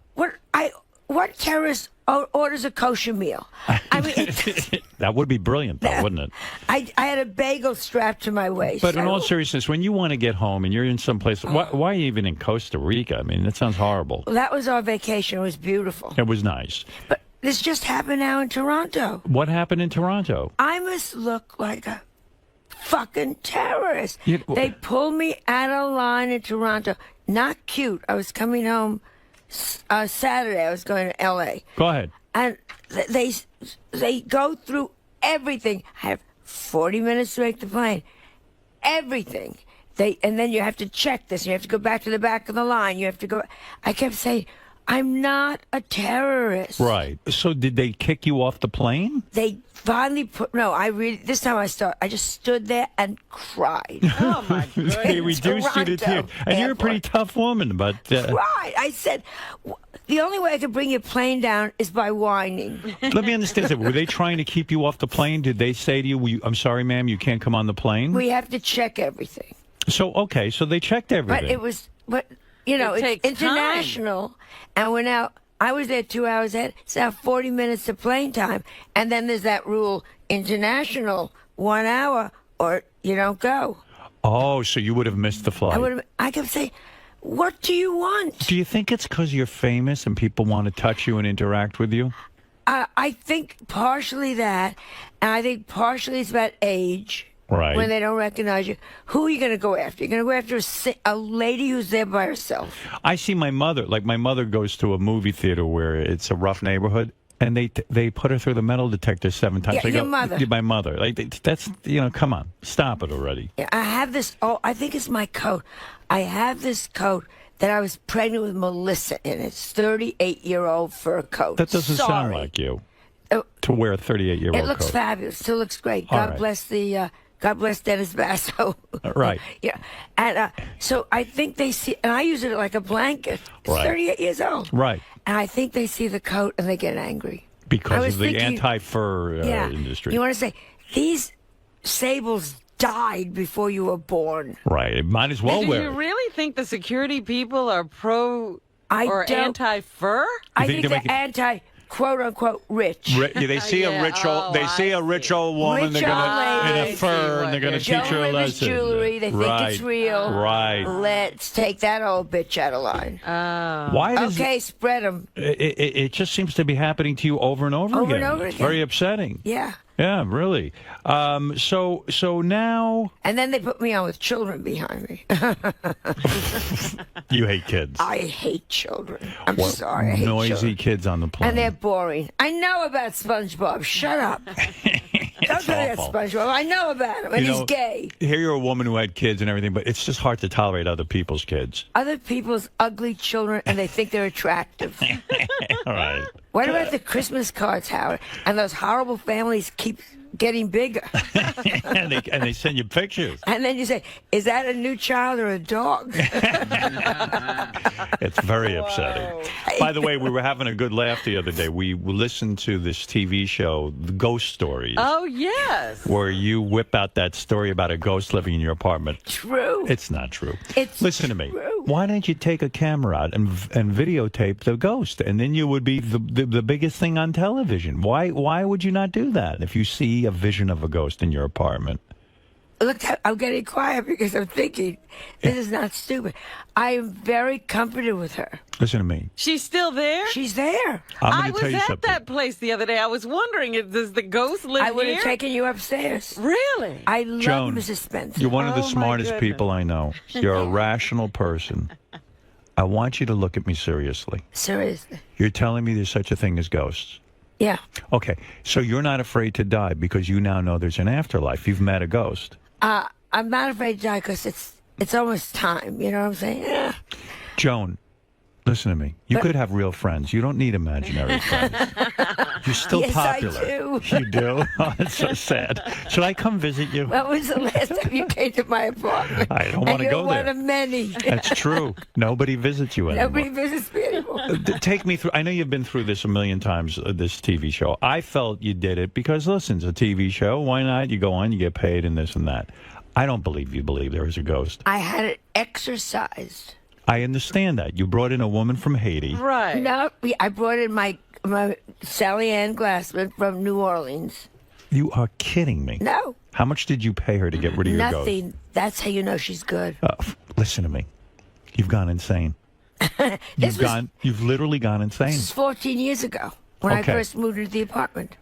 What terrorist orders a kosher meal? I mean, that would be brilliant, though, wouldn't it? I had a bagel strapped to my waist. But in all seriousness, when you want to get home and you're in some place, why even in Costa Rica? I mean, that sounds horrible. Well, that was our vacation. It was beautiful. It was nice. But this just happened now in Toronto. What happened in Toronto? I must look like a fucking terrorist. They pulled me out of line in Toronto. Not cute. I was coming home Saturday. I was going to L.A. Go ahead. And they go through everything. I have 40 minutes to make the plane. Everything. And then you have to check this. You have to go back to the back of the line. You have to go. I kept saying, I'm not a Right. So did they kick you off the plane? They finally this time I just stood there and cried. Oh, my goodness. They reduced you to tears. And you're a pretty tough woman, but... Right. I said, the only way I could bring your plane down is by whining. Let me understand that. Were they trying to keep you off the plane? Did they say to you, I'm sorry, ma'am, you can't come on the plane? We have to check everything. So, okay, so they checked everything. But it was... it's international, and I was there 2 hours ahead. It's now 40 minutes of plane time, and then there's that rule, international, 1 hour, or you don't go. Oh, so you would have missed the flight. I kept saying, what do you want? Do you think it's because you're famous and people want to touch you and interact with you? I think partially that, and I think partially it's about age. Right. When they don't recognize you. Who are you going to go after? You're going to go after a lady who's there by herself. I see my mother. Like, my mother goes to a movie theater where it's a rough neighborhood, and they put her through the metal detector 7 times. Yeah, your mother. My mother. Like, that's, come on. Stop it already. Yeah, I have this, I think it's my coat. I have this coat that I was pregnant with Melissa in. It's 38-year-old fur coat. That doesn't sound like you. To wear a 38-year-old coat. It looks fabulous. Still looks great. All God right. bless the... God bless Dennis Basso. Right. Yeah. And so I think they see, and I use it like a blanket. It's Right. 38 years old. Right. And I think they see the coat and they get angry. Because of the anti-fur industry. You want to say, these sables died before you were born. Right. It might as well Do wear you it. really think the security people are pro or don't- anti-fur? I think they're anti, quote unquote, rich. They see a rich old. They see a rich old woman. Rich They're gonna old in lady. a fur, and they're gonna teach her a Joan Rivers lesson. jewelry. They think Right. it's real. Right. Let's take that old bitch out of line. Why does Okay, spread them. it just seems to be happening to you over and over Over again. and over It's again. very upsetting. Yeah. Yeah, really. So now And then they put me on with children behind me. you hate kids. I hate children. I'm What sorry. I hate noisy children. kids on the plane. And they're boring. I know about SpongeBob. Shut up. Don't tell me awful. about SpongeBob. I know about him. And You he's know, gay. Here you're a woman who had kids and everything, but it's just hard to tolerate other people's kids. Other people's ugly children, and they think they're attractive. All right. What about the Christmas cards, Howard? And those horrible families keep getting bigger. and they send you pictures. And then you say, is that a new child or a dog? It's very upsetting. By the way, we were having a good laugh the other day. We listened to this TV show, The Ghost Stories, Oh, yes. where you whip out that story about a ghost living in your apartment. True. It's not true. It's Listen to me. Why don't you take a camera out and videotape the ghost, and then you would be the biggest thing on television? Why would you not do that if you see a vision of a ghost in your apartment? Look, I'm getting quiet because I'm thinking, this is not stupid. I am very comforted with her. Listen to me. She's still there? She's there. I'm I going to was tell you at something. that place the other day. I was wondering, does the ghost live I would here? have taken you upstairs. Really? I love Joan, Mrs. Spencer. You're one of the Oh, my smartest goodness. people I know. You're a rational person. I want you to look at me seriously. Seriously. You're telling me there's such a thing as ghosts. Yeah. Okay, so you're not afraid to die because you now know there's an afterlife. You've met a ghost. I'm not afraid to die because it's almost time. You know what I'm saying? Yeah. Joan, listen to me. You could have real friends. You don't need imaginary friends. You're still Yes, I popular. do. You do? Oh, it's so sad. Should I come visit you? When was the last time you came to my apartment? I don't want to go You're one there. of many. That's true. Nobody visits you anymore. Nobody visits me anymore. Take me through. I know you've been through this a million times, this TV show. I felt you did it because, listen, it's a TV show. Why not? You go on, you get paid, and this and that. I don't believe you believe there is a ghost. I had it exorcised. I understand that. You brought in a woman from Haiti. Right. No, I brought in my Sally Ann Glassman from New Orleans. You are kidding me. No. How much did you pay her to get rid of your ghost? Nothing. That's how you know she's good. Listen to me. You've gone insane. You've literally gone insane. This is 14 years ago when I Okay. first moved into the apartment.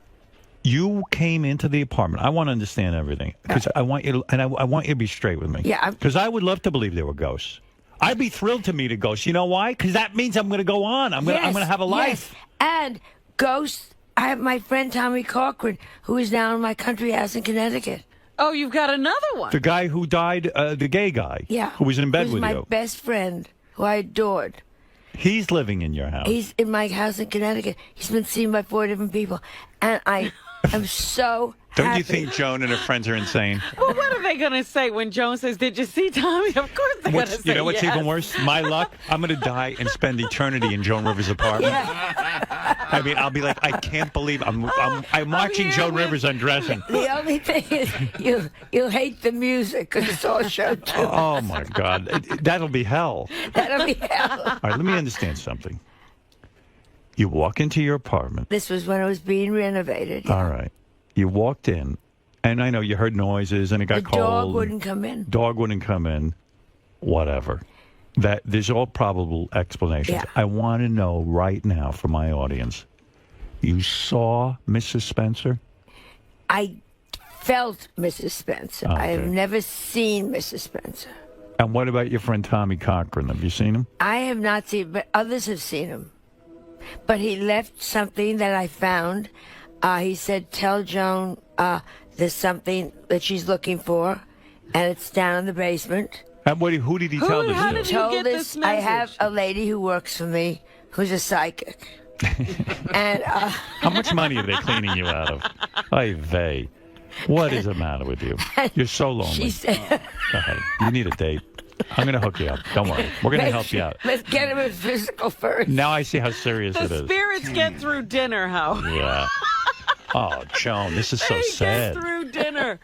You came into the apartment. I want to understand everything because I want you to, and I want you to be straight with me. Yeah. Because I would love to believe there were ghosts. I'd be thrilled to meet a ghost. You know why? Because that means I'm going to go on. I'm going to have a life. Yes. And ghosts. I have my friend Tommy Cochran, who is now in my country house in Connecticut. Oh, you've got another one. The guy who died, the gay guy. Yeah. Who was in bed with my you. best friend, who I adored. He's living in your house. He's in my house in Connecticut. He's been seen by 4 different people. And I am so Don't happy. you think Joan and her friends are insane? Well, what are they going to say when Joan says, "Did you see Tommy?" Of course they're going to say You know what's yes. even worse? My luck, I'm going to die and spend eternity in Joan Rivers' apartment. I mean, I'll be like, I can't believe I'm watching Joan Rivers undressing. The only thing is you'll hate the music because it's all show too. Oh, my God. That'll be hell. That'll be hell. All right, let me understand something. You walk into your apartment. This was when it was being renovated. All right. You walked in, and I know you heard noises, and it got The cold. dog wouldn't come in. Dog wouldn't come in. Whatever. There's all probable explanations. Yeah. I want to know right now for my audience. You saw Mrs. Spencer? I felt Mrs. Spencer. I have never seen Mrs. Spencer. And what about your friend Tommy Cochran? Have you seen him? I have not seen, but others have seen him. But he left something that I found. He said, tell Joan there's something that she's looking for, and it's down in the basement. And who did he tell this How to? did you get this message? I have a lady who works for me who's a psychic. And how much money are they cleaning you out of? Ay vey. What is the matter with you? You're so lonely. She said, Go ahead. You need a date. I'm going to hook you up. Don't worry. We're going to help you out. Let's get him his physical first. Now I see how serious it The is. spirits get through dinner, Howard. Yeah. Oh, Joan, this is so sad. Get through dinner.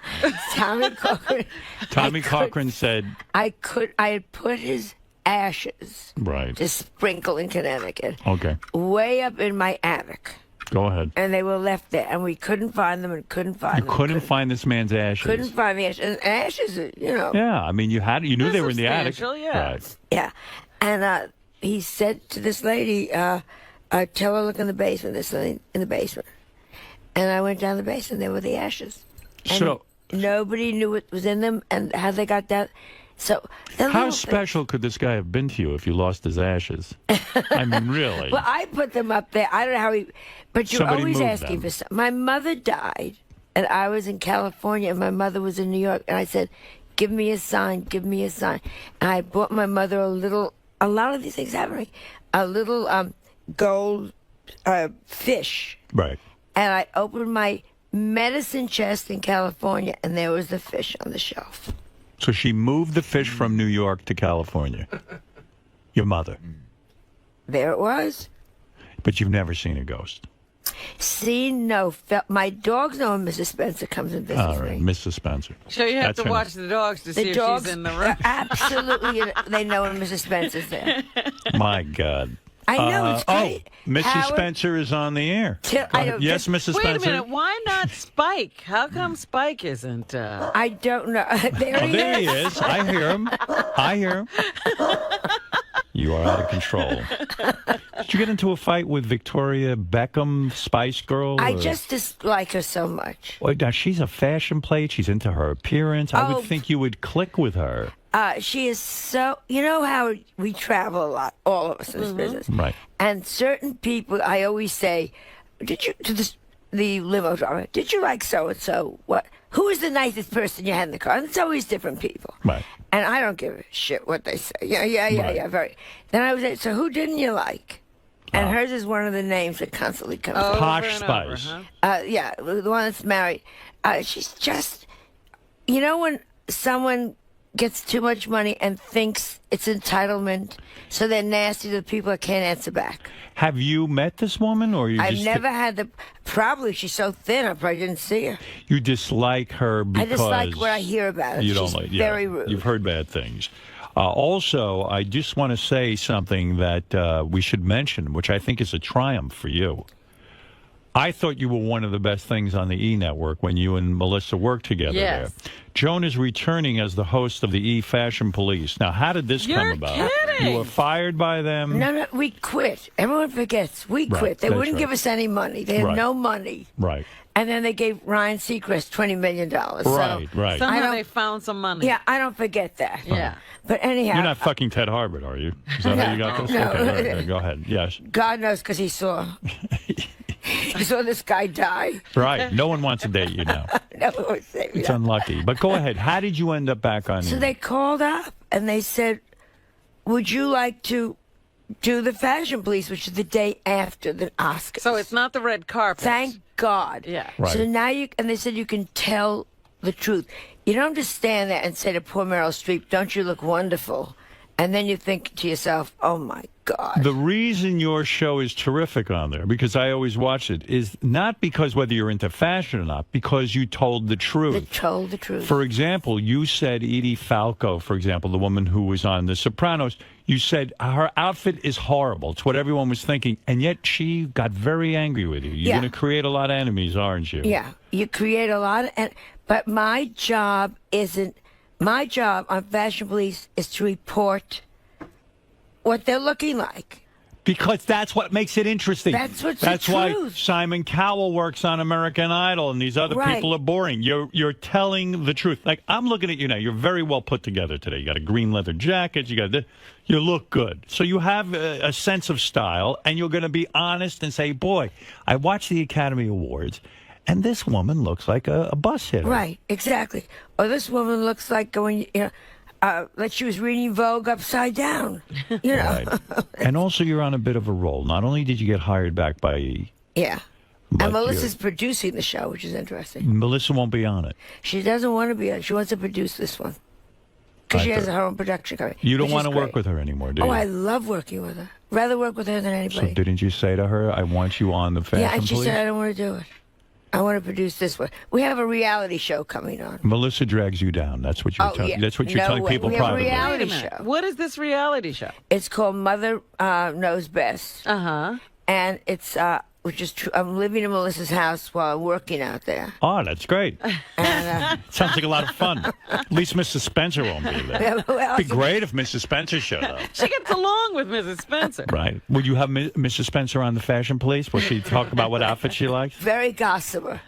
Tommy Cochran said I had put his ashes to sprinkle in Connecticut. Okay. Way up in my attic. Go ahead. And they were left there, and we couldn't find them and couldn't find them. You couldn't find this man's ashes. Couldn't find the ashes. And ashes, you know. Yeah, I mean, you knew they were in the attic. Yeah. Right. Yeah. And he said to this lady, tell her look in the basement. There's something in the basement. And I went down the basement. There were the ashes. And So nobody knew what was in them and how they got down. So how special could this guy have been to you if you lost his ashes? I mean, really. Well, I put them up there. I don't know how he... But you're Somebody always moved asking them. for something. My mother died, and I was in California, and my mother was in New York, and I said, give me a sign, give me a sign. And I bought my mother a lot of these things happening, a little gold fish. Right. And I opened my medicine chest in California, and there was the fish on the shelf. So she moved the fish from New York to California. Your mother. There it was. But you've never seen a ghost. My dogs know when Mrs. Spencer comes and visits All right, me. Mrs. Spencer. So you have That's to watch the dogs to see if she's in the room. Absolutely, they know when Mrs. Spencer's there. My God. I know, it's great. Oh, Mrs. Howard- Spencer is on the air. I don't- Yes, Mrs. Wait Spencer. a minute. Why not Spike? How come Spike isn't? I don't know. There There he is. I hear him. I hear him. You are out of control. Did you get into a fight with Victoria Beckham, Spice Girl? I or- just dislike her so much. Well, now, she's a fashion plate. She's into her appearance. I Oh. would think you would click with her. She is so... You know how we travel a lot, all of us in this business. Right. And certain people, I always say, did you... To the limo driver, did you like so-and-so? What? Who is the nicest person you had in the car? And it's always different people. Right. And I don't give a shit what they say. Yeah, very. Then I was like, so who didn't you like? And hers is one of the names that constantly comes up. Posh Spice. Yeah, the one that's married. She's just... You know when someone gets too much money and thinks it's entitlement, so they're nasty to the people that can't answer back. Have you met this woman, or you I've just never had the... Probably she's so thin, I probably didn't see her. you dislike her because I dislike what I hear about her. you don't She's like. very rude. You've heard bad things. Also, I just want to say something that we should mention, which I think is a triumph for you. I thought you were one of the best things on the E! Network when you and Melissa worked together Yes. there. Joan is returning as the host of the E! Fashion Police. Now, how did this come about? kidding. You were fired by them? No, we quit. Everyone forgets. We Right, quit. They that's wouldn't right. give us any money. They had Right. no money. Right. And then they gave Ryan Seacrest $20 million. Right, so right. Somehow they found some money. Yeah, I don't forget that. Yeah. But anyhow, You're not fucking Ted Harbert, are you? Is that how you got this? No. Okay, all right, go ahead. Yes. God knows because he saw this guy die. Right. No one wants to date you now. No one would say It's that. unlucky. But go ahead. How did you end up back on So E! they called up and they said, would you like to do the Fashion Police, which is the day after the Oscars? So it's not the red carpet. Thank God. Yeah. Right. So now they said you can tell the truth. You don't just stand there and say to poor Meryl Streep, don't you look wonderful? And then you think to yourself, oh my God. The reason your show is terrific on there, because I always watch it, is not because whether you're into fashion or not, because you told the truth. They told the truth. For example, you said 𝗦𝗫_𝗿𝗱, for example, the woman who was on The Sopranos, you said her outfit is horrible. It's what everyone was thinking. And yet she got very angry with you. You're Yeah. going to create a lot of enemies, aren't you? Yeah, you create a lot of, but my job on Fashion Police is to report what they're looking like. Because that's what makes it interesting. That's what's That's the why truth. Simon Cowell works on American Idol, and these other Right. people are boring. You're telling the truth. Like, I'm looking at you now. You're very well put together today. You got a green leather jacket. You look good. So you have a sense of style, and you're going to be honest and say, boy, I watched the Academy Awards, and this woman looks like a bus hitter. Right, exactly. Or this woman looks like going, like she was reading Vogue upside down. You know. Right. And also, you're on a bit of a roll. Not only did you get hired back by... Yeah. But And Melissa's producing the show, which is interesting. Melissa won't be on it. She doesn't want to be on it. She wants to produce this one. Because she has her own production company. You don't which want is to work great. with her anymore, do you? Oh, I love working with her. Rather work with her than So anybody. didn't you say to her, I want you on the Fashion Yeah, and she Police? said, I don't want to do it. I want to produce this one. We have a reality show coming on. Melissa drags you down. That's what you're Oh, telling. yeah. That's what you're No telling way. people We have a privately. reality Wait a minute. show. What is this reality show? It's called Mother Knows Best. Uh-huh. And it's, which is true. I'm living in Melissa's house while I'm working out there. Oh, that's great. Sounds like a lot of fun. At least Mrs. Spencer won't be there. Yeah, well, It'd be great if Mrs. Spencer showed up. She gets along with Mrs. Spencer. Right. Would you have Mrs. Spencer on the Fashion Police? Will she talk about what outfit she likes? Very gossamer.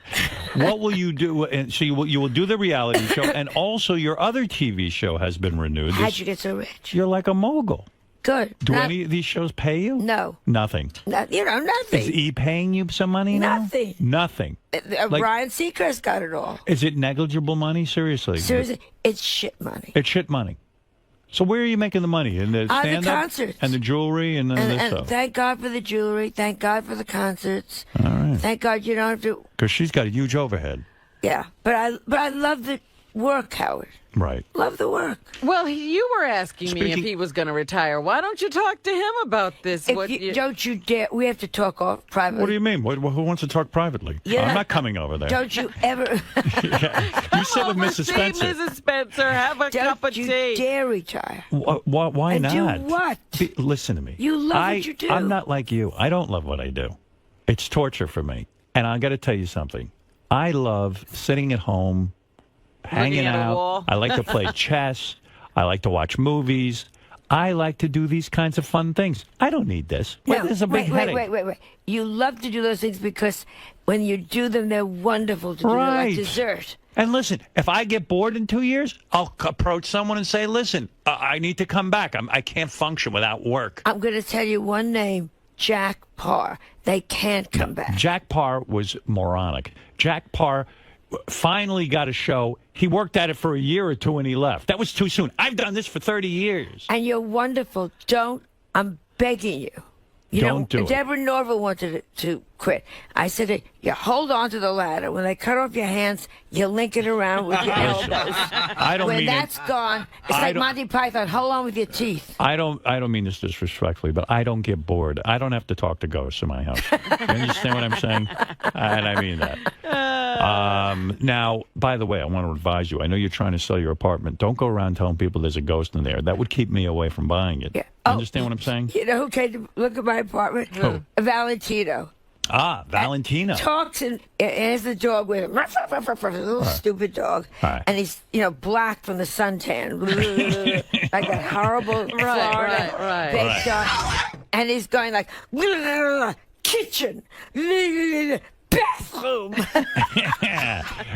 What will you do? And so you will do the reality show, and also your other TV show has been renewed. How'd you get so rich? You're like a mogul. Good. Do any of these shows pay you? No. Nothing. Nothing. Is E paying you some money now? Nothing. Nothing. Like- Ryan Seacrest got it all. Is it negligible money? Seriously? Seriously, it's shit money. It's shit money. So where are you making the money? In the On the stand-up? concerts. And the jewelry and, this And stuff? thank God for the jewelry. Thank God for the concerts. All right. Thank God you don't have to. Because she's got a huge overhead. Yeah, but I love the work, Howard. Right. Love the work. Well, you were asking me if Speaking- he was going to retire. Why don't you talk to him about this? Don't you dare. We have to talk off privately. What do you mean? Who wants to talk privately? Yeah. I'm not coming over there. Don't you ever. You sit with Mrs. See Spencer. Mrs. Spencer, have a cup of you tea. dare retire. Why And do not? what? Listen to me. You love what you do. I'm not like you. I don't love what I do. It's torture for me. And I got to tell you something. I love sitting at home, hanging at a out. wall. I like to play chess. I like to watch movies. I like to do these kinds of fun things. I don't need this. No, This is a big headache. wait. You love to do those things because when you do them, they're wonderful to do. They're Right. like dessert. And listen, if I get bored in 2 years, I'll approach someone and say, listen, I need to come back. I can't function without work. I'm going to tell you one name, Jack Parr. They can't come back. Jack Parr was moronic. Jack Parr finally got a show. He worked at it for a year or two and he left. That was too soon. I've done this for 30 years. And you're wonderful. I'm begging you. Don't do it. Deborah Norville wanted to quit. I said, you hold on to the ladder. When they cut off your hands, you link it around with your elbows. I don't when mean that's gone, it's I like don't- Monty Python. Hold on with your teeth. I don't mean this disrespectfully, but I don't get bored. I don't have to talk to ghosts in my house. You understand what I'm saying? And I mean that. Now, by the way, I want to advise you. I know you're trying to sell your apartment. Don't go around telling people there's a ghost in there. That would keep me away from buying it. Yeah. You understand what I'm saying? You know who came to look at my apartment? Who? Valentino. Valentino. Talks and has the dog with him. Ruff, ruff, ruff, ruff, ruff, a little stupid dog. Right. And he's, black from the suntan. Like that horrible Florida right. baked dog. And he's going like, kitchen, bathroom.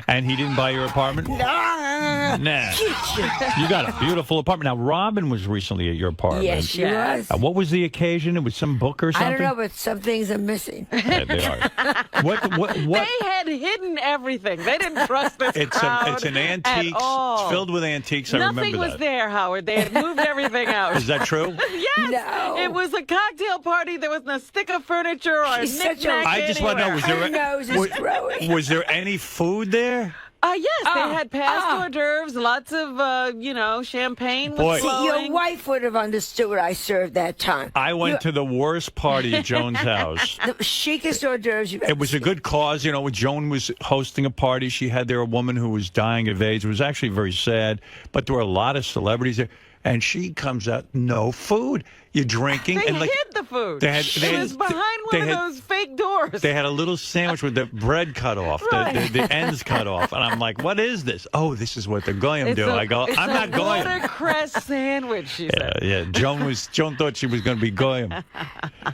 And he didn't buy your apartment? Nah. Kitchen. You got a beautiful apartment. Now, Robin was recently at your apartment. Yes, she was. What was the occasion? It was some book or something? I don't know, but some things are missing. Yeah, they are. What? They had hidden everything. They didn't trust this crowd It's an at antiques. all. It's filled with antiques. I Nothing remember was that. there, Howard. They had moved everything out. Is that true? Yes. No. It was a cocktail party. There was no stick of furniture or She's a such a- knick-knack I just want to know, anywhere. was there, Her nose is growing. was there any food there? Yes, they had past hors d'oeuvres, lots of, champagne was Boy. See, flowing. your wife would have understood what I served that time. I went to the worst party at Joan's house. The chicest hors d'oeuvres you've ever It was a good cause. Joan was hosting a party. She had there a woman who was dying of AIDS. It was actually very sad, but there were a lot of celebrities there. And she comes out, no food. You're drinking. They and like, hid the food. It was behind one of those fake doors. They had a little sandwich with the bread cut off, the ends cut off. And I'm like, what is this? Oh, this is what the goyim do. I go, I'm not goyim. Watercress sandwich, she said. Yeah. Joan thought she was going to be goyim.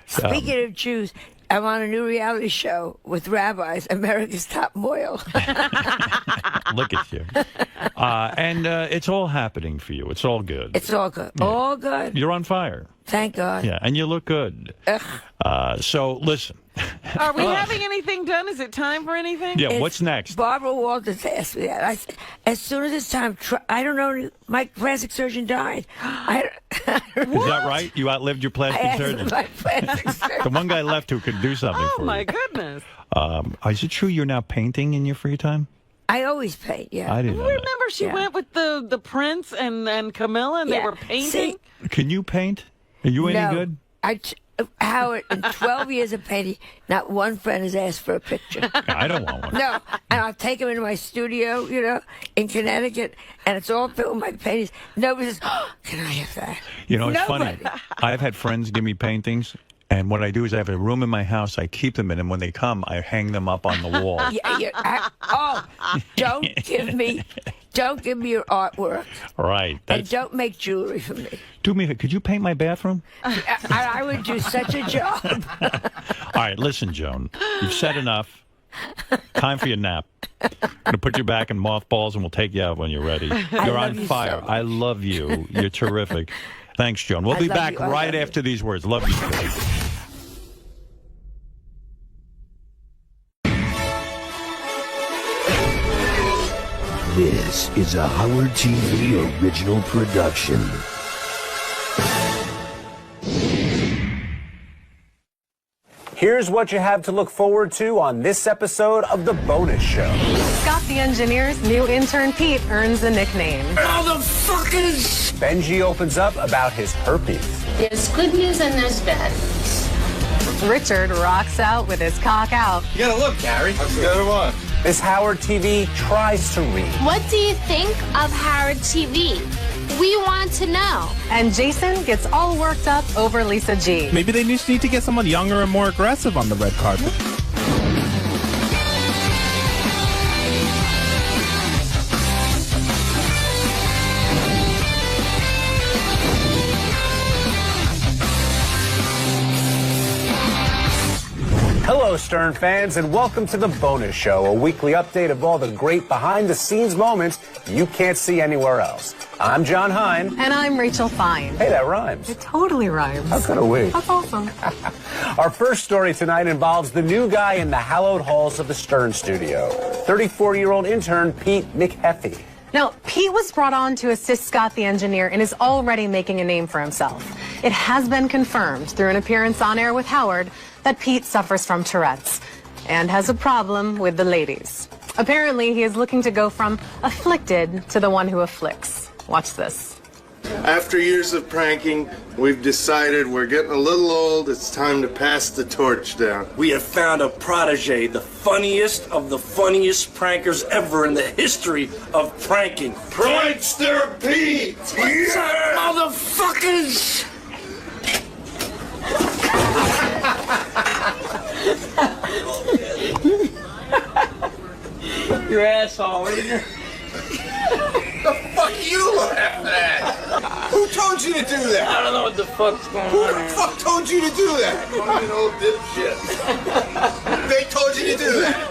Speaking of Jews, I'm on a new reality show with rabbis, America's Top Moil. Look at you. And it's all happening for you. It's all good. It's all good. Yeah. All good. You're on fire. Thank God. Yeah, and you look good. So, listen. Are we having anything done? Is it time for anything? Yeah, what's next? Barbara Walters asked me that. I said, as soon as it's time, I don't know, my plastic surgeon died. Is that right? You outlived your plastic surgeon? My plastic surgeon. The one guy left who could do something for you. Oh, my goodness. Is it true you're now painting in your free time? I always paint, yeah. I didn't know Remember she went with the Prince and Camilla, and they were painting? Can you paint? Are you any good? Howard, in 12 years of painting, not one friend has asked for a picture. I don't want one. No, and I'll take them into my studio, in Connecticut, and it's all filled with my paintings. Nobody says, can I have that? It's funny. I've had friends give me paintings, and what I do is I have a room in my house. I keep them in, and when they come, I hang them up on the wall. Don't give me your artwork. Right. And don't make jewelry for me. Do me. Could you paint my bathroom? I would do such a job. All right, listen, Joan. You've said enough. Time for your nap. I'm going to put you back in mothballs, and we'll take you out when you're ready. You're on fire. So I love you. You're terrific. Thanks, Joan. We'll be back right after these words. Love you. This is a Howard TV original production. Here's what you have to look forward to on this episode of The Bonus Show. Scott the Engineer's new intern Pete earns the nickname Motherfuckers! Benji opens up about his herpes. There's good news and there's bad news. Richard rocks out with his cock out. You gotta look, Gary. That's the other one. This Howard TV tries to read. What do you think of Howard TV? We want to know. And Jason gets all worked up over Lisa G. Maybe they just need to get someone younger and more aggressive on the red carpet. Hello, Stern fans, and welcome to The Bonus Show, a weekly update of all the great behind-the-scenes moments you can't see anywhere else. I'm John Hine. And I'm Rachel Fine. Hey, that rhymes. It totally rhymes. How could we? That's awesome. Our first story tonight involves the new guy in the hallowed halls of the Stern studio, 34-year-old intern Pete McHeffy. Now, Pete was brought on to assist Scott the Engineer and is already making a name for himself. It has been confirmed through an appearance on air with Howard that Pete suffers from Tourette's and has a problem with the ladies. Apparently, he is looking to go from afflicted to the one who afflicts. Watch this. After years of pranking, we've decided we're getting a little old. It's time to pass the torch down. We have found a protege, the funniest of the funniest prankers ever in the history of pranking. Prankster Pete! Yeah. Motherfuckers! Your asshole, isn't it? The fuck you laughing at? Who told you to do that? I don't know what the fuck's going on. Who the fuck told you to do that? I'm an old dipshit. They told you to do that.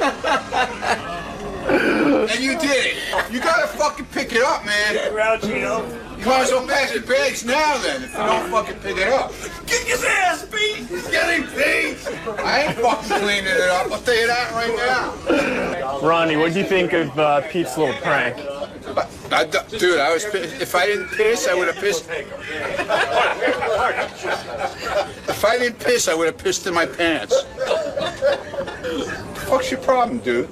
And you did it. You gotta fucking pick it up, man. Get Grouchy, You might as well pack your bags now then, if you don't fucking pick it up. Kick his ass, Pete! He's getting Pete! I ain't fucking cleaning it up, I'll tell you that right now. Ronnie, what do you think of Pete's little prank? Dude, I was pissed. If I didn't piss, I would have pissed. If I didn't piss, I would have pissed in my pants. What the fuck's your problem, dude?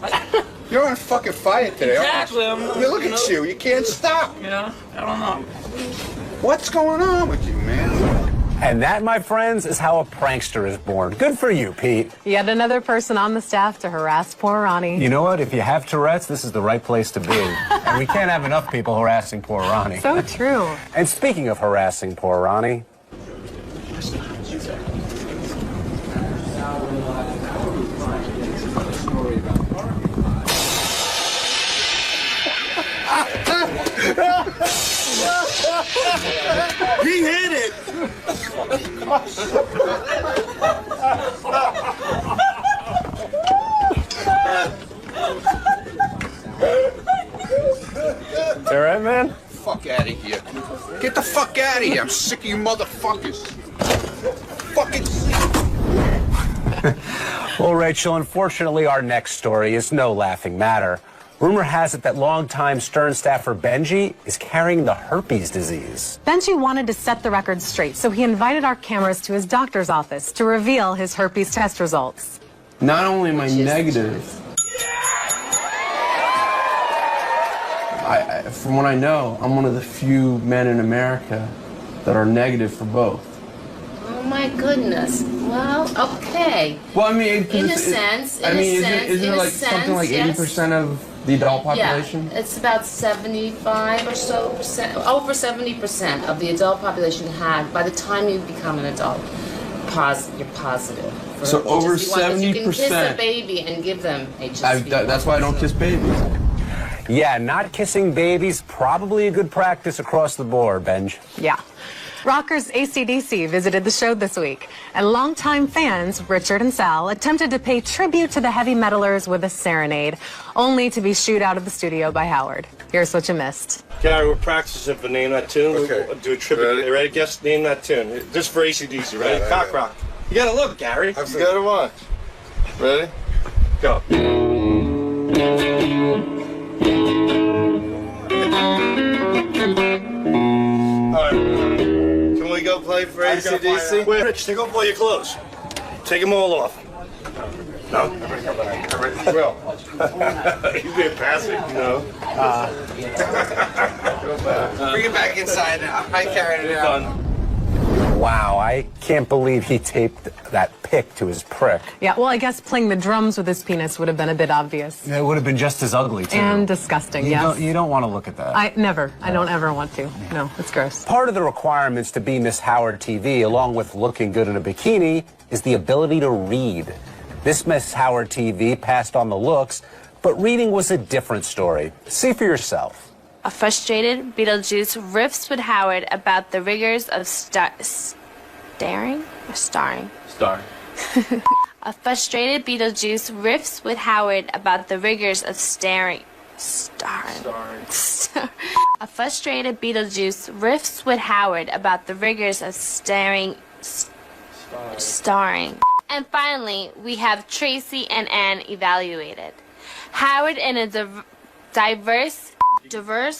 You're on fucking fire today. Exactly. Look at you. You can't stop. You know, I don't know. What's going on with you, man? And that, my friends, is how a prankster is born. Good for you, Pete. Yet another person on the staff to harass poor Ronnie. You know what? If you have Tourette's, this is the right place to be. And we can't have enough people harassing poor Ronnie. So true. And speaking of harassing poor Ronnie... He hit it! All right, man? Fuck out of here. Get the fuck out of here. I'm sick of you motherfuckers. Fucking Well, Rachel, unfortunately, our next story is no laughing matter. Rumor has it that longtime Stern staffer Benji is carrying the herpes disease. Benji wanted to set the record straight, so he invited our cameras to his doctor's office to reveal his herpes test results. Not only am I negative, from what I know, I'm one of the few men in America that are negative for both. Oh my goodness. Well, okay. Well, I mean, in a sense, isn't it like something like 80% of the adult population? Yeah, it's about 75 or so percent, over 70% of the adult population have, by the time you become an adult, you're positive. So over 70%. You can kiss a baby and give them HSV. That's why I don't kiss babies. Yeah, not kissing babies, probably a good practice across the board, Benj. Yeah. Rockers AC/DC visited the show this week, and longtime fans, Richard and Sal, attempted to pay tribute to the heavy metalers with a serenade, only to be shooed out of the studio by Howard. Here's what you missed. Gary, we're practicing for Name That Tune. Okay. We'll do a tribute. Ready? Ready? Guess Name That Tune. Just for AC/DC, ready? Right, Cock right. rock. You gotta look, Gary. I've got to watch. Ready? Go. All right. Can we go play for AC/DC? Wait, Rich, take off all your clothes. Take them all off. No? Will. You being passive? No. Bring it back inside now. I carried it out. Wow, I can't believe he taped that pic to his prick. Yeah, well, I guess playing the drums with his penis would have been a bit obvious. It would have been just as ugly, too. And disgusting, yes. You don't want to look at that. I don't ever want to. No, it's gross. Part of the requirements to be Miss Howard TV, along with looking good in a bikini, is the ability to read. This Miss Howard TV passed on the looks, but reading was a different story. See for yourself. A frustrated Beetlejuice riffs with Howard about the rigors of staring or starring? Starring. A frustrated Beetlejuice riffs with Howard about the rigors of starring. A frustrated Beetlejuice riffs with Howard about the rigors of starring. And finally, we have Tracy and Ann evaluated. Howard in a diverse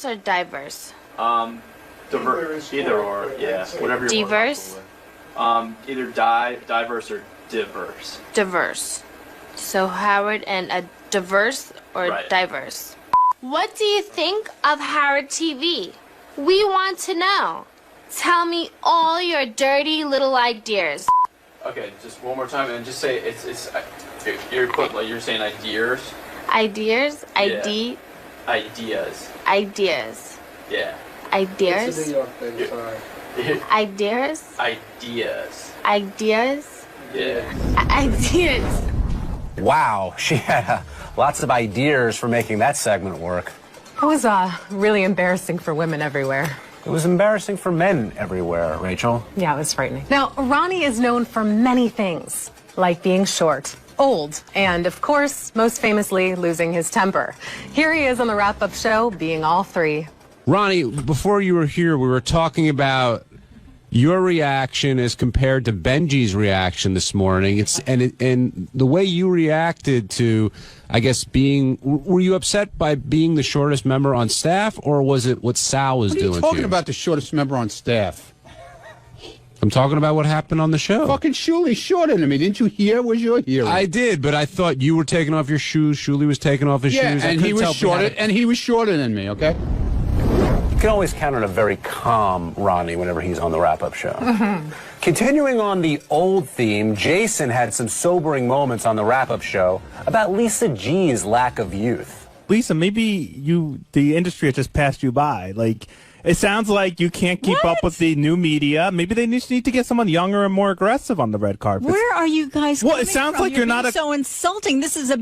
or diverse? Diverse. Either or, yeah. Whatever you Diverse? Either diverse or diverse. Diverse. So Howard and a diverse or diverse? What do you think of Howard TV? We want to know. Tell me all your dirty little ideas. Okay, just one more time and just say you're saying ideas. Ideas? Yeah. Ideas. Yeah. Ideas? It's a New York thing, sorry. Ideas? Ideas? Yeah. Ideas. Wow, she had lots of ideas for making that segment work. It was really embarrassing for women everywhere. It was embarrassing for men everywhere, Rachel. Yeah, it was frightening. Now, Ronnie is known for many things, like being short, old, and, of course, most famously, losing his temper. Here he is on the wrap-up show, being all three. Ronnie, before you were here, we were talking about your reaction as compared to Benji's reaction this morning. And the way you reacted to, I guess, were you upset by being the shortest member on staff, or was it what Sal was doing to you? What are you talking about, the shortest member on staff? I'm talking about what happened on the show. Fucking Shuley's shorter than me. Didn't you hear? Was your hearing? I did, but I thought you were taking off your shoes. Shuley was taking off his shoes. And he was shorter. And he was shorter than me. Okay. can always count on a very calm Ronnie whenever he's on the wrap-up show. Continuing on the old theme, Jason had some sobering moments on the wrap-up show about Lisa G's lack of youth. Lisa, maybe the industry has just passed you by. Like, it sounds like you can't keep up with the new media. Maybe they just need to get someone younger and more aggressive on the red carpet. Where are you guys Well, coming it sounds from? like you're not being so insulting. This isn't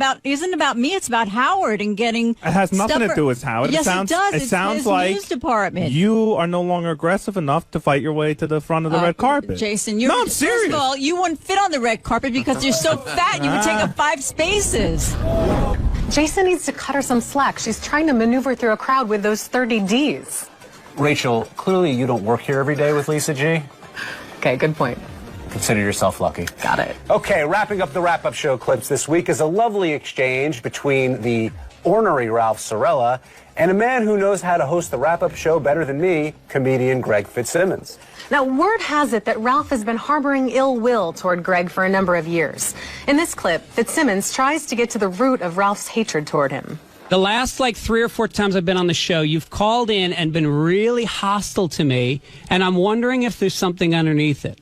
about me. It's about Howard and getting. It has nothing to do with Howard. Yes, it does. It It's sounds his like news department. you are no longer aggressive enough to fight your way to the front of the red carpet. Jason, no, I'm first serious. of all, you wouldn't fit on the red carpet because you're so fat. You would take up 5 spaces. Jason needs to cut her some slack. She's trying to maneuver through a crowd with those 30 Ds. Rachel, clearly you don't work here every day with Lisa G. Okay, good point. Consider yourself lucky. Got it. Okay, wrapping up the wrap-up show clips this week is a lovely exchange between the ornery Ralph Sorella and a man who knows how to host the wrap-up show better than me, comedian Greg Fitzsimmons. Now, word has it that Ralph has been harboring ill will toward Greg for a number of years. In this clip, Fitzsimmons tries to get to the root of Ralph's hatred toward him. The last 3 or 4 times I've been on the show, you've called in and been really hostile to me, and I'm wondering if there's something underneath it.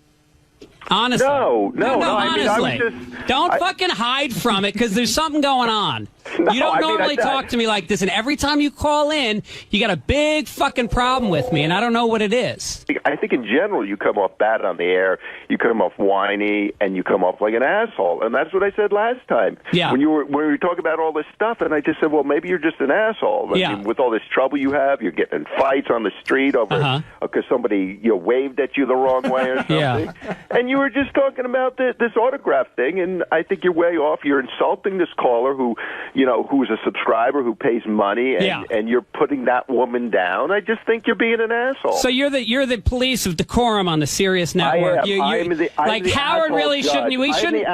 Honestly. No, honestly. I mean, don't fucking hide from it because there's something going on. You don't normally talk to me like this, and every time you call in, you got a big fucking problem with me, and I don't know what it is. I think in general you come off bad on the air, you come off whiny, and you come off like an asshole, and that's what I said last time. Yeah. When we were talking about all this stuff, and I just said, well, maybe you're just an asshole. I mean, with all this trouble you have, you're getting in fights on the street over because somebody waved at you the wrong way or something. And you were just talking about this autograph thing, and I think you're way off. You're insulting this caller who, who's a subscriber who pays money, and you're putting that woman down. I just think you're being an asshole. So you're the police of decorum on the Sirius network. Howard really shouldn't. We shouldn't.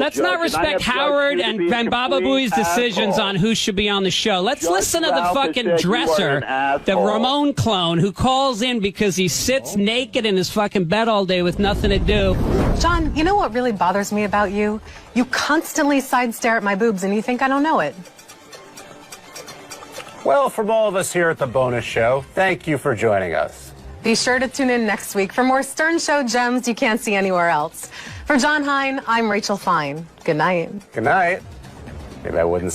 Let's not respect Howard and Baba Booey's decisions on who should be on the show. Let's listen to the fucking dresser, the Ramon clone, who calls in because he sits naked in his fucking bed all day with nothing to do. John, you know what really bothers me about you? You constantly side stare at my boobs and you think I don't know it. Well, from all of us here at The Bonus Show, thank you for joining us. Be sure to tune in next week for more Stern Show gems you can't see anywhere else. For John Hein, I'm Rachel Fine. Good night. Good night. Maybe I wouldn't